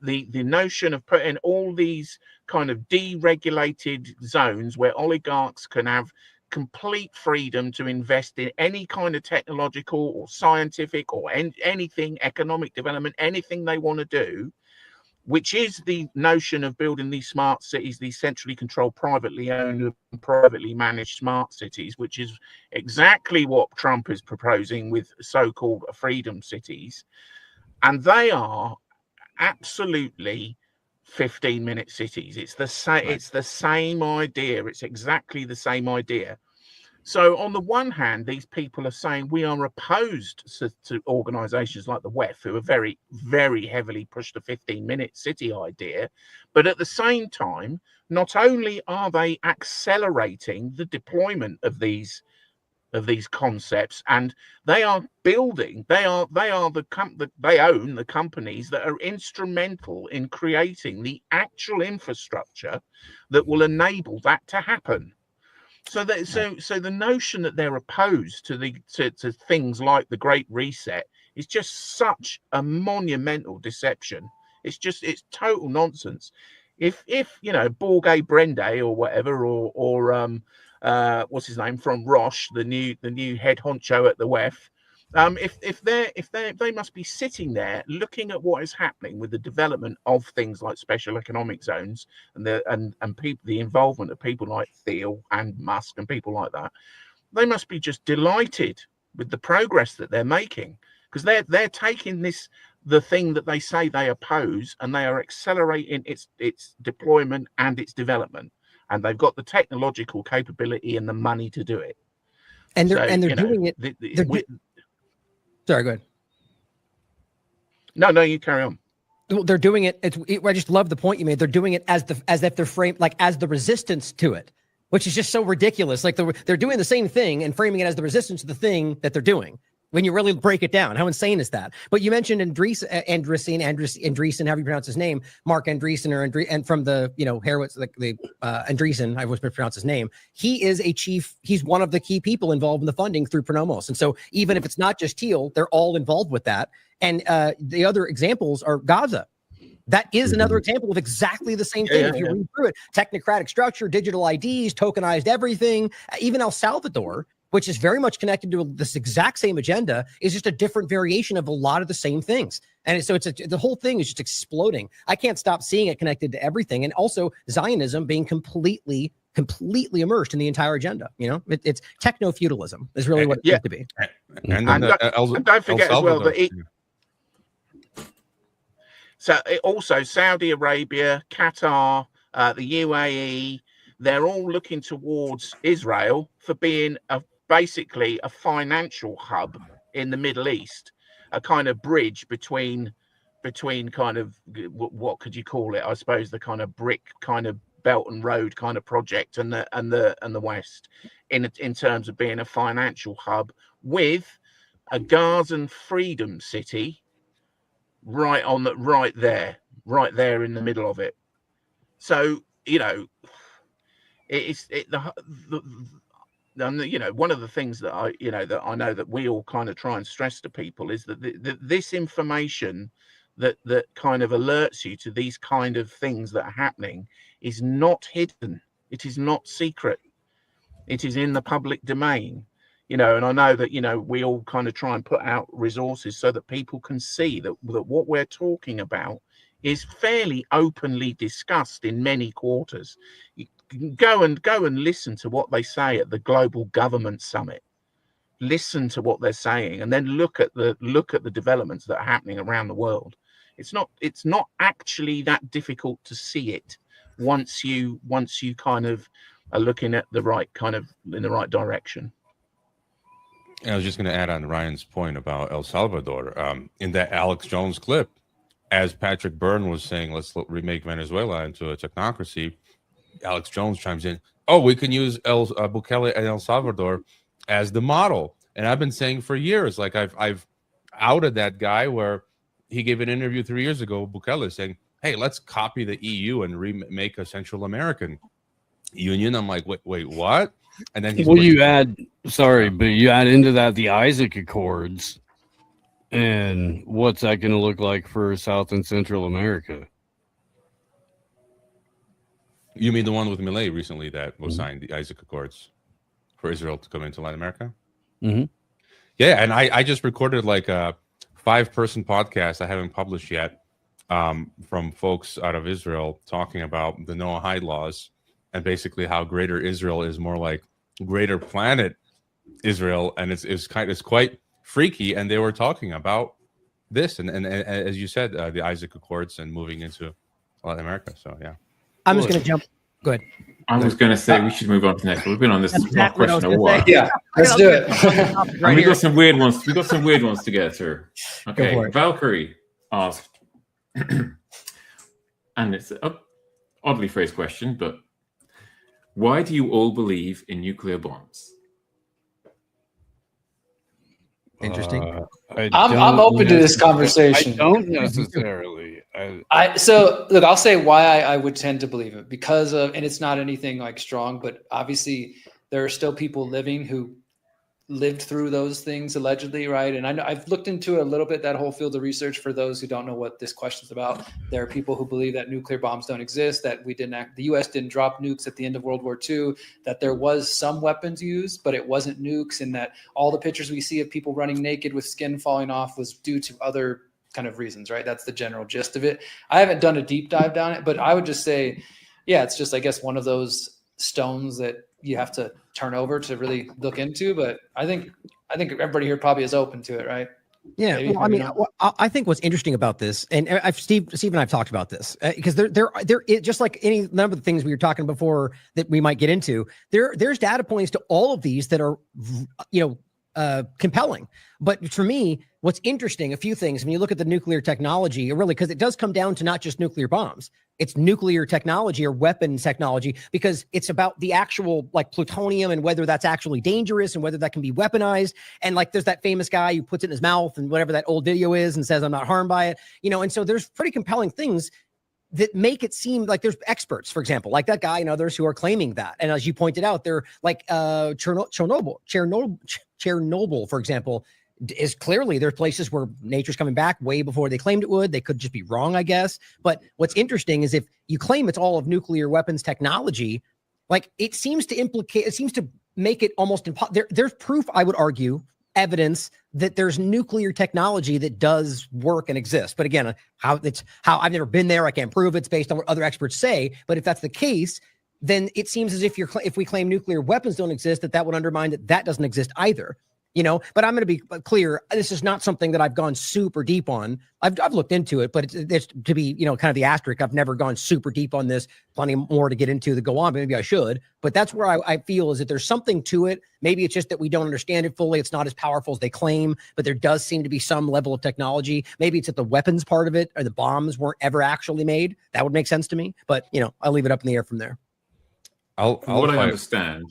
Speaker 7: the notion of putting all these kind of deregulated zones where oligarchs can have complete freedom to invest in any kind of technological or scientific or anything, economic development, anything they want to do, which is the notion of building these smart cities, these centrally controlled, privately owned, privately managed smart cities, which is exactly what Trump is proposing with so-called freedom cities. And they are absolutely 15-minute cities. It's the same. Right. It's the same idea. It's exactly the same idea. So on the one hand, these people are saying we are opposed to organizations like the WEF, who are very, very heavily pushed the 15-minute city idea. But at the same time, not only are they accelerating the deployment of these of these concepts, and they are building. They own the companies that are instrumental in creating the actual infrastructure that will enable that to happen. So the notion that they're opposed to things like the Great Reset is just such a monumental deception. It's total nonsense. If Borge Brende or whatever, or what's his name from Roche, the new head honcho at the WEF, if they must be sitting there looking at what is happening with the development of things like special economic zones and the involvement of people like Thiel and Musk and people like that, they must be just delighted with the progress that they're making, because they're taking the thing that they say they oppose, and they are accelerating its deployment and its development, and they've got the technological capability and the money to do it.
Speaker 1: And they're doing it. Sorry, go ahead.
Speaker 7: No, you carry on.
Speaker 1: They're doing it. I just love the point you made. They're doing it as if they're framed like as the resistance to it, which is just so ridiculous. Like they're doing the same thing and framing it as the resistance to the thing that they're doing. When you really break it down, how insane is that? But you mentioned Andreessen, however you pronounce his name, Mark Andreessen, and from the Hrvoje, the Andreessen, I always pronounce his name. He is a chief. He's one of the key people involved in the funding through Pronomos. And so even if it's not just Thiel, they're all involved with that. And the other examples are Gaza. That is another example of exactly the same thing. If you read through it, technocratic structure, digital IDs, tokenized everything, even El Salvador, which is very much connected to this exact same agenda, is just a different variation of a lot of the same things. And so the whole thing is just exploding. I can't stop seeing it connected to everything. And also Zionism being completely immersed in the entire agenda. It's techno-feudalism is really what it used to be.
Speaker 7: And don't forget as well that also Saudi Arabia, Qatar, the UAE, they're all looking towards Israel for being basically a financial hub in the Middle East, a kind of bridge between kind of, what could you call it? I suppose the kind of BRIC kind of Belt and Road kind of project and the West in terms of being a financial hub with a Gazan freedom city right there in the middle of it. So one of the things that I know that we all kind of try and stress to people is that this information that kind of alerts you to these kind of things that are happening is not hidden. It is not secret. It is in the public domain. And I know that we all kind of try and put out resources so that people can see that what we're talking about is fairly openly discussed in many quarters. You can go and listen to what they say at the Global Government Summit. Listen to what they're saying, and then look at the developments that are happening around the world. It's not actually that difficult to see it once you kind of are looking at in the right direction.
Speaker 8: I was just going to add on Ryan's point about El Salvador. In that Alex Jones clip, as Patrick Byrne was saying, let's remake Venezuela into a technocracy, Alex Jones chimes in, we can use Bukele and El Salvador as the model. And I've been saying for years, like I've outed that guy where he gave an interview 3 years ago, Bukele, saying, hey, let's copy the EU and remake a Central American union. I'm like, wait, what? And then you add into that the Isaac Accords. And what's that going to look like for South and Central America? You mean the one with Milei recently that was signed, the Isaac Accords, for Israel to come into Latin America? Mm-hmm. Yeah, and I just recorded like a 5-person podcast I haven't published yet from folks out of Israel talking about the Noahide laws and basically how Greater Israel is more like Greater Planet Israel, and it's quite freaky. And they were talking about this, and as you said, the Isaac Accords and moving into Latin America. So yeah,
Speaker 1: I'm just going to jump. Go ahead.
Speaker 2: I was going to say we should move on to next. We've been on this question a while.
Speaker 9: Yeah, let's do it.
Speaker 2: And we got some weird ones. We got some weird ones to get through. Okay, Valkyrie asked, and it's an oddly phrased question, but why do you all believe in nuclear bombs?
Speaker 1: Interesting.
Speaker 9: I'm open to this conversation.
Speaker 4: I don't necessarily.
Speaker 9: So look, I'll say why I would tend to believe it because of, and it's not anything like strong, but obviously there are still people living who lived through those things allegedly, right? And I know I've looked into a little bit that whole field of research. For those who don't know what this question is about, there are people who believe that nuclear bombs don't exist, that the U.S. didn't drop nukes at the end of World War II, that there was some weapons used, but it wasn't nukes, and that all the pictures we see of people running naked with skin falling off was due to other kind of reasons, right? That's the general gist of it. I haven't done a deep dive down it, but I would just say, yeah, it's just, I guess, one of those stones that you have to turn over to really look into. But I think everybody here probably is open to it, right?
Speaker 1: Yeah,
Speaker 9: Maybe,
Speaker 1: well, I
Speaker 9: maybe
Speaker 1: mean,
Speaker 9: not.
Speaker 1: I think what's interesting about this, and Steve and I've talked about this, because there just like any number of the things we were talking before that we might get into, there's data points to all of these that are, compelling. But for me, what's interesting, a few things, when you look at the nuclear technology, really, because it does come down to not just nuclear bombs, it's nuclear technology or weapons technology, because it's about the actual like plutonium and whether that's actually dangerous and whether that can be weaponized. And like, there's that famous guy who puts it in his mouth and whatever that old video is and says, I'm not harmed by it, and so there's pretty compelling things that make it seem like there's experts, for example, like that guy and others who are claiming that. And as you pointed out, they're like Chernobyl, for example, is clearly there's places where nature's coming back way before they claimed it would. They could just be wrong, I guess. But what's interesting is if you claim it's all of nuclear weapons technology, like it seems to make it almost impossible. There's proof, I would argue, evidence that there's nuclear technology that does work and exist. But again, how I've never been there. I can't prove it's based on what other experts say. But if that's the case, then it seems as if if we claim nuclear weapons don't exist, that would undermine that doesn't exist either. But I'm going to be clear. This is not something that I've gone super deep on. I've looked into it, but it's to be, kind of the asterisk. I've never gone super deep on this. Plenty more to get into to go on, but maybe I should. But that's where I feel is that there's something to it. Maybe it's just that we don't understand it fully. It's not as powerful as they claim, but there does seem to be some level of technology. Maybe it's at the weapons part of it, or the bombs weren't ever actually made. That would make sense to me. But, I'll leave it up in the air from there.
Speaker 2: From what I understand,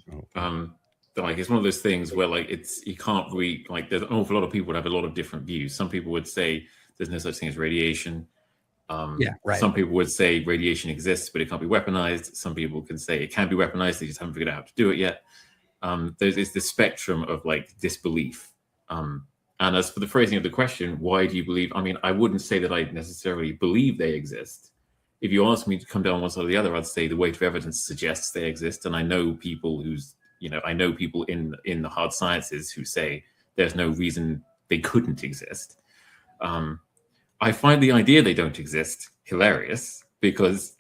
Speaker 2: like it's one of those things where like you can't really, like, there's an awful lot of people that have a lot of different views. Some people would say there's no such thing as radiation.
Speaker 1: Right.
Speaker 2: Some people would say radiation exists, but it can't be weaponized. Some people can say it can be weaponized. They just haven't figured out how to do it yet. There's this spectrum of like disbelief. And as for the phrasing of the question, why do you believe? I mean, I wouldn't say that I necessarily believe they exist. If you ask me to come down one side or the other, I'd say the weight of evidence suggests they exist. And I know people in the hard sciences who say there's no reason they couldn't exist. I find the idea they don't exist hilarious, because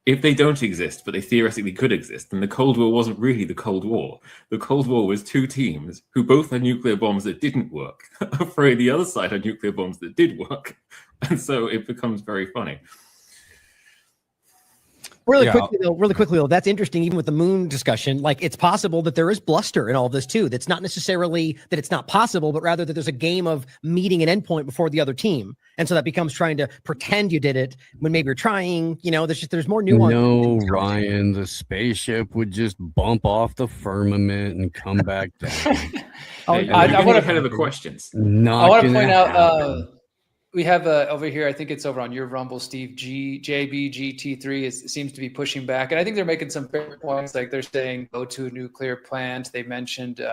Speaker 2: if they don't exist, but they theoretically could exist, then the Cold War wasn't really the Cold War. The Cold War was two teams who both had nuclear bombs that didn't work, afraid the other side had nuclear bombs that did work. And so it becomes very funny.
Speaker 1: Really quickly though, that's interesting. Even with the moon discussion, like it's possible that there is bluster in all of this too. That's not necessarily that it's not possible, but rather that there's a game of meeting an endpoint before the other team, and so that becomes trying to pretend you did it when maybe you're trying. There's more nuance.
Speaker 4: No, Ryan, the spaceship would just bump off the firmament and come back down.
Speaker 2: I want to ahead of the questions.
Speaker 9: I want to point out. We have over here, I think it's over on your Rumble, Steve, JBGT3 seems to be pushing back. And I think they're making some fair points. Like they're saying, go to a nuclear plant. They mentioned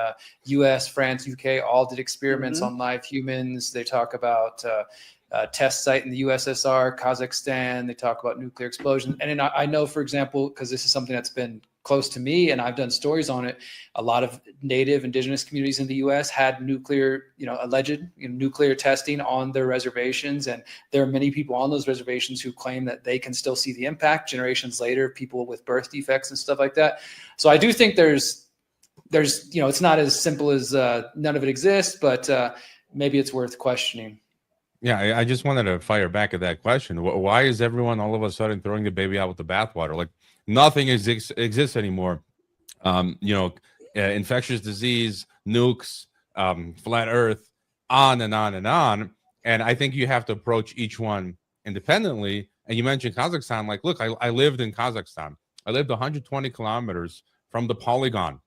Speaker 9: US, France, UK, all did experiments on live humans. They talk about test site in the USSR, Kazakhstan. They talk about nuclear explosion. And then I know, for example, because this is something that's been close to me and I've done stories on it, a lot of native indigenous communities in the US had nuclear, alleged nuclear testing on their reservations. And there are many people on those reservations who claim that they can still see the impact generations later, people with birth defects and stuff like that. So I do think there's it's not as simple as none of it exists, but maybe it's worth questioning.
Speaker 8: Yeah, I just wanted to fire back at that question. Why is everyone all of a sudden throwing the baby out with the bathwater? Like nothing exists anymore. Infectious disease, nukes, flat Earth, on and on and on. And I think you have to approach each one independently. And you mentioned Kazakhstan. Like, look, I lived in Kazakhstan. I lived 120 kilometers from the polygon,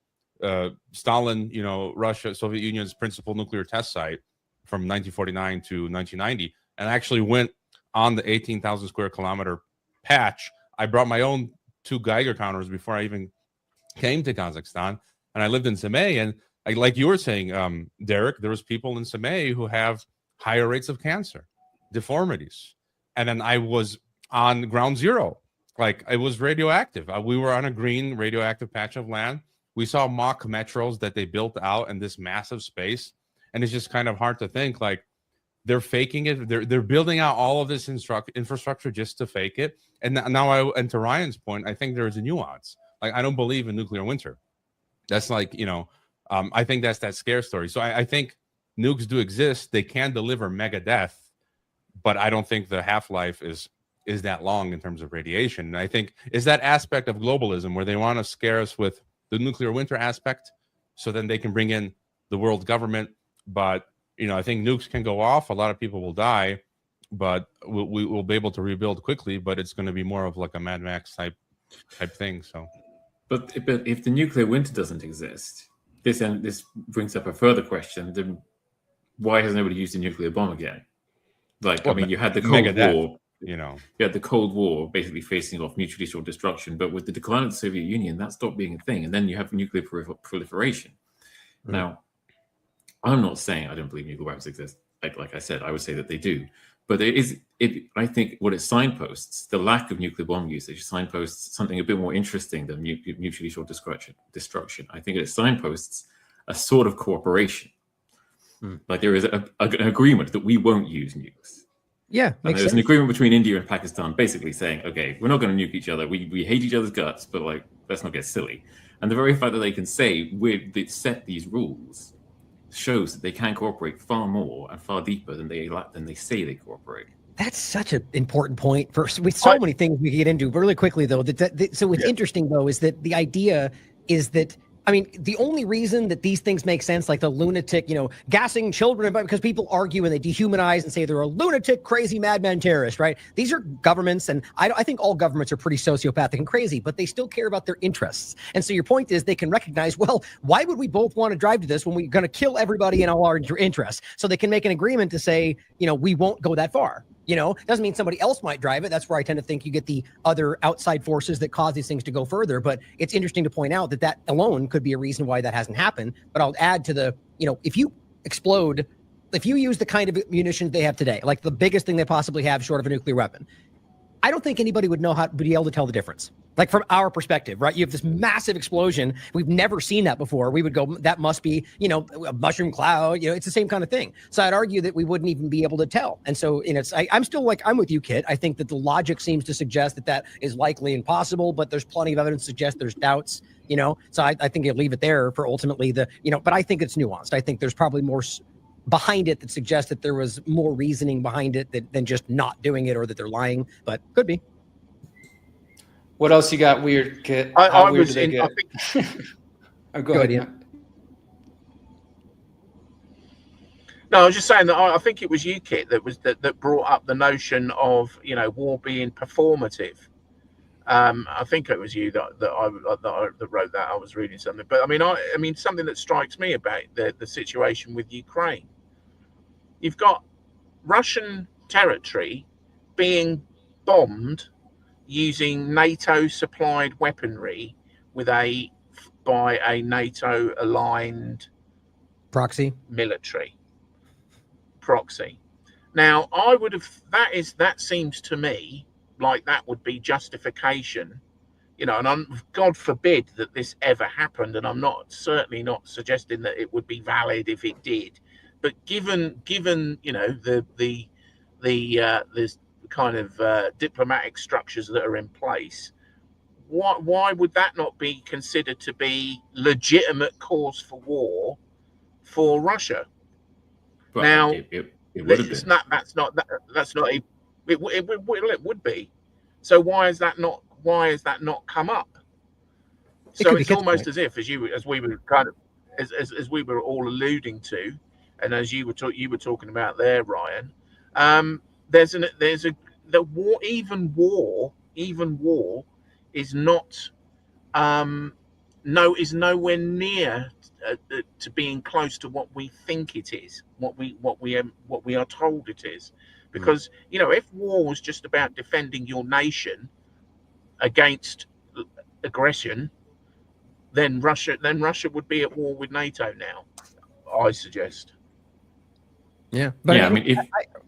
Speaker 8: Stalin, Russia, Soviet Union's principal nuclear test site. from 1949 to 1990, and I actually went on the 18,000 square kilometer patch. I brought my own 2 Geiger counters before I even came to Kazakhstan, and I lived in Semey, and like you were saying, Derek, there was people in Semey who have higher rates of cancer, deformities, and then I was on ground zero. Like, it was radioactive. We were on a green radioactive patch of land. We saw mock metros that they built out in this massive space, and it's just kind of hard to think, like, they're faking it. They're building out all of this infrastructure just to fake it. And now, and to Ryan's point, I think there is a nuance. Like, I don't believe in nuclear winter. That's like, I think that's that scare story. So I think nukes do exist. They can deliver mega death, but I don't think the half-life is that long in terms of radiation. And I think is that aspect of globalism where they want to scare us with the nuclear winter aspect, so then they can bring in the world government. But I think nukes can go off. A lot of people will die, but we will be able to rebuild quickly. But it's going to be more of like a Mad Max type thing. So,
Speaker 2: but if the nuclear winter doesn't exist, this brings up a further question: then why has nobody used a nuclear bomb again? Like, well, I mean, you had the Cold War. You had the Cold War basically facing off mutually assured destruction, but with the decline of the Soviet Union, that stopped being a thing, and then you have nuclear proliferation. Right. Now, I'm not saying I don't believe nuclear weapons exist. Like I said, I would say that they do, but I think what it signposts, the lack of nuclear bomb usage, signposts something a bit more interesting than mutually assured destruction. I think it signposts a sort of cooperation, like there is an agreement that we won't use nukes.
Speaker 1: Yeah,
Speaker 2: and there's an agreement between India and Pakistan basically saying, okay, we're not going to nuke each other. We hate each other's guts, but like, let's not get silly. And the very fact that they can say they set these rules shows that they can cooperate far more and far deeper than they say they cooperate.
Speaker 1: That's such an important point with so many things we can get into. But really quickly, though, so what's interesting, though, is that the idea is that, I mean, the only reason that these things make sense, like the lunatic, gassing children, because people argue and they dehumanize and say they're a lunatic, crazy, madman terrorist, right? These are governments, and I think all governments are pretty sociopathic and crazy, but they still care about their interests. And so your point is they can recognize, well, why would we both want to drive to this when we're going to kill everybody in all our interests? So they can make an agreement to say, we won't go that far. Doesn't mean somebody else might drive it. That's where I tend to think you get the other outside forces that cause these things to go further. But it's interesting to point out that alone could be a reason why that hasn't happened. But I'll add to the, if you use the kind of munitions they have today, like the biggest thing they possibly have short of a nuclear weapon, I don't think anybody would know how to be able to tell the difference. Like from our perspective, right? You have this massive explosion. We've never seen that before. We would go, that must be, a mushroom cloud. It's the same kind of thing. So I'd argue that we wouldn't even be able to tell. And so, I'm still I'm with you, Kit. I think that the logic seems to suggest that is likely impossible, but there's plenty of evidence to suggest there's doubts, So I think you leave it there for ultimately but I think it's nuanced. I think there's probably more behind it that suggests that there was more reasoning behind it than just not doing it or that they're lying, but could be.
Speaker 9: What else you got weird, Kit?
Speaker 7: Go
Speaker 9: ahead.
Speaker 7: No, I was just saying that I think it was you, Kit, that brought up the notion of war being performative. I think it was you that wrote that. I was reading something, but I mean something that strikes me about the situation with Ukraine. You've got Russian territory being bombed using NATO-supplied weaponry by a NATO-aligned
Speaker 1: proxy
Speaker 7: military proxy. Now, that seems to me like that would be justification, and God forbid that this ever happened, and I'm certainly not suggesting that it would be valid if it did, but given the kind of diplomatic structures that are in place, why would that not be considered to be legitimate cause for war for Russia?
Speaker 2: But
Speaker 7: now,
Speaker 2: it would have been. It would be. So why has that not come up? So it's almost as if, as we were kind of, as we were all alluding to, and as you were talking about there, Ryan, even war is not
Speaker 7: is nowhere near to being close to what we think it is, what we are told it is. Because if war was just about defending your nation against aggression, then Russia would be at war with NATO now, I suggest.
Speaker 1: Yeah, but
Speaker 2: yeah, I mean,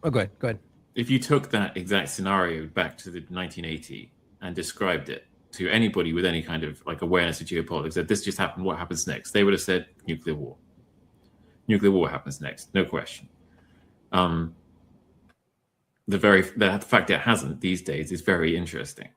Speaker 1: go ahead.
Speaker 2: If you took that exact scenario back to the 1980 and described it to anybody with any kind of like awareness of geopolitics, that this just happened, what happens next? They would have said nuclear war. Nuclear war happens next, no question. The fact it hasn't these days is very interesting.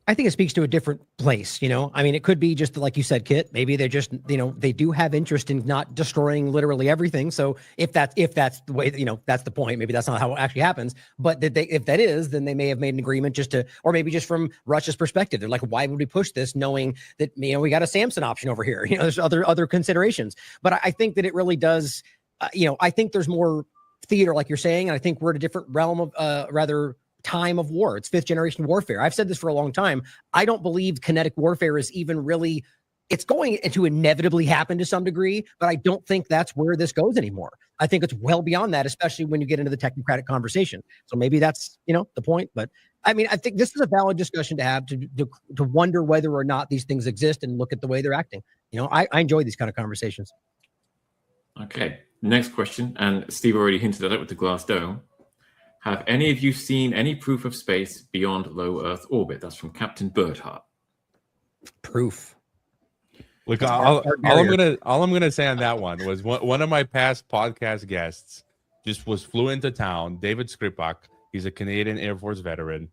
Speaker 1: I think it speaks to a different place, I mean, it could be just like you said, Kit, maybe they're just, they do have interest in not destroying literally everything. So if that's the way, that's the point, maybe that's not how it actually happens, but if that is, then they may have made an agreement or maybe just from Russia's perspective, they're like, why would we push this knowing that, we got a Samson option over here, there's other considerations, but I think that it really does, I think there's more theater, like you're saying, and I think we're at a different realm of, rather time of war. It's 5th generation warfare. I've said this for a long time. I don't believe kinetic warfare is even really, it's going to inevitably happen to some degree, but I don't think that's where this goes anymore. I think it's well beyond that, especially when you get into the technocratic conversation. So maybe that's, the point, but I mean, I think this is a valid discussion to have to wonder whether or not these things exist and look at the way they're acting. I enjoy these kind of conversations.
Speaker 2: Okay. Next question. And Steve already hinted at it with the glass dome. Have any of you seen any proof of space beyond low Earth orbit? That's from Captain Birdheart.
Speaker 1: Proof.
Speaker 8: Look, all I'm gonna say on that one was one of my past podcast guests flew into town. David Skripak. He's a Canadian Air Force veteran,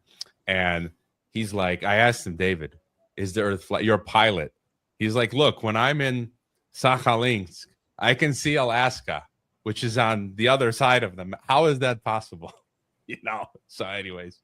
Speaker 8: and he's like, I asked him, David, is the Earth flat? You're a pilot. He's like, look, when I'm in Sakhalinsk, I can see Alaska, which is on the other side of them. How is that possible? So anyways.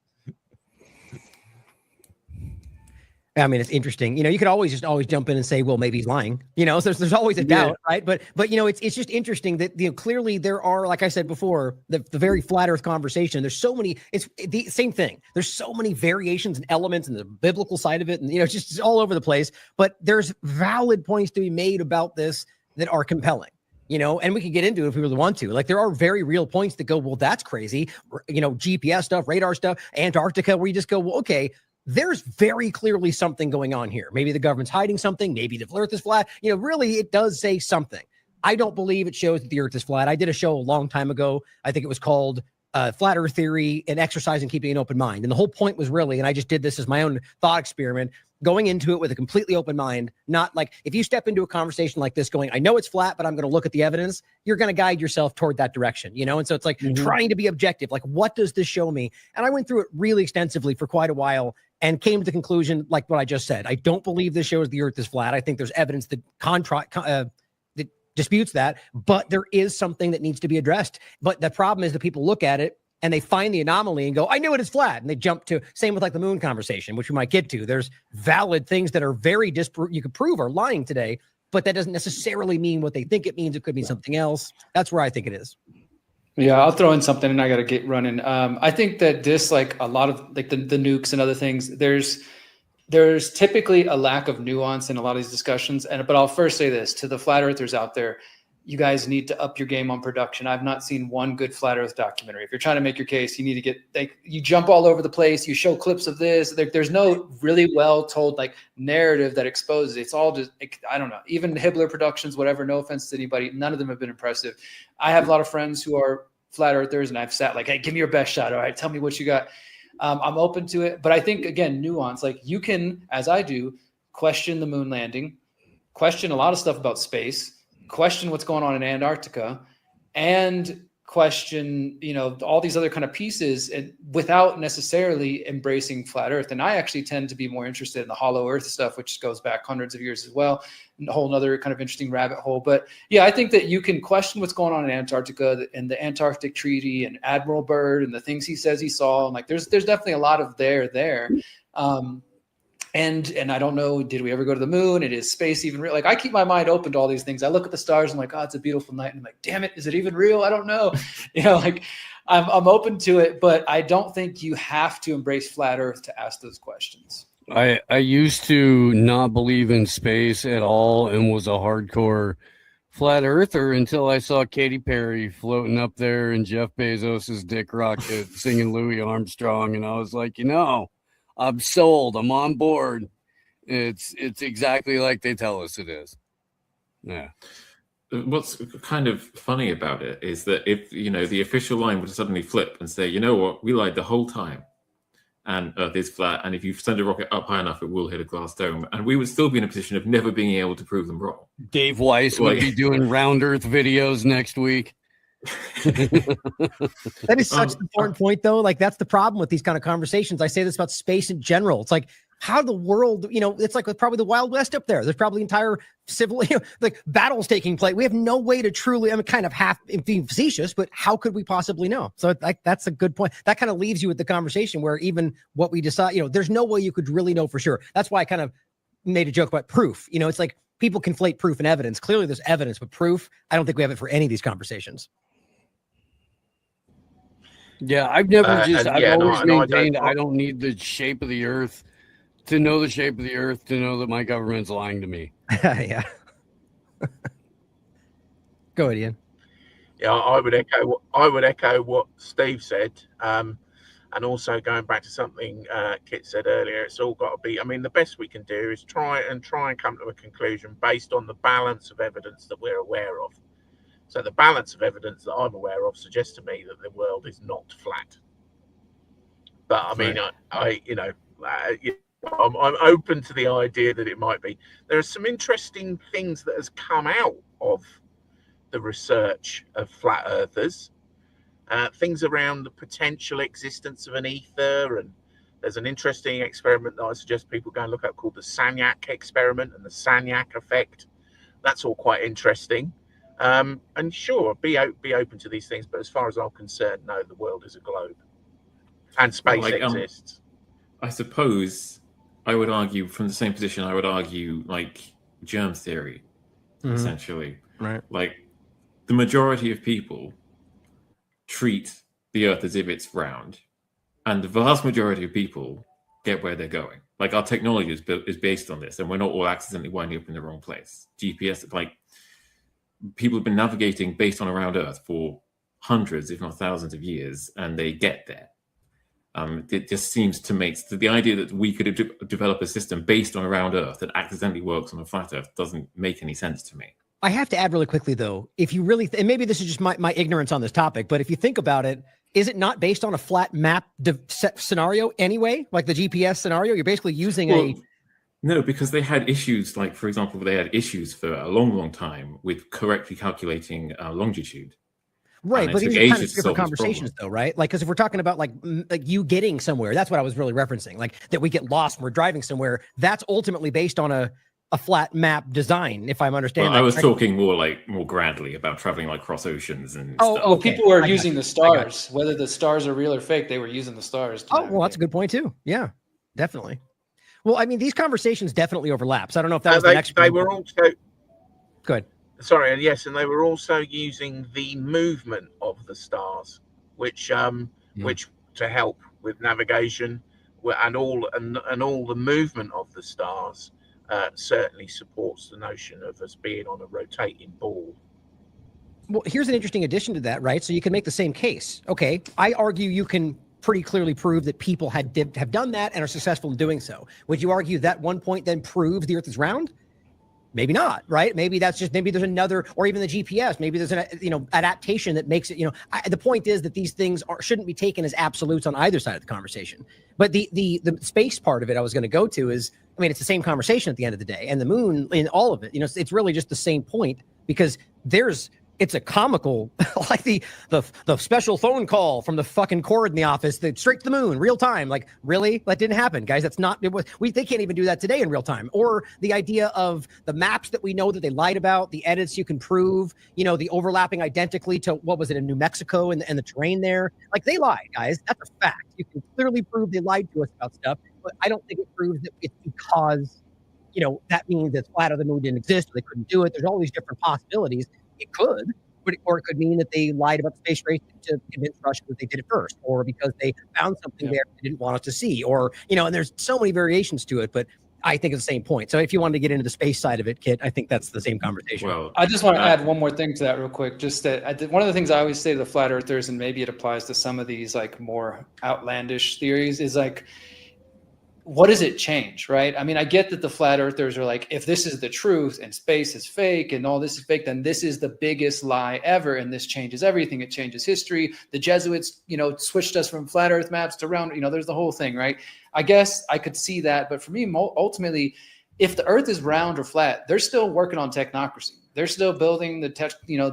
Speaker 1: I mean, it's interesting. You could always jump in and say, well, maybe he's lying. So there's always a doubt, right? But it's just interesting that clearly there are, like I said before, the very flat Earth conversation. There's so many. It's the same thing. There's so many variations and elements and the biblical side of it, and it's just all over the place. But there's valid points to be made about this that are compelling. And we can get into it if we really want to. Like, there are very real points that go, well, that's crazy. GPS stuff, radar stuff, Antarctica, where you just go, well, okay, there's very clearly something going on here. Maybe the government's hiding something. Maybe the Earth is flat. Really, it does say something. I don't believe it shows that the Earth is flat. I did a show a long time ago. I think it was called Flat Earth Theory, an exercise in keeping an open mind. And the whole point was really, and I just did this as my own thought experiment, going into it with a completely open mind, not like if you step into a conversation like this going, I know it's flat, but I'm going to look at the evidence, you're going to guide yourself toward that direction, And so it's like trying to be objective. Like, what does this show me? And I went through it really extensively for quite a while and came to the conclusion, like what I just said. I don't believe this shows the Earth is flat. I think there's evidence that that disputes that, but there is something that needs to be addressed. But the problem is that people look at it and they find the anomaly and go, I knew it is flat. And they jump to, same with like the moon conversation, which we might get to. There's valid things that are very you could prove are lying today, but that doesn't necessarily mean what they think it means. It could mean something else. That's where I think it is.
Speaker 9: Yeah, I'll throw in something and I got to get running. I think that this, like a lot of like the nukes and other things, there's typically a lack of nuance in a lot of these discussions. But I'll first say this to the flat earthers out there. You guys need to up your game on production. I've not seen one good flat earth documentary. If you're trying to make your case, you need to get, like, you jump all over the place. You show clips of this. There's no really well told like narrative that exposes it. It's all just, I don't know, even Hibbler Productions, whatever, no offense to anybody. None of them have been impressive. I have a lot of friends who are flat earthers and I've sat like, hey, give me your best shot. All right, tell me what you got. I'm open to it. But I think, again, nuance, like you can, as I do, question the moon landing, question a lot of stuff about space, question what's going on in Antarctica, and question, all these other kind of pieces, and without necessarily embracing flat earth. And I actually tend to be more interested in the hollow earth stuff, which goes back hundreds of years as well, a whole nother kind of interesting rabbit hole. But yeah, I think that you can question what's going on in Antarctica and the Antarctic Treaty and Admiral Byrd and the things he says he saw. And like, there's definitely a lot of there. And I don't know, did we ever go to the moon? It is space even real? Like, I keep my mind open to all these things. I look at the stars and I'm like, oh, it's a beautiful night. And I'm like, damn it, is it even real? I don't know. Like I'm open to it, but I don't think you have to embrace flat earth to ask those questions.
Speaker 4: I used to not believe in space at all and was a hardcore flat earther until I saw Katy Perry floating up there and Jeff Bezos's dick rocket singing Louis Armstrong, and I was like, I'm sold. I'm on board. It's exactly like they tell us it is. Yeah.
Speaker 2: What's kind of funny about it is that if the official line would suddenly flip and say, you know what, we lied the whole time, and Earth is flat, and if you send a rocket up high enough, it will hit a glass dome, and we would still be in a position of never being able to prove them wrong.
Speaker 4: Dave Weiss would be doing round Earth videos next week.
Speaker 1: That is such an important point, though. Like, that's the problem with these kind of conversations. I say this about space in general. It's like, how the world, it's like probably the Wild West up there. There's probably entire civil, like battles taking place. We have no way to truly, kind of half being facetious, but how could we possibly know? So that's a good point. That kind of leaves you with the conversation where even what we decide, there's no way you could really know for sure. That's why I kind of made a joke about proof. It's like people conflate proof and evidence. Clearly there's evidence, but proof, I don't think we have it for any of these conversations.
Speaker 4: Yeah, I've always maintained I don't need the shape of the earth to know the shape of the earth to know that my government's lying to me.
Speaker 1: Yeah. Go ahead, Ian.
Speaker 7: Yeah, I would echo what Steve said, and also going back to something Kit said earlier. It's all got to be. The best we can do is try and come to a conclusion based on the balance of evidence that we're aware of. So the balance of evidence that I'm aware of suggests to me that the world is not flat. But I'm open to the idea that it might be. There are some interesting things that has come out of the research of flat earthers, things around the potential existence of an ether, and there's an interesting experiment that I suggest people go and look at called the Sagnac experiment and the Sagnac effect. That's all quite interesting. And sure, be open to these things, but as far as I'm concerned, no, the world is a globe and space exists.
Speaker 2: I suppose I would argue from the same position. I would argue like germ theory, essentially.
Speaker 1: Right.
Speaker 2: Like the majority of people treat the Earth as if it's round, and the vast majority of people get where they're going. Like our technology is based on this, and we're not all accidentally winding up in the wrong place. GPS, like people have been navigating based on a round Earth for hundreds, if not thousands of years, and they get there. It just seems to make the idea that we could develop a system based on a round Earth that accidentally works on a flat Earth doesn't make any sense to me.
Speaker 1: I have to add really quickly, though, if you really, and maybe this is just my ignorance on this topic, but if you think about it, is it not based on a flat map scenario anyway? Like the GPS scenario, you're basically using
Speaker 2: No, because they had issues, like, for example, they had issues for a long, long time with correctly calculating longitude.
Speaker 1: Right, but these are kind of different conversations, though, right? Like, because if we're talking about like you getting somewhere, that's what I was really referencing. Like that we get lost when we're driving somewhere. That's ultimately based on a flat map design, if I'm understanding.
Speaker 2: Well, I was talking more grandly about traveling like cross oceans and stuff.
Speaker 9: Okay. People were using the stars, whether the stars are real or fake. They were using the stars.
Speaker 1: Well, that's a good point too. Yeah, definitely. Well, these conversations definitely overlap. So I don't know if that was the next.
Speaker 7: They were also
Speaker 1: good.
Speaker 7: Sorry, and yes, and they were also using the movement of the stars, which to help with navigation, and all the movement of the stars certainly supports the notion of us being on a rotating ball.
Speaker 1: Well, here's an interesting addition to that, right? So you can make the same case. Okay, I argue you can pretty clearly prove that people have done that and are successful in doing so. Would you argue that one point then proves the Earth is round? Maybe not, right? Maybe there's another, or even the GPS. Maybe there's an adaptation that makes it. The point is that these things shouldn't be taken as absolutes on either side of the conversation. But the space part of it I was going to go to is, it's the same conversation at the end of the day, and the moon in all of it. It's really just the same point, because it's a comical, like the special phone call from the fucking cord in the office, straight to the moon, real time. Like, really? That didn't happen, guys. That's not, they can't even do that today in real time. Or the idea of the maps that we know that they lied about, the edits you can prove, the overlapping identically to, what was it, in New Mexico and the terrain there. Like, they lied, guys. That's a fact. You can clearly prove they lied to us about stuff, but I don't think it proves that it's because, that means that flat of the moon didn't exist, or they couldn't do it. There's all these different possibilities. It could, it could mean that they lied about the space race to convince Russia that they did it first, or because they found something there they didn't want us to see, or, and there's so many variations to it, but I think it's the same point. So if you wanted to get into the space side of it, Kit, I think that's the same conversation.
Speaker 2: Well,
Speaker 9: I just want to add one more thing to that real quick. Just that one of the things I always say to the flat earthers, and maybe it applies to some of these like more outlandish theories, is like, what does it change, right? I mean, I get that the flat earthers are like, if this is the truth and space is fake and all this is fake, then this is the biggest lie ever. And this changes everything. It changes history. The Jesuits, switched us from flat earth maps to round, there's the whole thing, right? I guess I could see that. But for me, ultimately, if the earth is round or flat, they're still working on technocracy. They're still building the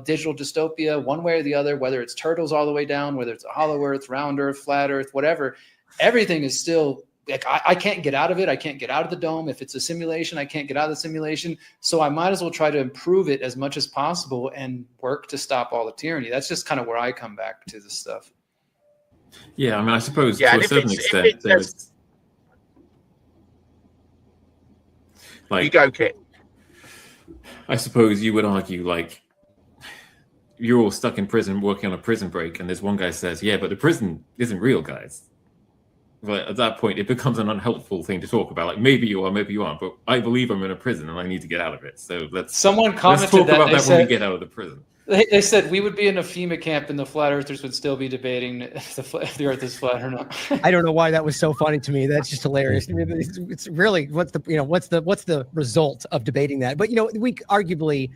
Speaker 9: digital dystopia one way or the other, whether it's turtles all the way down, whether it's a hollow earth, round earth, flat earth, whatever. Everything is still like, I can't get out of it. I can't get out of the dome. If it's a simulation, I can't get out of the simulation. So I might as well try to improve it as much as possible and work to stop all the tyranny. That's just kind of where I come back to this stuff.
Speaker 2: Yeah, I mean, I suppose to a certain extent, there's like,
Speaker 7: you go, Kit.
Speaker 2: I suppose you would argue, like, you're all stuck in prison working on a prison break, and there's one guy says, yeah, but the prison isn't real, guys. But at that point, it becomes an unhelpful thing to talk about. Like, maybe you are, maybe you aren't, but I believe I'm in a prison and I need to get out of it. So let's
Speaker 9: talk about
Speaker 2: that when we get out of the prison.
Speaker 9: They said we would be in a FEMA camp and the flat earthers would still be debating if the earth is flat or not.
Speaker 1: I don't know why that was so funny to me. That's just hilarious. I mean, it's really, what's the result of debating that? But, we arguably,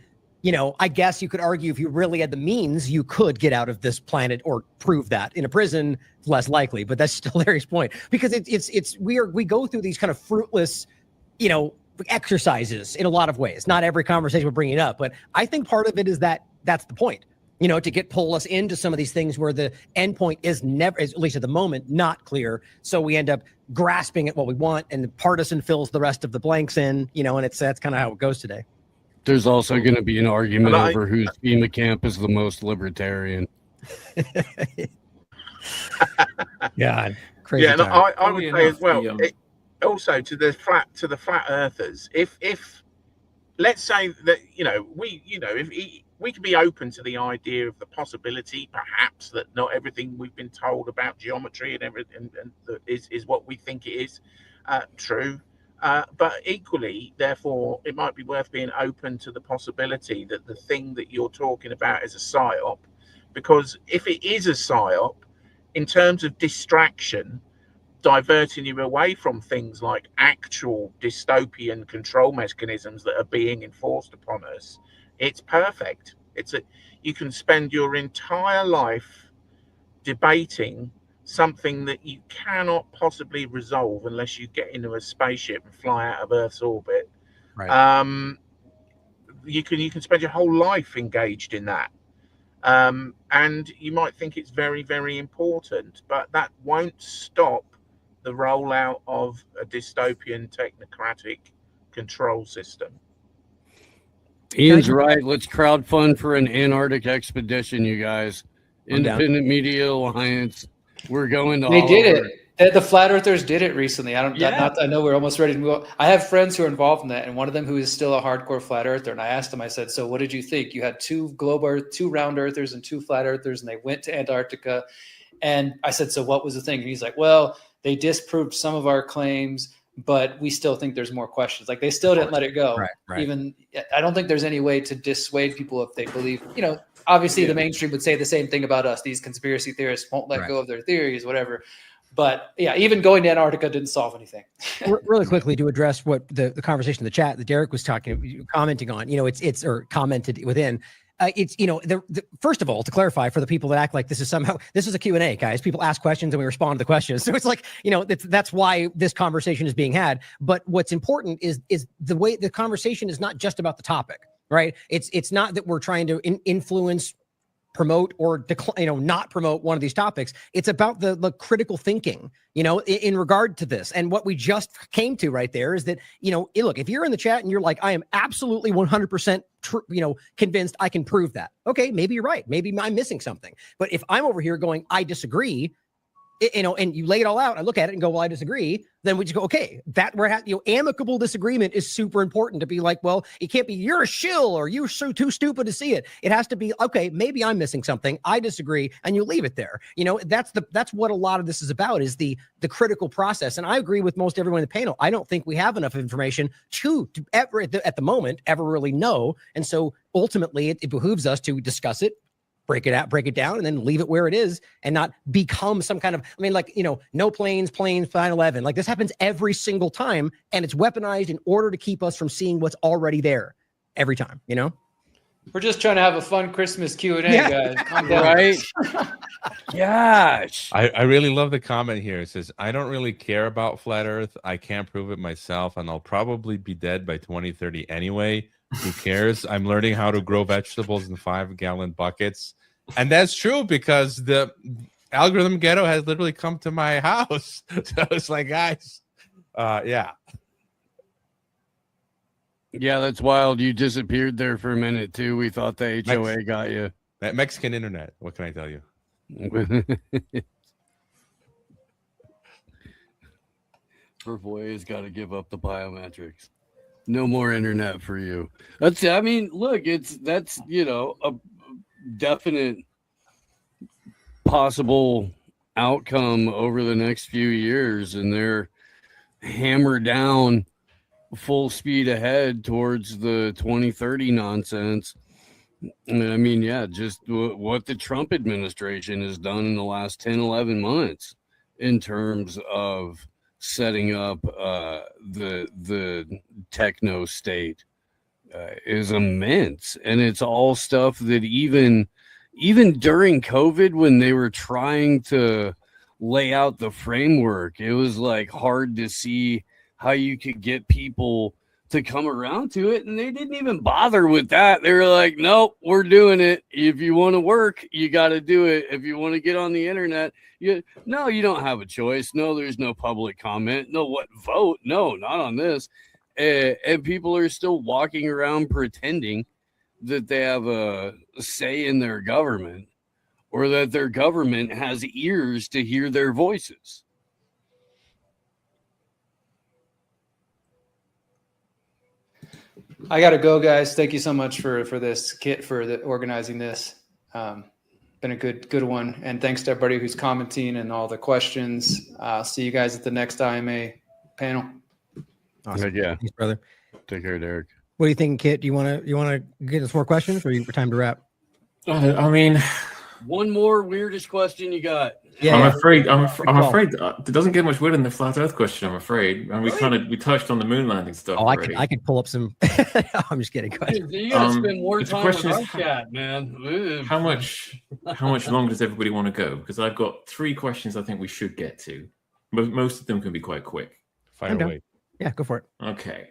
Speaker 1: I guess you could argue if you really had the means, you could get out of this planet or prove that. In a prison, less likely, but that's still Larry's point, because we go through these kind of fruitless, exercises in a lot of ways. Not every conversation we're bringing up, but I think part of it is that's the point, to pull us into some of these things where the endpoint is never, at least at the moment, not clear. So we end up grasping at what we want, and the partisan fills the rest of the blanks in, and that's kind of how it goes today.
Speaker 4: There's also going to be an argument over whose FEMA camp is the most libertarian.
Speaker 1: God, crazy.
Speaker 7: Yeah, and I would say as well. Also, to the flat earthers, if let's say that if we can be open to the idea of the possibility, perhaps, that not everything we've been told about geometry and everything is what we think it is true. But equally, therefore, it might be worth being open to the possibility that the thing that you're talking about is a psyop, because if it is a psyop, in terms of distraction, diverting you away from things like actual dystopian control mechanisms that are being enforced upon us, it's perfect. You can spend your entire life debating something that you cannot possibly resolve unless you get into a spaceship and fly out of Earth's orbit.
Speaker 1: Right.
Speaker 7: You can spend your whole life engaged in that. And you might think it's very, very important, but that won't stop the rollout of a dystopian technocratic control system.
Speaker 4: Ian's right. Let's crowdfund for an Antarctic expedition, you guys. Independent Media Alliance. We're going to.
Speaker 9: They did it. The flat earthers did it recently. I know we're almost ready to move on. I have friends who are involved in that, and one of them who is still a hardcore flat earther. And I asked him, I said, so what did you think? You had two round earthers and two flat earthers, and they went to Antarctica. And I said, so what was the thing? And he's like, well, they disproved some of our claims, but we still think there's more questions. Like, they still didn't let it go.
Speaker 1: Right.
Speaker 9: Even I don't think there's any way to dissuade people if they believe, obviously the mainstream would say the same thing about us. These conspiracy theorists won't let go of their theories, whatever. But yeah, even going to Antarctica didn't solve anything.
Speaker 1: Really quickly, to address what the conversation in the chat that Derek was commenting on, or commented within. First of all, to clarify for the people that act like this is a Q&A, guys. People ask questions and we respond to the questions. So it's like, that's why this conversation is being had. But what's important is the way the conversation is not just about the topic, right? It's not that we're trying to influence, promote, or not promote one of these topics. It's about the critical thinking, in regard to this. And what we just came to right there is that, look, if you're in the chat and you're like, I am absolutely 100% convinced I can prove that. Okay, maybe you're right. Maybe I'm missing something. But if I'm over here going, I disagree, and you lay it all out, I look at it and go, well, I disagree. Then we just go, okay, that amicable disagreement is super important to be like, well, it can't be you're a shill or you're so too stupid to see it. It has to be, okay, maybe I'm missing something. I disagree, and you leave it there. That's what a lot of this is about, is the critical process. And I agree with most everyone in the panel. I don't think we have enough information to ever at the moment ever really know. And so ultimately, it behooves us to discuss it, break it down, and then leave it where it is, and not become some kind of, no planes, 9/11. Like, this happens every single time, and it's weaponized in order to keep us from seeing what's already there every time,
Speaker 9: We're just trying to have a fun Christmas Q&A, guys. Calm down.
Speaker 4: Right? Gosh.
Speaker 8: I really love the comment here. It says, I don't really care about flat Earth. I can't prove it myself, and I'll probably be dead by 2030 anyway. Who cares? I'm learning how to grow vegetables in 5-gallon buckets. And that's true, because the algorithm ghetto has literally come to my house. So it's like, guys, yeah.
Speaker 4: Yeah, that's wild. You disappeared there for a minute, too. We thought the HOA got you.
Speaker 8: That Mexican internet. What can I tell you?
Speaker 4: Hrvoje has got to give up the biometrics. No more internet for you. That's a definite possible outcome over the next few years, and they're hammered down full speed ahead towards the 2030 nonsense. Just what the Trump administration has done in the last 10-11 months in terms of setting up the techno state is immense. And it's all stuff that even during COVID, when they were trying to lay out the framework, it was like hard to see how you could get people to come around to it. And they didn't even bother with that. They were like, nope, we're doing it. If you want to work, you got to do it. If you want to get on the internet, you don't have a choice. No, there's no public comment. No, what vote? No, not on this. And people are still walking around pretending that they have a say in their government, or that their government has ears to hear their voices.
Speaker 9: I got to go, guys. Thank you so much for this, Kit, for organizing this. Been a good one. And thanks to everybody who's commenting and all the questions. I'll see you guys at the next IMA panel.
Speaker 1: Awesome.
Speaker 4: Yeah.
Speaker 1: Thanks, brother.
Speaker 4: Take care, Derek.
Speaker 1: What do you think, Kit? Do you want to get us more questions, or you time to wrap?
Speaker 4: One more weirdest question you got.
Speaker 2: Yeah, I'm afraid it doesn't get much weirder than the flat Earth question. I'm afraid, and we touched on the moon landing stuff.
Speaker 1: Oh,
Speaker 2: already.
Speaker 1: I could pull up some. I'm just kidding.
Speaker 4: You gotta spend more time with our chat, man.
Speaker 2: How much longer does everybody want to go? Because I've got 3 questions I think we should get to, but most of them can be quite quick.
Speaker 8: Fire away.
Speaker 1: Yeah, go for it.
Speaker 2: Okay.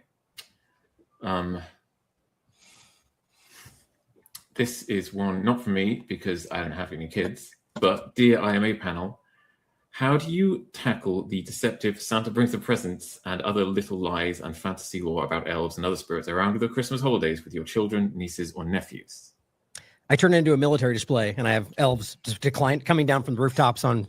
Speaker 2: This is one not for me because I don't have any kids, but dear IMA panel, how do you tackle the deceptive Santa brings the presents and other little lies and fantasy lore about elves and other spirits around the Christmas holidays with your children, nieces, or nephews?
Speaker 1: I turn it into a military display, and I have elves coming down from the rooftops on,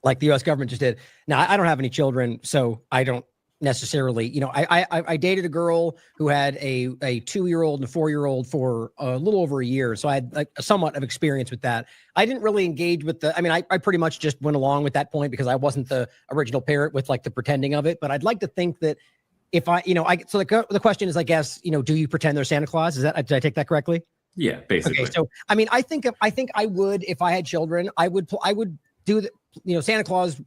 Speaker 1: like the U.S. government just did. Now, I don't have any children, so I don't necessarily, I dated a girl who had a 2-year-old and a 4-year-old for a little over a year. So I had somewhat of experience with that. I didn't really engage with I pretty much just went along with that point because I wasn't the original parent with the pretending of it. But I'd like to think that if so the question is, I guess, do you pretend they're Santa Claus? Did I take that correctly?
Speaker 2: Yeah, basically.
Speaker 1: Okay, so, I think I would, if I had children, I would do the, Santa Claus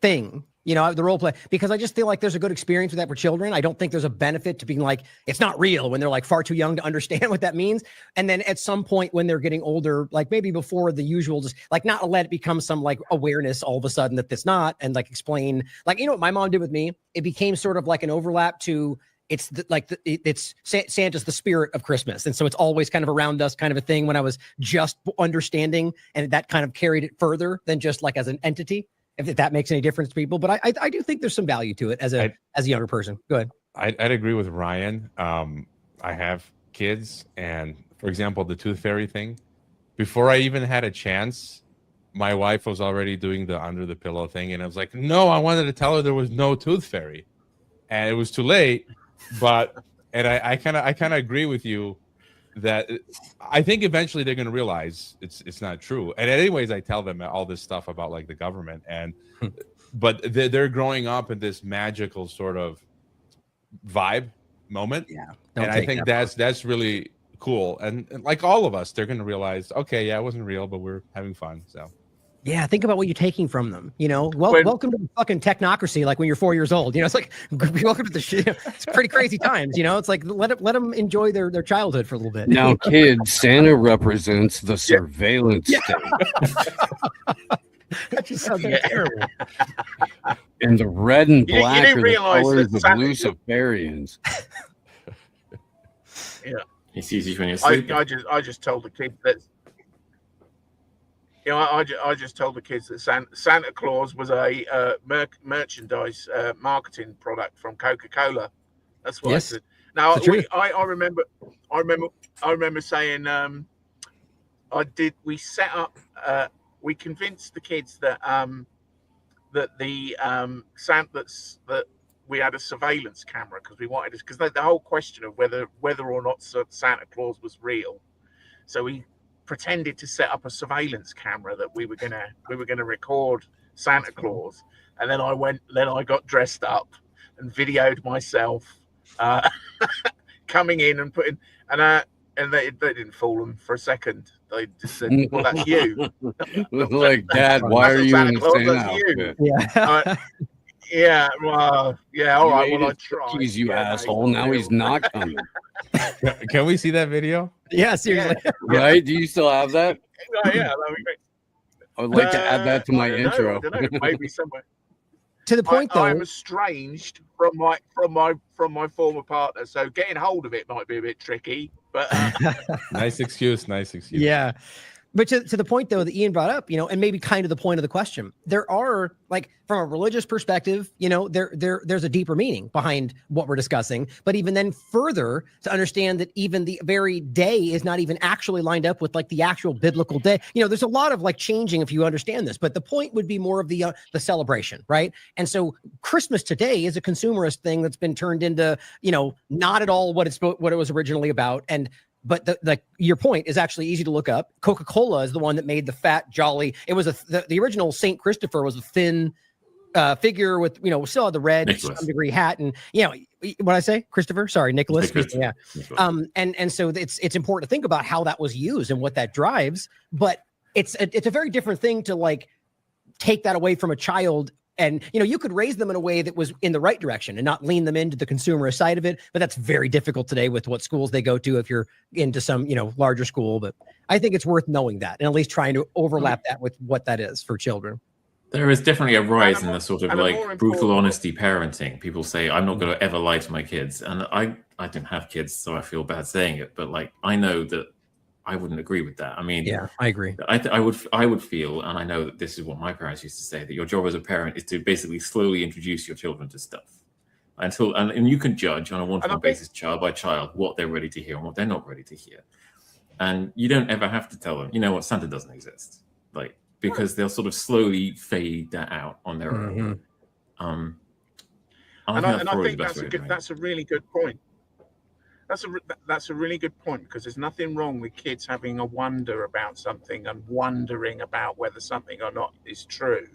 Speaker 1: thing. The role play, because I just feel like there's a good experience with that for children. I don't think there's a benefit to being like, it's not real when they're far too young to understand what that means. And then at some point when they're getting older, maybe before the usual, just not let it become some awareness all of a sudden that it's not, and explain, what my mom did with me, it became sort of like an overlap to, it's it's Santa's the spirit of Christmas. And so it's always kind of around us kind of a thing when I was just understanding, and that kind of carried it further than just as an entity. If that makes any difference to people, but I do think there's some value to it as a younger person. Go ahead.
Speaker 8: I'd agree with Ryan. I have kids, and for example, the tooth fairy thing. Before I even had a chance my wife was already doing the under the pillow thing, and I was like, no, I wanted to tell her there was no tooth fairy, and it was too late. But I kind of agree with you that I think eventually they're going to realize it's not true. And anyways, I tell them all this stuff about like the government, and but they're growing up in this magical sort of vibe moment.
Speaker 1: Yeah,
Speaker 8: and I think that's really cool. And like all of us, they're going to realize, okay, yeah, it wasn't real, but we're having fun. So
Speaker 1: yeah, think about what you're taking from them. Welcome to the fucking technocracy. Like when you're 4 years old, it's like welcome to the shit. It's pretty crazy times. It's like let them enjoy their childhood for a little bit.
Speaker 4: Now, kids, Santa represents the surveillance state.
Speaker 1: That just sounds terrible.
Speaker 4: And the red and
Speaker 7: You
Speaker 4: black
Speaker 7: didn't
Speaker 4: are the
Speaker 7: realize
Speaker 4: colors
Speaker 7: that
Speaker 4: of
Speaker 7: Santa-
Speaker 4: Luciferians.
Speaker 7: Yeah.
Speaker 2: He sees you when you're sleeping.
Speaker 7: I just told the kids that. I just told the kids that Santa Claus was a merchandise marketing product from Coca-Cola. That's what I said. Now I remember saying we set up we convinced the kids that that we had a surveillance camera because we wanted because the whole question of whether or not Santa Claus was real. So we pretended to set up a surveillance camera that we were gonna record Santa Claus, and then I got dressed up and videoed myself coming in and putting and they didn't fool them for a second. They just said, "Well, that's you."
Speaker 4: Like, Dad, why are you in the Santa outfit?
Speaker 1: Yeah.
Speaker 7: Yeah, well, yeah, all right. Well, I tried.
Speaker 4: He's you asshole. Now he's not coming.
Speaker 8: Can we see that video?
Speaker 1: Yeah, seriously.
Speaker 7: Yeah.
Speaker 4: Right? Do you still have that?
Speaker 7: Yeah, that'd be great.
Speaker 4: I would like to add that to my intro.
Speaker 7: I don't know, maybe somewhere.
Speaker 1: To the point, though,
Speaker 7: I'm estranged from my former partner, so getting hold of it might be a bit tricky. But
Speaker 8: Nice excuse.
Speaker 1: Yeah. But to the point, though, that Ian brought up, and maybe kind of the point of the question, there are, like, from a religious perspective, there's a deeper meaning behind what we're discussing. But even then further to understand that even the very day is not even actually lined up with like the actual biblical day. There's a lot of like changing if you understand this. But the point would be more of the celebration, right? And so Christmas today is a consumerist thing that's been turned into, not at all what it was originally about. But your point is actually easy to look up. Coca-Cola is the one that made the fat, jolly. It was the original Saint Christopher was a thin figure with, still had the red to some degree hat. And, what I say, Christopher? Sorry, Nicholas. Yeah. And so it's important to think about how that was used and what that drives. But it's a very different thing to like take that away from a child. And, you could raise them in a way that was in the right direction and not lean them into the consumerist side of it. But that's very difficult today with what schools they go to if you're into some, larger school. But I think it's worth knowing that and at least trying to overlap that with what that is for children.
Speaker 2: There is definitely a rise in the sort of like brutal honesty parenting. People say, I'm not going to ever lie to my kids. And I don't have kids, so I feel bad saying it. But like, I know that I wouldn't agree with that. I mean,
Speaker 1: yeah, I agree.
Speaker 2: I would feel, and I know that this is what my parents used to say, that your job as a parent is to basically slowly introduce your children to stuff and you can judge on a one-to-one basis, child by child, what they're ready to hear and what they're not ready to hear. And you don't ever have to tell them, Santa doesn't exist, like, because they'll sort of slowly fade that out on their own.
Speaker 7: I think that's a really good point. That's a really good point, because there's nothing wrong with kids having a wonder about something and wondering about whether something or not is true.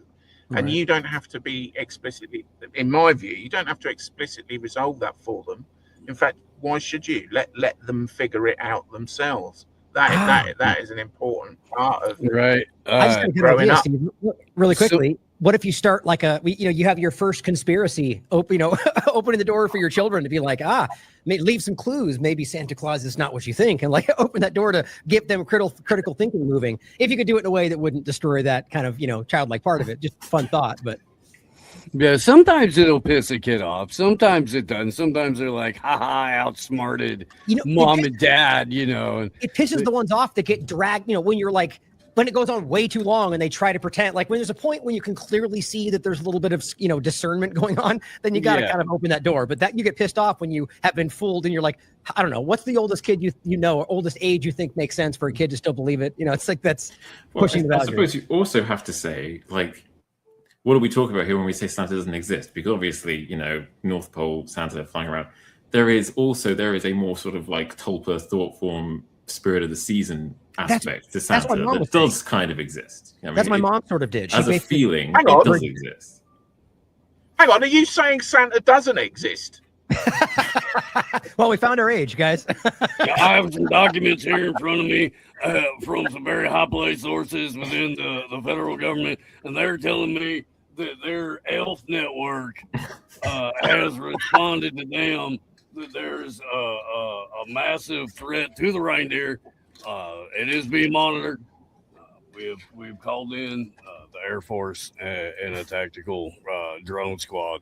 Speaker 7: Right. And you don't have to be explicitly, in my view, you don't have to explicitly resolve that for them. In fact, why should you? Let them figure it out themselves. That is an important part of
Speaker 4: right.
Speaker 1: I just got a good
Speaker 7: growing
Speaker 1: idea,
Speaker 7: up.
Speaker 1: Steve, really quickly. What if you start like you have your first conspiracy, opening the door for your children to be like, leave some clues. Maybe Santa Claus is not what you think, and like open that door to get them critical thinking moving. If you could do it in a way that wouldn't destroy that kind of childlike part of it, just fun thought. But
Speaker 4: yeah, sometimes it'll piss a kid off. Sometimes it doesn't. Sometimes they're like, I outsmarted mom and dad. And
Speaker 1: it pisses the ones off that get dragged. When you're like when it goes on way too long and they try to pretend, like when there's a point when you can clearly see that there's a little bit of, you know, discernment going on, then you got to kind of open that door. But that you get pissed off when you have been fooled and you're like, I don't know, what's the oldest kid you know, or oldest age you think makes sense for a kid to still believe it? You know, it's like that's pushing the boundary.
Speaker 2: I suppose you also have to say, like, what are we talking about here when we say Santa doesn't exist? Because obviously, you know, North Pole Santa flying around. There is a more sort of like Tulpa thought form spirit of the season aspect to Santa that does kind of exist. I mean,
Speaker 1: that's my mom sort of did. She
Speaker 2: as a feeling, it does exist.
Speaker 7: Hang on, are you saying Santa doesn't exist?
Speaker 1: Well, we found our age, guys.
Speaker 4: I have some documents here in front of me from some very high-placed sources within the federal government, and they're telling me that their elf network has responded to them that there's a massive threat to the reindeer. It is being monitored. We've called in the Air Force and a tactical drone squad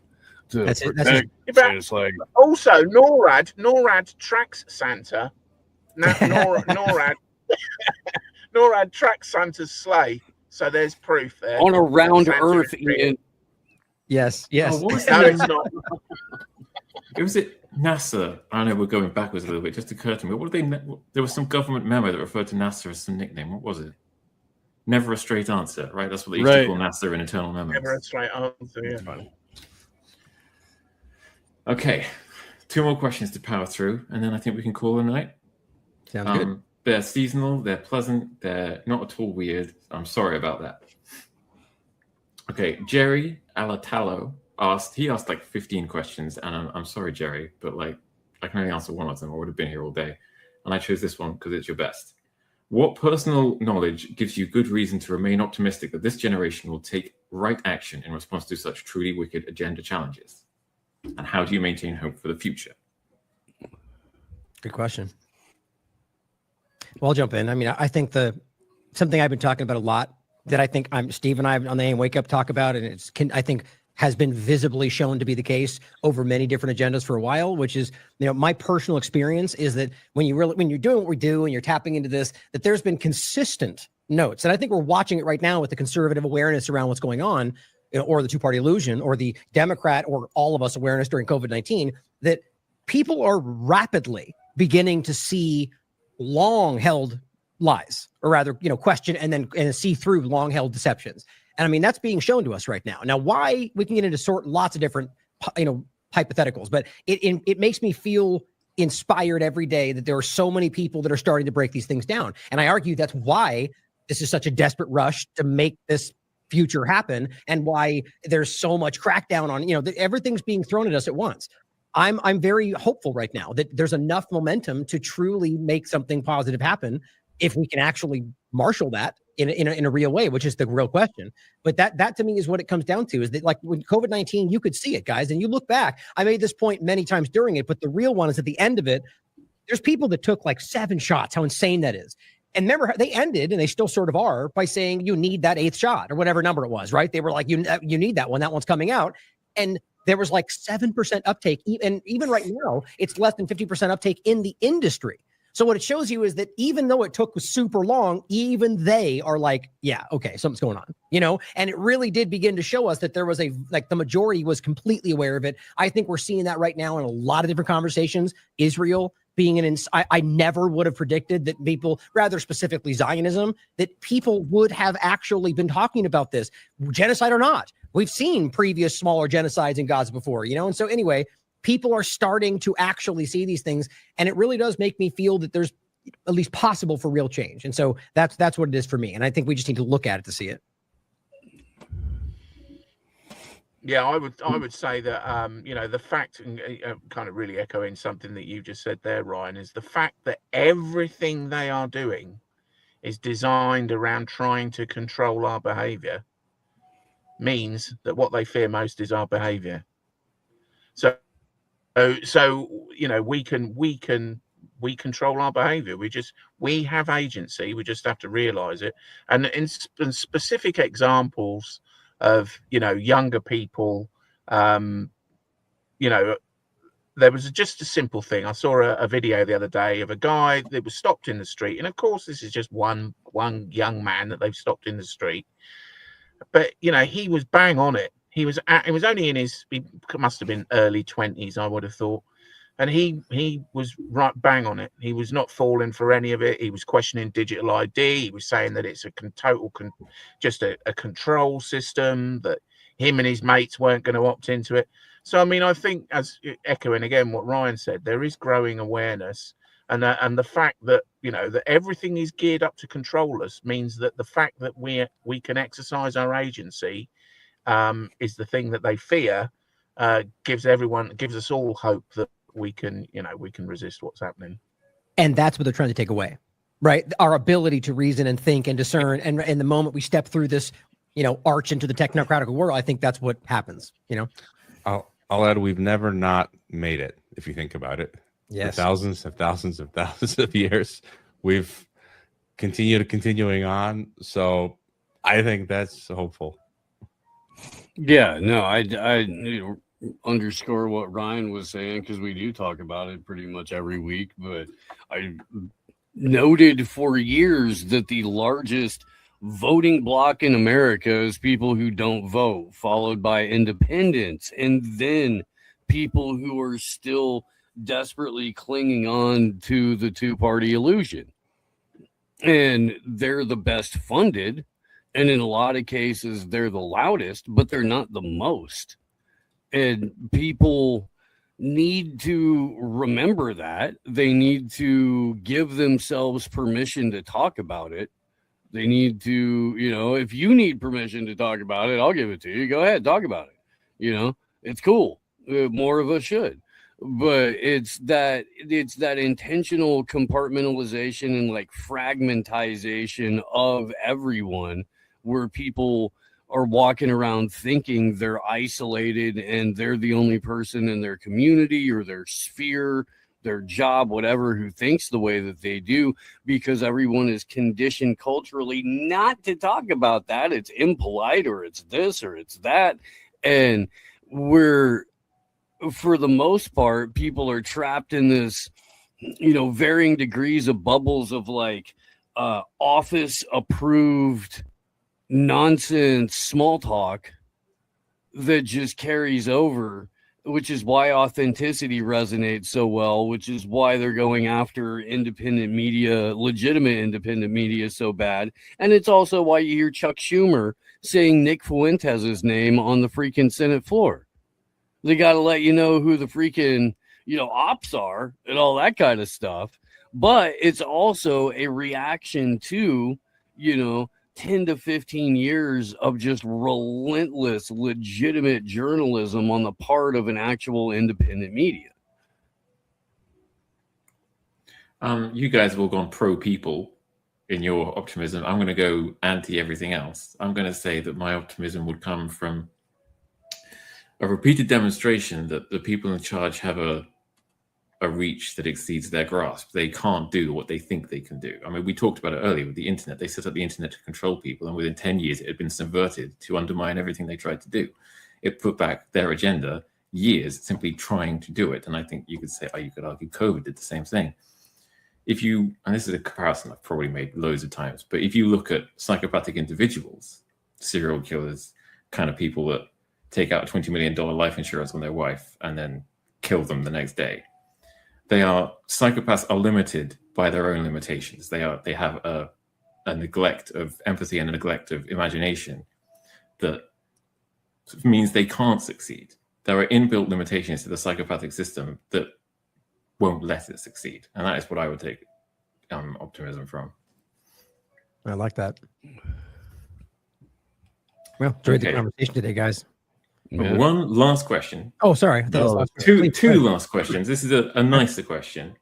Speaker 4: to protect. It's like,
Speaker 7: also, NORAD tracks Santa. NORAD tracks Santa's sleigh, so there's proof there.
Speaker 4: On a round Earth, Ian.
Speaker 1: Yes.
Speaker 2: Oh, what was
Speaker 7: No, it's not.
Speaker 2: It was NASA. I know we're going backwards a little bit. Just occurred to me. What did they? There was some government memo that referred to NASA as some nickname. What was it? Never a straight answer, right? That's what they used to call NASA in internal memos.
Speaker 7: Never a straight answer. Yeah.
Speaker 2: Right. Okay, 2 more questions to power through, and then I think we can call it a night.
Speaker 1: Sounds good.
Speaker 2: They're seasonal. They're pleasant. They're not at all weird. I'm sorry about that. Okay, Jerry Alatalo asked like 15 questions, and I'm sorry, Jerry, but like I can only answer one of them. I would have been here all day, and I chose this one because it's your best. What personal knowledge gives you good reason to remain optimistic that this generation will take right action in response to such truly wicked agenda challenges? And how do you maintain hope for the future?
Speaker 1: Good question. Well, I'll jump in. I mean, I think something I've been talking about a lot that I think Steve and I on the AM Wake Up talk about, and I think has been visibly shown to be the case over many different agendas for a while, which is, you know, my personal experience is that when you're doing what we do and you're tapping into this, that there's been consistent notes. And I think we're watching it right now with the conservative awareness around what's going on, you know, or the two-party illusion, or the Democrat or all of us awareness during COVID-19, that people are rapidly beginning to see long-held lies, or rather, you know, question and see through long-held deceptions. And I mean, that's being shown to us right now. Now, why, we can get into lots of different, you know, hypotheticals, but it makes me feel inspired every day that there are so many people that are starting to break these things down. And I argue that's why this is such a desperate rush to make this future happen, and why there's so much crackdown on, you know, everything's being thrown at us at once. I'm very hopeful right now that there's enough momentum to truly make something positive happen if we can actually marshal that in a real way, which is the real question. But that to me is what it comes down to, is that, like, when COVID-19, you could see it, guys, and you look back, I made this point many times during it, but the real one is at the end of it, there's people that took like 7 shots, how insane that is. And remember, they ended, and they still sort of are, by saying you need that 8th shot or whatever number it was, right? They were like, you need that one. That one's coming out. And there was like 7% uptake. And even right now, it's less than 50% uptake in the industry. So what it shows you is that even though it took super long, even they are like, yeah, okay, something's going on, you know? And it really did begin to show us that there was the majority was completely aware of it. I think we're seeing that right now in a lot of different conversations. Israel being I never would have predicted that people, rather specifically Zionism, that people would have actually been talking about this, genocide or not. We've seen previous smaller genocides in Gaza before, you know? And so anyway, people are starting to actually see these things, and it really does make me feel that there's at least possible for real change. And so that's what it is for me. And I think we just need to look at it to see it.
Speaker 7: Yeah, I would say that you know, the fact, and kind of really echoing something that you just said there, Ryan, is the fact that everything they are doing is designed around trying to control our behavior means that what they fear most is our behavior. So you know, we control our behavior. We have agency. We just have to realize it. And in specific examples of, you know, younger people, you know, there was just a simple thing. I saw a video the other day of a guy that was stopped in the street, and of course, this is just one young man that they've stopped in the street. But he was bang on it. He was only in his, he must have been early 20s, I would have thought, and he was right bang on it. He was not falling for any of it. He was questioning digital ID. He was saying that it's just a control system, that him and his mates weren't going to opt into it. So, I mean, I think, as echoing again what Ryan said, there is growing awareness, and the fact that that everything is geared up to control us means that the fact that we can exercise our agency is the thing that they fear. Gives us all hope that we can resist what's happening.
Speaker 1: And that's what they're trying to take away, right? Our ability to reason and think and discern. And in the moment we step through this, arch into the technocratic world, I think that's what happens.
Speaker 8: I'll add, we've never not made it, if you think about it.
Speaker 1: Yes.
Speaker 8: For thousands of years, we've continuing on. So I think that's hopeful.
Speaker 4: Yeah, no, I underscore what Ryan was saying, because we do talk about it pretty much every week. But I noted for years that the largest voting bloc in America is people who don't vote, followed by independents, and then people who are still desperately clinging on to the two-party illusion. And they're the best funded, and in a lot of cases they're the loudest, but they're not the most. And people need to remember that. They need to give themselves permission to talk about it. They need to, if you need permission to talk about it, I'll give it to you. Go ahead, talk about it. It's cool. More of us should. But it's that intentional compartmentalization and like fragmentization of everyone, where people are walking around thinking they're isolated and they're the only person in their community or their sphere, their job, whatever, who thinks the way that they do, because everyone is conditioned culturally not to talk about that. It's impolite, or it's this, or it's that. And for the most part, people are trapped in this, varying degrees of bubbles of like office approved nonsense small talk that just carries over, which is why authenticity resonates so well, which is why they're going after independent media, legitimate independent media, so bad. And it's also why you hear Chuck Schumer saying Nick Fuentes' name on the freaking Senate floor. They got to let you know who the freaking, ops are and all that kind of stuff. But it's also a reaction to, 10 to 15 years of just relentless, legitimate journalism on the part of an actual independent media.
Speaker 2: You guys have all gone pro people in your optimism. I'm going to go anti everything else. I'm going to say that my optimism would come from a repeated demonstration that the people in charge have a reach that exceeds their grasp. They can't do what they think they can do. I mean, we talked about it earlier with the internet. They set up the internet to control people, and within 10 years, it had been subverted to undermine everything they tried to do. It put back their agenda years simply trying to do it. And I think you could say, you could argue COVID did the same thing. And this is a comparison I've probably made loads of times, but if you look at psychopathic individuals, serial killers, kind of people that take out a $20 million life insurance on their wife and then kill them the next day, psychopaths are limited by their own limitations. They have a neglect of empathy and a neglect of imagination that means they can't succeed. There are inbuilt limitations to the psychopathic system that won't let it succeed. And that is what I would take optimism from.
Speaker 1: I like that. Well, enjoyed the conversation today, guys.
Speaker 2: Yeah. One last question.
Speaker 1: Oh, sorry.
Speaker 2: Two last questions. This is a nicer question.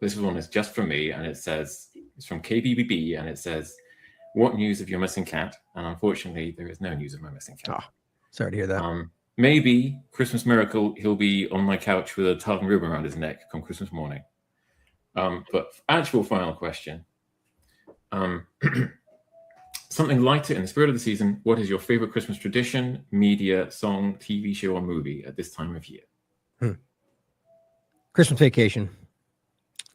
Speaker 2: This one is just for me, and it's from KBBB, and it says, "What news of your missing cat?" And unfortunately, there is no news of my missing cat.
Speaker 1: Oh, sorry to hear that.
Speaker 2: Maybe Christmas miracle, he'll be on my couch with a tartan ribbon around his neck come Christmas morning. But actual final question. Something lighter in the spirit of the season. What is your favorite Christmas tradition, media, song, TV show, or movie at this time of year?
Speaker 1: Christmas Vacation.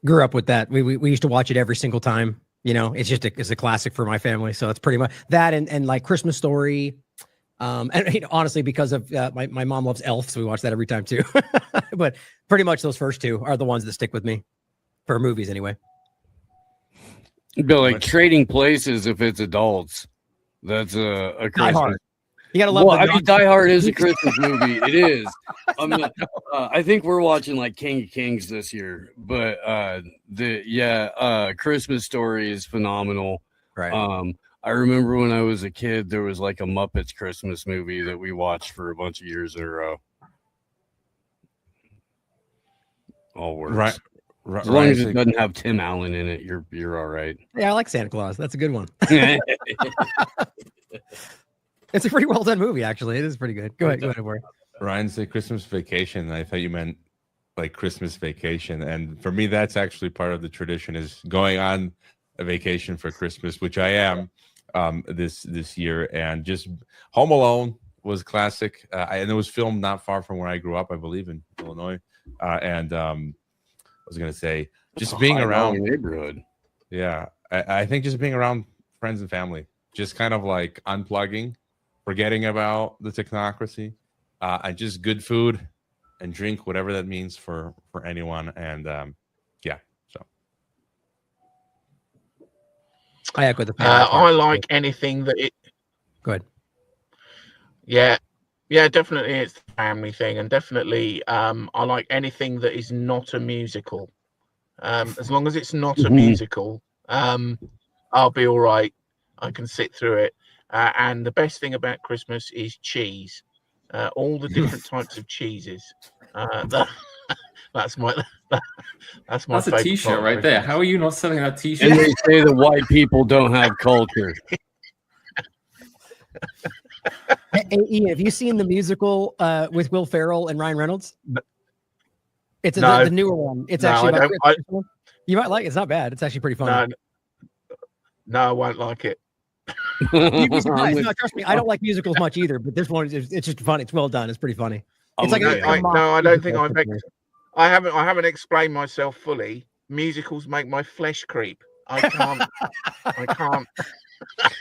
Speaker 1: Grew up with that. We used to watch it every single time. You know, it's a classic for my family. So it's pretty much that and like Christmas Story. And you know, honestly, because of my mom loves Elf, so we watch that every time too. But pretty much those first two are the ones that stick with me for movies anyway.
Speaker 4: But like Trading Places, if it's adults, that's a
Speaker 1: Die
Speaker 4: Christmas.
Speaker 1: Hard. You gotta love.
Speaker 4: Well, I mean, Die Hard is a Christmas movie. It is. I think we're watching like King of Kings this year, but Christmas Story is phenomenal.
Speaker 1: Right.
Speaker 4: I remember when I was a kid, there was like a Muppets Christmas movie that we watched for a bunch of years in a row. All works.
Speaker 8: Right.
Speaker 4: As long as it doesn't have Tim Allen in it, you're all right.
Speaker 1: Yeah, I like Santa Claus. That's a good one. It's a pretty well done movie, actually. It is pretty good. Go ahead, Warren.
Speaker 8: Ryan said Christmas Vacation. I thought you meant like Christmas Vacation, and for me, that's actually part of the tradition is going on a vacation for Christmas, which I am this year, and just Home Alone was classic, and it was filmed not far from where I grew up, I believe, in Illinois, and I was gonna say just being around
Speaker 4: neighborhood.
Speaker 8: Yeah, I think just being around friends and family, just kind of like unplugging, forgetting about the technocracy, and just good food and drink, whatever that means for anyone. And so
Speaker 1: I echo the.
Speaker 7: I like anything that it.
Speaker 1: Go ahead.
Speaker 7: Yeah, definitely it's the family thing, and definitely I like anything that is not a musical. As long as it's not a musical, I'll be all right. I can sit through it. And the best thing about Christmas is cheese. All the different types of cheeses. That's my
Speaker 2: That's a T-shirt right there. How are you not selling that T-shirt?
Speaker 4: And they say that white people don't have culture.
Speaker 1: Hey, Ian, have you seen the musical with Will Ferrell and Ryan Reynolds? It's the newer one. It's actually about you might like it. It's not bad. It's actually pretty funny.
Speaker 7: No, I won't like it.
Speaker 1: You'd be surprised. No, trust me, I don't like musicals much either, but this one it's just funny. It's well done. It's pretty funny. It's like
Speaker 7: I don't think I haven't explained myself fully. Musicals make my flesh creep. I can't.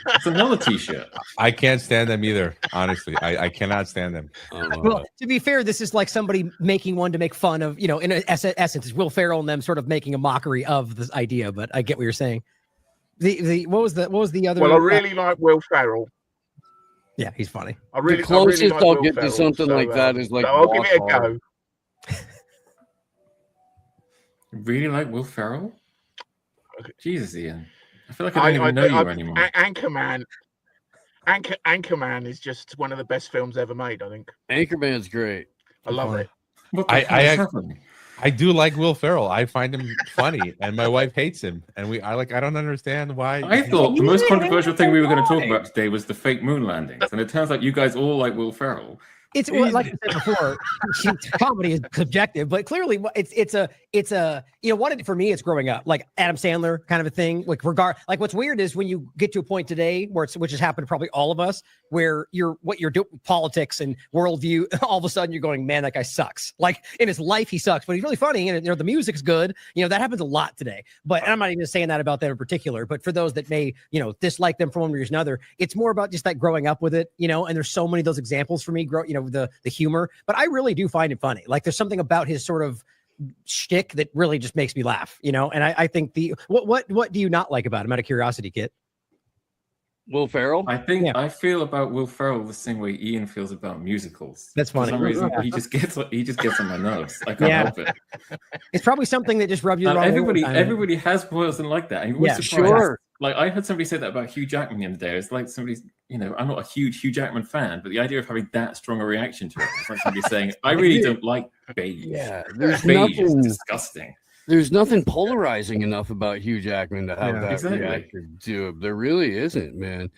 Speaker 2: It's another T-shirt.
Speaker 8: I can't stand them either. Honestly, I cannot stand them.
Speaker 1: Well, to be fair, this is like somebody making one to make fun of, you know, in essence, it's Will Ferrell and them sort of making a mockery of this idea. But I get what you're saying. What was the other?
Speaker 7: Well, I really like Will Ferrell.
Speaker 1: Yeah, he's funny.
Speaker 4: The closest I'll get to something like that is like.
Speaker 7: I'll give it a go.
Speaker 2: Really like Will Ferrell? Jesus, Ian. I feel like I don't even know you anymore. Anchorman is just one of the best films ever made, I think.
Speaker 4: Anchorman's great.
Speaker 7: I love it.
Speaker 8: I do like Will Ferrell. I find him funny, and my wife hates him. And I don't understand why.
Speaker 2: I thought the most controversial thing we were going to talk about today was the fake moon landings, and it turns out you guys all like Will Ferrell.
Speaker 1: It's like I said before, comedy is subjective, but clearly it's a you know what for me it's growing up like Adam Sandler kind of a thing. Like what's weird is when you get to a point today where which has happened to probably all of us, where you're doing politics and worldview, all of a sudden you're going, man, that guy sucks. Like in his life he sucks, but he's really funny and you know the music's good. You know that happens a lot today. But I'm not even saying that about them in particular. But for those that may dislike them for one reason or another, it's more about just that growing up with it. You know, and there's so many of those examples for me. The humor, but I really do find it funny. Like there's something about his sort of shtick that really just makes me laugh, and I think what do you not like about him out of curiosity, Kit?
Speaker 4: Will Ferrell?
Speaker 2: I think I feel about Will Ferrell the same way Ian feels about musicals.
Speaker 1: That's funny.
Speaker 2: For some reason, he just gets on my nerves. I can't help it.
Speaker 1: It's probably something that just rubs you the wrong way.
Speaker 2: Everybody has person like that. And
Speaker 1: sure.
Speaker 2: Like I heard somebody say that about Hugh Jackman the other day. It's like somebody's, I'm not a huge Hugh Jackman fan, but the idea of having that strong a reaction to it, it's like somebody saying, I really don't like beige.
Speaker 4: Yeah,
Speaker 2: beige is disgusting.
Speaker 4: There's nothing polarizing enough about Hugh Jackman to have that reaction to him. There really isn't, man.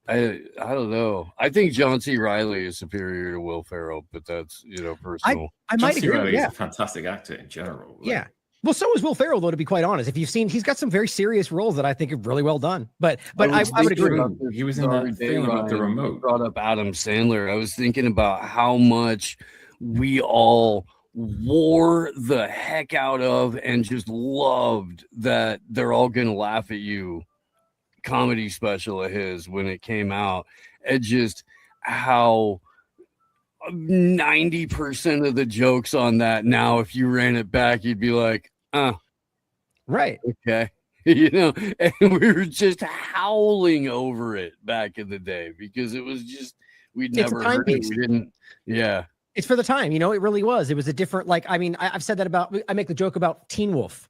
Speaker 4: I don't know. I think John C. Reilly is superior to Will Ferrell, but that's personal.
Speaker 1: I might agree.
Speaker 2: Reilly is a fantastic actor in general.
Speaker 1: Yeah. Well, so is Will Ferrell, though, to be quite honest. If you've seen, he's got some very serious roles that I think are really well done. But I would agree.
Speaker 2: He was in that thing about the remote.
Speaker 4: Brought up Adam Sandler. I was thinking about how much we all wore the heck out of and just loved that they're all gonna laugh at you comedy special of his when it came out, and just how 90% of the jokes on that now, if you ran it back, you'd be like,
Speaker 1: right,
Speaker 4: okay. You know, and we were just howling over it back in the day because it was just, we'd never heard it. We didn't, yeah.
Speaker 1: It's for the time, you know, it really was. It was a different, like, I mean, I've said that about, I make the joke about Teen Wolf.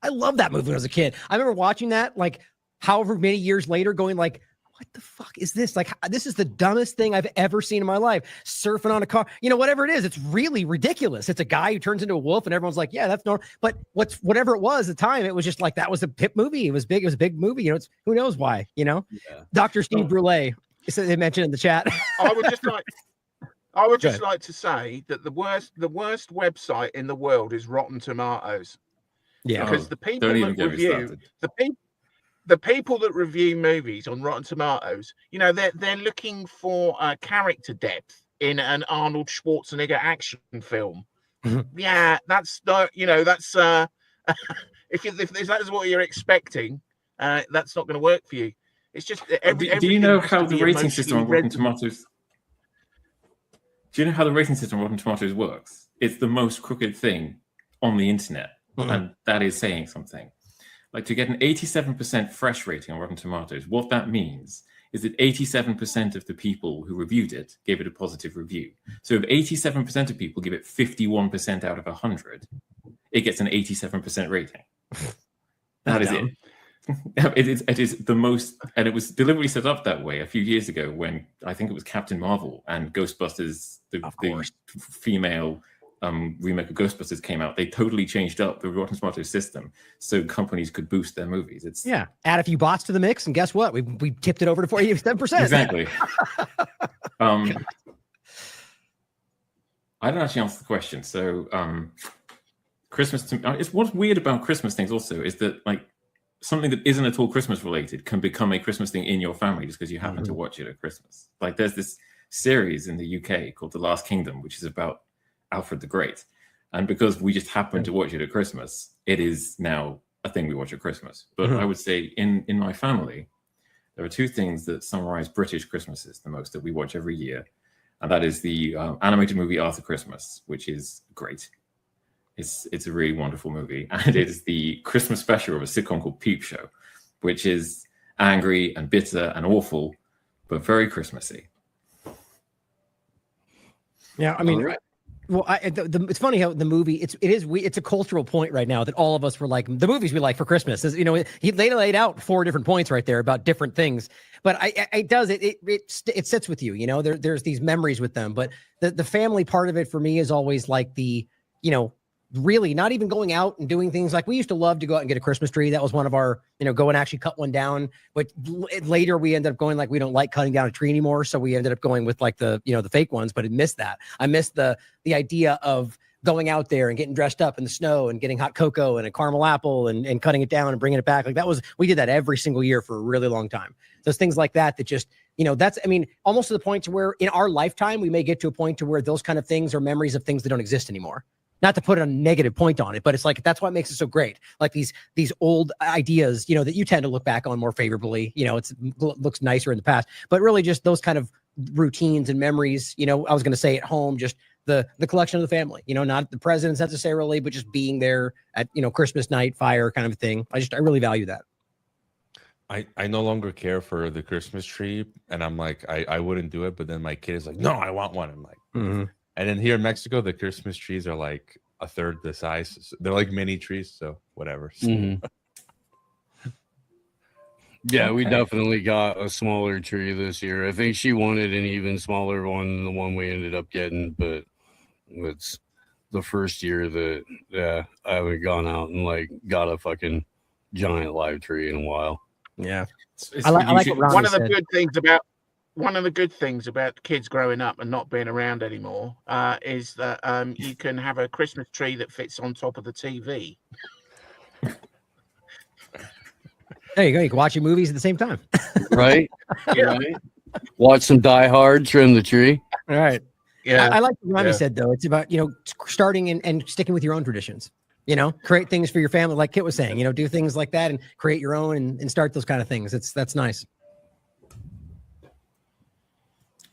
Speaker 1: I love that movie when I was a kid. I remember watching that, like, however many years later, going like, what the fuck is this? Like, this is the dumbest thing I've ever seen in my life. Surfing on a car, you know, whatever it is, it's really ridiculous. It's a guy who turns into a wolf and everyone's like, yeah, that's normal. But whatever it was at the time, it was just like, that was a hip movie. It was big. It was a big movie. You know, it's who knows why, you know, Dr. Steve Brule, they mentioned in the chat.
Speaker 7: I would just like to say that the worst website in the world is Rotten Tomatoes.
Speaker 1: Yeah.
Speaker 7: Because the people that review movies on Rotten Tomatoes, you know, they're looking for character depth in an Arnold Schwarzenegger action film. Yeah, that's not, you know, that's if that is what you're expecting, that's not going to work for you. It's just
Speaker 2: do you know how the rating system on Rotten Tomatoes? Do you know how the rating system on Rotten Tomatoes works? It's the most crooked thing on the internet, and that is saying something. Like, to get an 87% fresh rating on Rotten Tomatoes, what that means is that 87% of the people who reviewed it gave it a positive review. So if 87% of people give it 51% out of 100, it gets an 87% rating. That is it. It is the most, and it was deliberately set up that way a few years ago when I think it was Captain Marvel and Ghostbusters, the female remake of Ghostbusters came out. They totally changed up the Rotten Tomatoes system so companies could boost their movies.
Speaker 1: Add a few bots to the mix, and guess what? We tipped it over to 47%.
Speaker 2: Exactly. I don't actually answer the question. So Christmas, it's what's weird about Christmas things also is that, like, something that isn't at all Christmas related can become a Christmas thing in your family just because you happen to watch it at Christmas. Like, there's this series in the UK called The Last Kingdom, which is about Alfred the Great, and because we just happen to watch it at Christmas, it is now a thing we watch at Christmas. But I would say in my family, there are two things that summarize British Christmases the most that we watch every year, and that is the animated movie Arthur Christmas, which is great. It's a really wonderful movie, and it is the Christmas special of a sitcom called Peep Show, which is angry and bitter and awful, but very Christmassy.
Speaker 1: Yeah, I mean, well, it's funny how the movie it's a cultural point right now that all of us were like, the movies we like for Christmas is, you know, they laid out 4 different points right there about different things, but it sits with you, you know, there's these memories with them, but the family part of it for me is always like the, you know, really not even going out and doing things like we used to love to go out and get a Christmas tree. That was one of our, you know, go and actually cut one down. But later we ended up going like, we don't like cutting down a tree anymore. So we ended up going with like the, you know, the fake ones, but I missed that. I missed the idea of going out there and getting dressed up in the snow and getting hot cocoa and a caramel apple and cutting it down and bringing it back. Like we did that every single year for a really long time. Those things like that just, you know, that's, I mean, almost to the point to where in our lifetime, we may get to a point to where those kind of things are memories of things that don't exist anymore. Not to put a negative point on it, but it's like, that's what makes it so great. Like these old ideas, you know, that you tend to look back on more favorably, you know, looks nicer in the past, but really just those kind of routines and memories, you know, I was going to say at home, just the collection of the family, you know, not the presidents necessarily, but just being there at, you know, Christmas night, fire kind of thing. I really value that.
Speaker 8: I no longer care for the Christmas tree, and I'm like, I wouldn't do it, but then my kid is like, no, I want one. I'm like, And then here in Mexico, the Christmas trees are like a third the size. They're like mini trees, so whatever.
Speaker 4: Yeah, we definitely got a smaller tree this year. I think she wanted an even smaller one than the one we ended up getting, but it's the first year that I haven't gone out and like got a fucking giant live tree in a while.
Speaker 1: Yeah,
Speaker 7: I like what one of the good things about kids growing up and not being around anymore is that you can have a Christmas tree that fits on top of the TV.
Speaker 1: There you go. You can watch your movies at the same time.
Speaker 4: Right? Right. Watch some Die Hard, trim the tree.
Speaker 1: All right.
Speaker 7: Yeah.
Speaker 1: I like what Rami
Speaker 7: Yeah.
Speaker 1: said, though. It's about, starting and sticking with your own traditions. Create things for your family, like Kit was saying. Do things like that and create your own and start those kind of things. That's nice.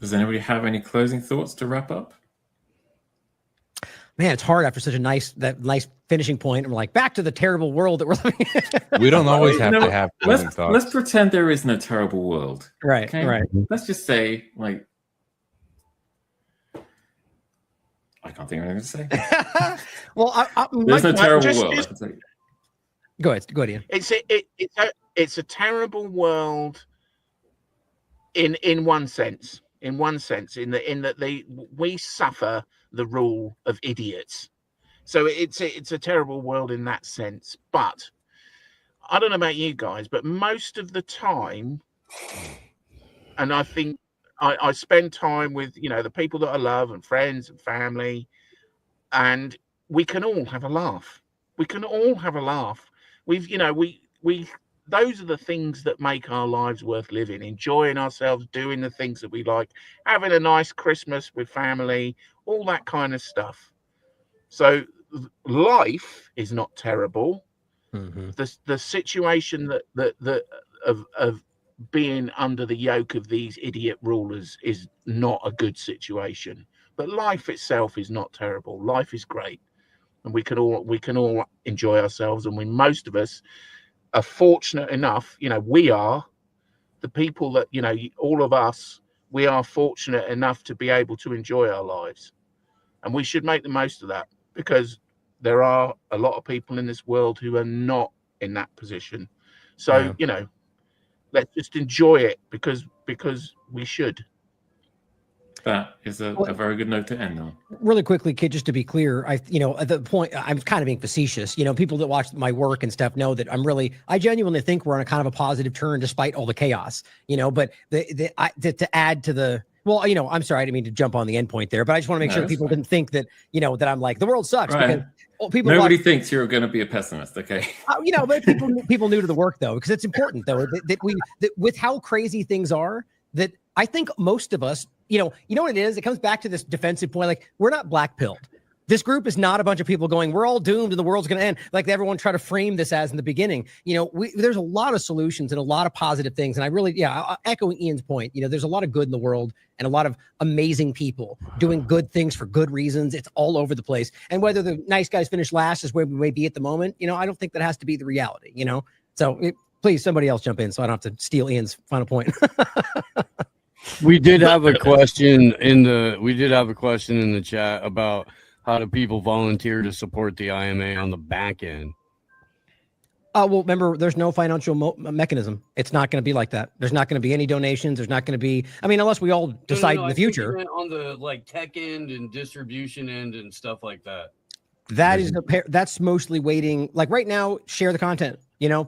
Speaker 2: Does anybody have any closing thoughts to wrap up?
Speaker 1: Man, it's hard after such a nice finishing point. I'm like, back to the terrible world that we're living in.
Speaker 8: We don't always have to have closing
Speaker 2: Let's
Speaker 8: thoughts.
Speaker 2: pretend there is no terrible world.
Speaker 1: Right,
Speaker 2: Okay?
Speaker 1: right.
Speaker 2: Let's just say, like, I can't think of anything to say.
Speaker 1: Well,
Speaker 2: There's no terrible
Speaker 7: just-
Speaker 2: world.
Speaker 7: just-
Speaker 2: I can say.
Speaker 1: go ahead, Ian.
Speaker 7: It's a terrible world in one sense. In that we suffer the rule of idiots. So it's a terrible world in that sense. But I don't know about you guys, but most of the time, and I think I spend time with the people that I love and friends and family, and we can all have a laugh. We can all have a laugh. We those are the things that make our lives worth living, enjoying ourselves, doing the things that we like, having a nice Christmas with family, all that kind of stuff. So life is not terrible.
Speaker 1: Mm-hmm.
Speaker 7: The situation that of being under the yoke of these idiot rulers is not a good situation. But life itself is not terrible. Life is great. And we can all enjoy ourselves, and most of us are fortunate enough, we are the people that, all of us, we are fortunate enough to be able to enjoy our lives. And we should make the most of that, because there are a lot of people in this world who are not in that position. So, let's just enjoy it because we should.
Speaker 2: That is a very good note to end on.
Speaker 1: Really quickly, Kid, just to be clear, at the point, I'm kind of being facetious. People that watch my work and stuff know that I genuinely think we're on a kind of a positive turn despite all the chaos, but to add to the, I'm sorry, I didn't mean to jump on the end point there, but I just want to make sure people didn't think that, that I'm like, the world sucks.
Speaker 2: Right.
Speaker 1: Because people
Speaker 2: Nobody thinks you're going to be a pessimist, okay?
Speaker 1: But people new to the work, though, because it's important, though, that with how crazy things are, that I think most of us, you know what it is? It comes back to this defensive point. Like, we're not black-pilled. This group is not a bunch of people going, we're all doomed and the world's going to end. Like everyone tried to frame this as in the beginning. There's a lot of solutions and a lot of positive things. And I really, echoing Ian's point, there's a lot of good in the world and a lot of amazing people doing good things for good reasons. It's all over the place. And whether the nice guys finish last is where we may be at the moment, I don't think that has to be the reality, So please, somebody else jump in so I don't have to steal Ian's final point.
Speaker 4: We did have a question in the chat about how do people volunteer to support the IMA on the back end.
Speaker 1: Well, remember, there's no financial mechanism. It's not going to be like that. There's not going to be any donations. There's not going to be. I mean, unless we all decide in the future.
Speaker 4: On the tech end and distribution end and stuff like that.
Speaker 1: That's mostly waiting. Like right now, share the content.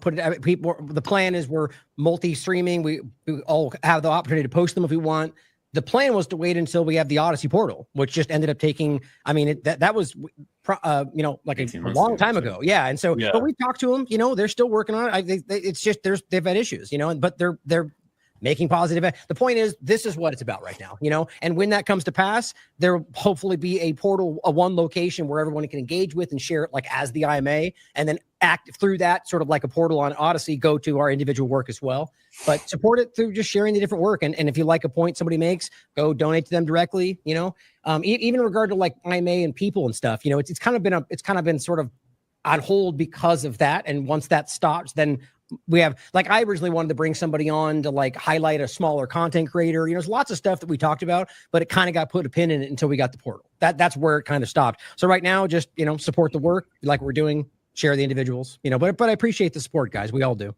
Speaker 1: Put it. People. The plan is we're multi-streaming. We all have the opportunity to post them if we want. The plan was to wait until we have the Odyssey portal, which just ended up taking. I mean, that was, like a long time ago. Yeah, and so, but we talked to them. They're still working on it. It's just they've had issues. But they're making positive. The point is, this is what it's about right now. And when that comes to pass, there will hopefully be a portal, a one location where everyone can engage with and share it, like as the IMA, and then act through that, sort of like a portal on Odyssey, go to our individual work as well. But support it through just sharing the different work. And if you like a point somebody makes, go donate to them directly. Even in regard to like IMA and people and stuff, it's kind of been sort of on hold because of that. And once that stops, then we have, like, I originally wanted to bring somebody on to like highlight a smaller content creator. There's lots of stuff that we talked about, but it kind of got put a pin in it until we got the portal. That's where it kind of stopped. So right now, just, support the work like we're doing, share the individuals, but I appreciate the support, guys. We all do.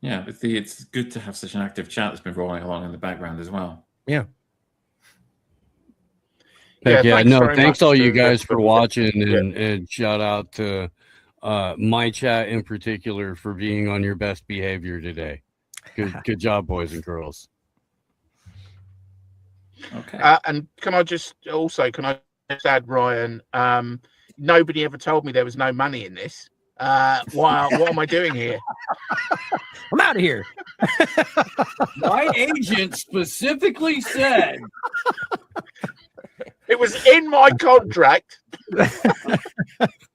Speaker 2: Yeah, it's good to have such an active chat that's been rolling along in the background as well.
Speaker 1: Yeah.
Speaker 4: Thanks all you guys for watching, and shout out to my chat in particular for being on your best behavior today. Good job, boys and girls.
Speaker 7: Okay. And can I just add, Ryan? Nobody ever told me there was no money in this. What am I doing here?
Speaker 1: I'm out of here.
Speaker 4: My agent specifically said
Speaker 7: It was in my contract.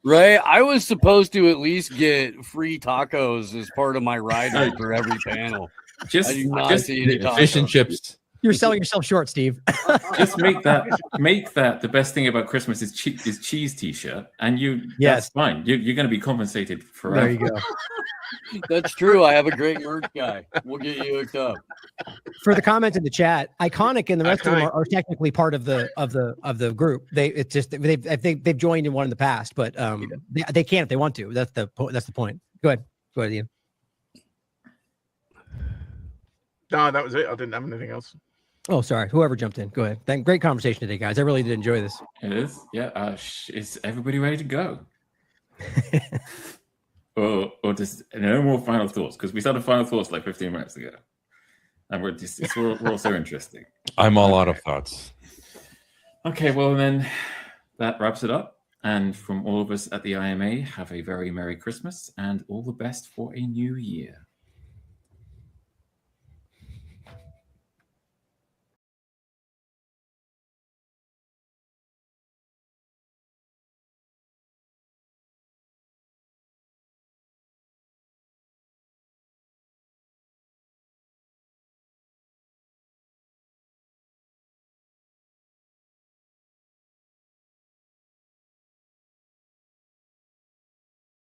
Speaker 4: Right? I was supposed to at least get free tacos as part of my rider for every panel. I do not see any
Speaker 8: fish and
Speaker 4: tacos.
Speaker 8: chips.
Speaker 1: You're selling yourself short, Steve.
Speaker 2: Just make that the best thing about Christmas is cheese T-shirt, and that's fine. You're going to be compensated forever.
Speaker 1: There you go.
Speaker 4: That's true. I have a great merch guy. We'll get you hooked up.
Speaker 1: For the comments in the chat, Iconic and the rest of them are technically part of the group. They've joined in one in the past, but they can if they want to. That's the point. Go ahead, Ian.
Speaker 7: No, that was it. I didn't have anything else.
Speaker 1: Oh, sorry. Whoever jumped in, go ahead. Great conversation today, guys. I really did enjoy this.
Speaker 2: It is, yeah. Is everybody ready to go? or just no more final thoughts, because we started final thoughts like 15 minutes ago, and we're all so interesting.
Speaker 8: I'm all out of thoughts.
Speaker 2: Okay, well then that wraps it up. And from all of us at the IMA, have a very Merry Christmas and all the best for a new year.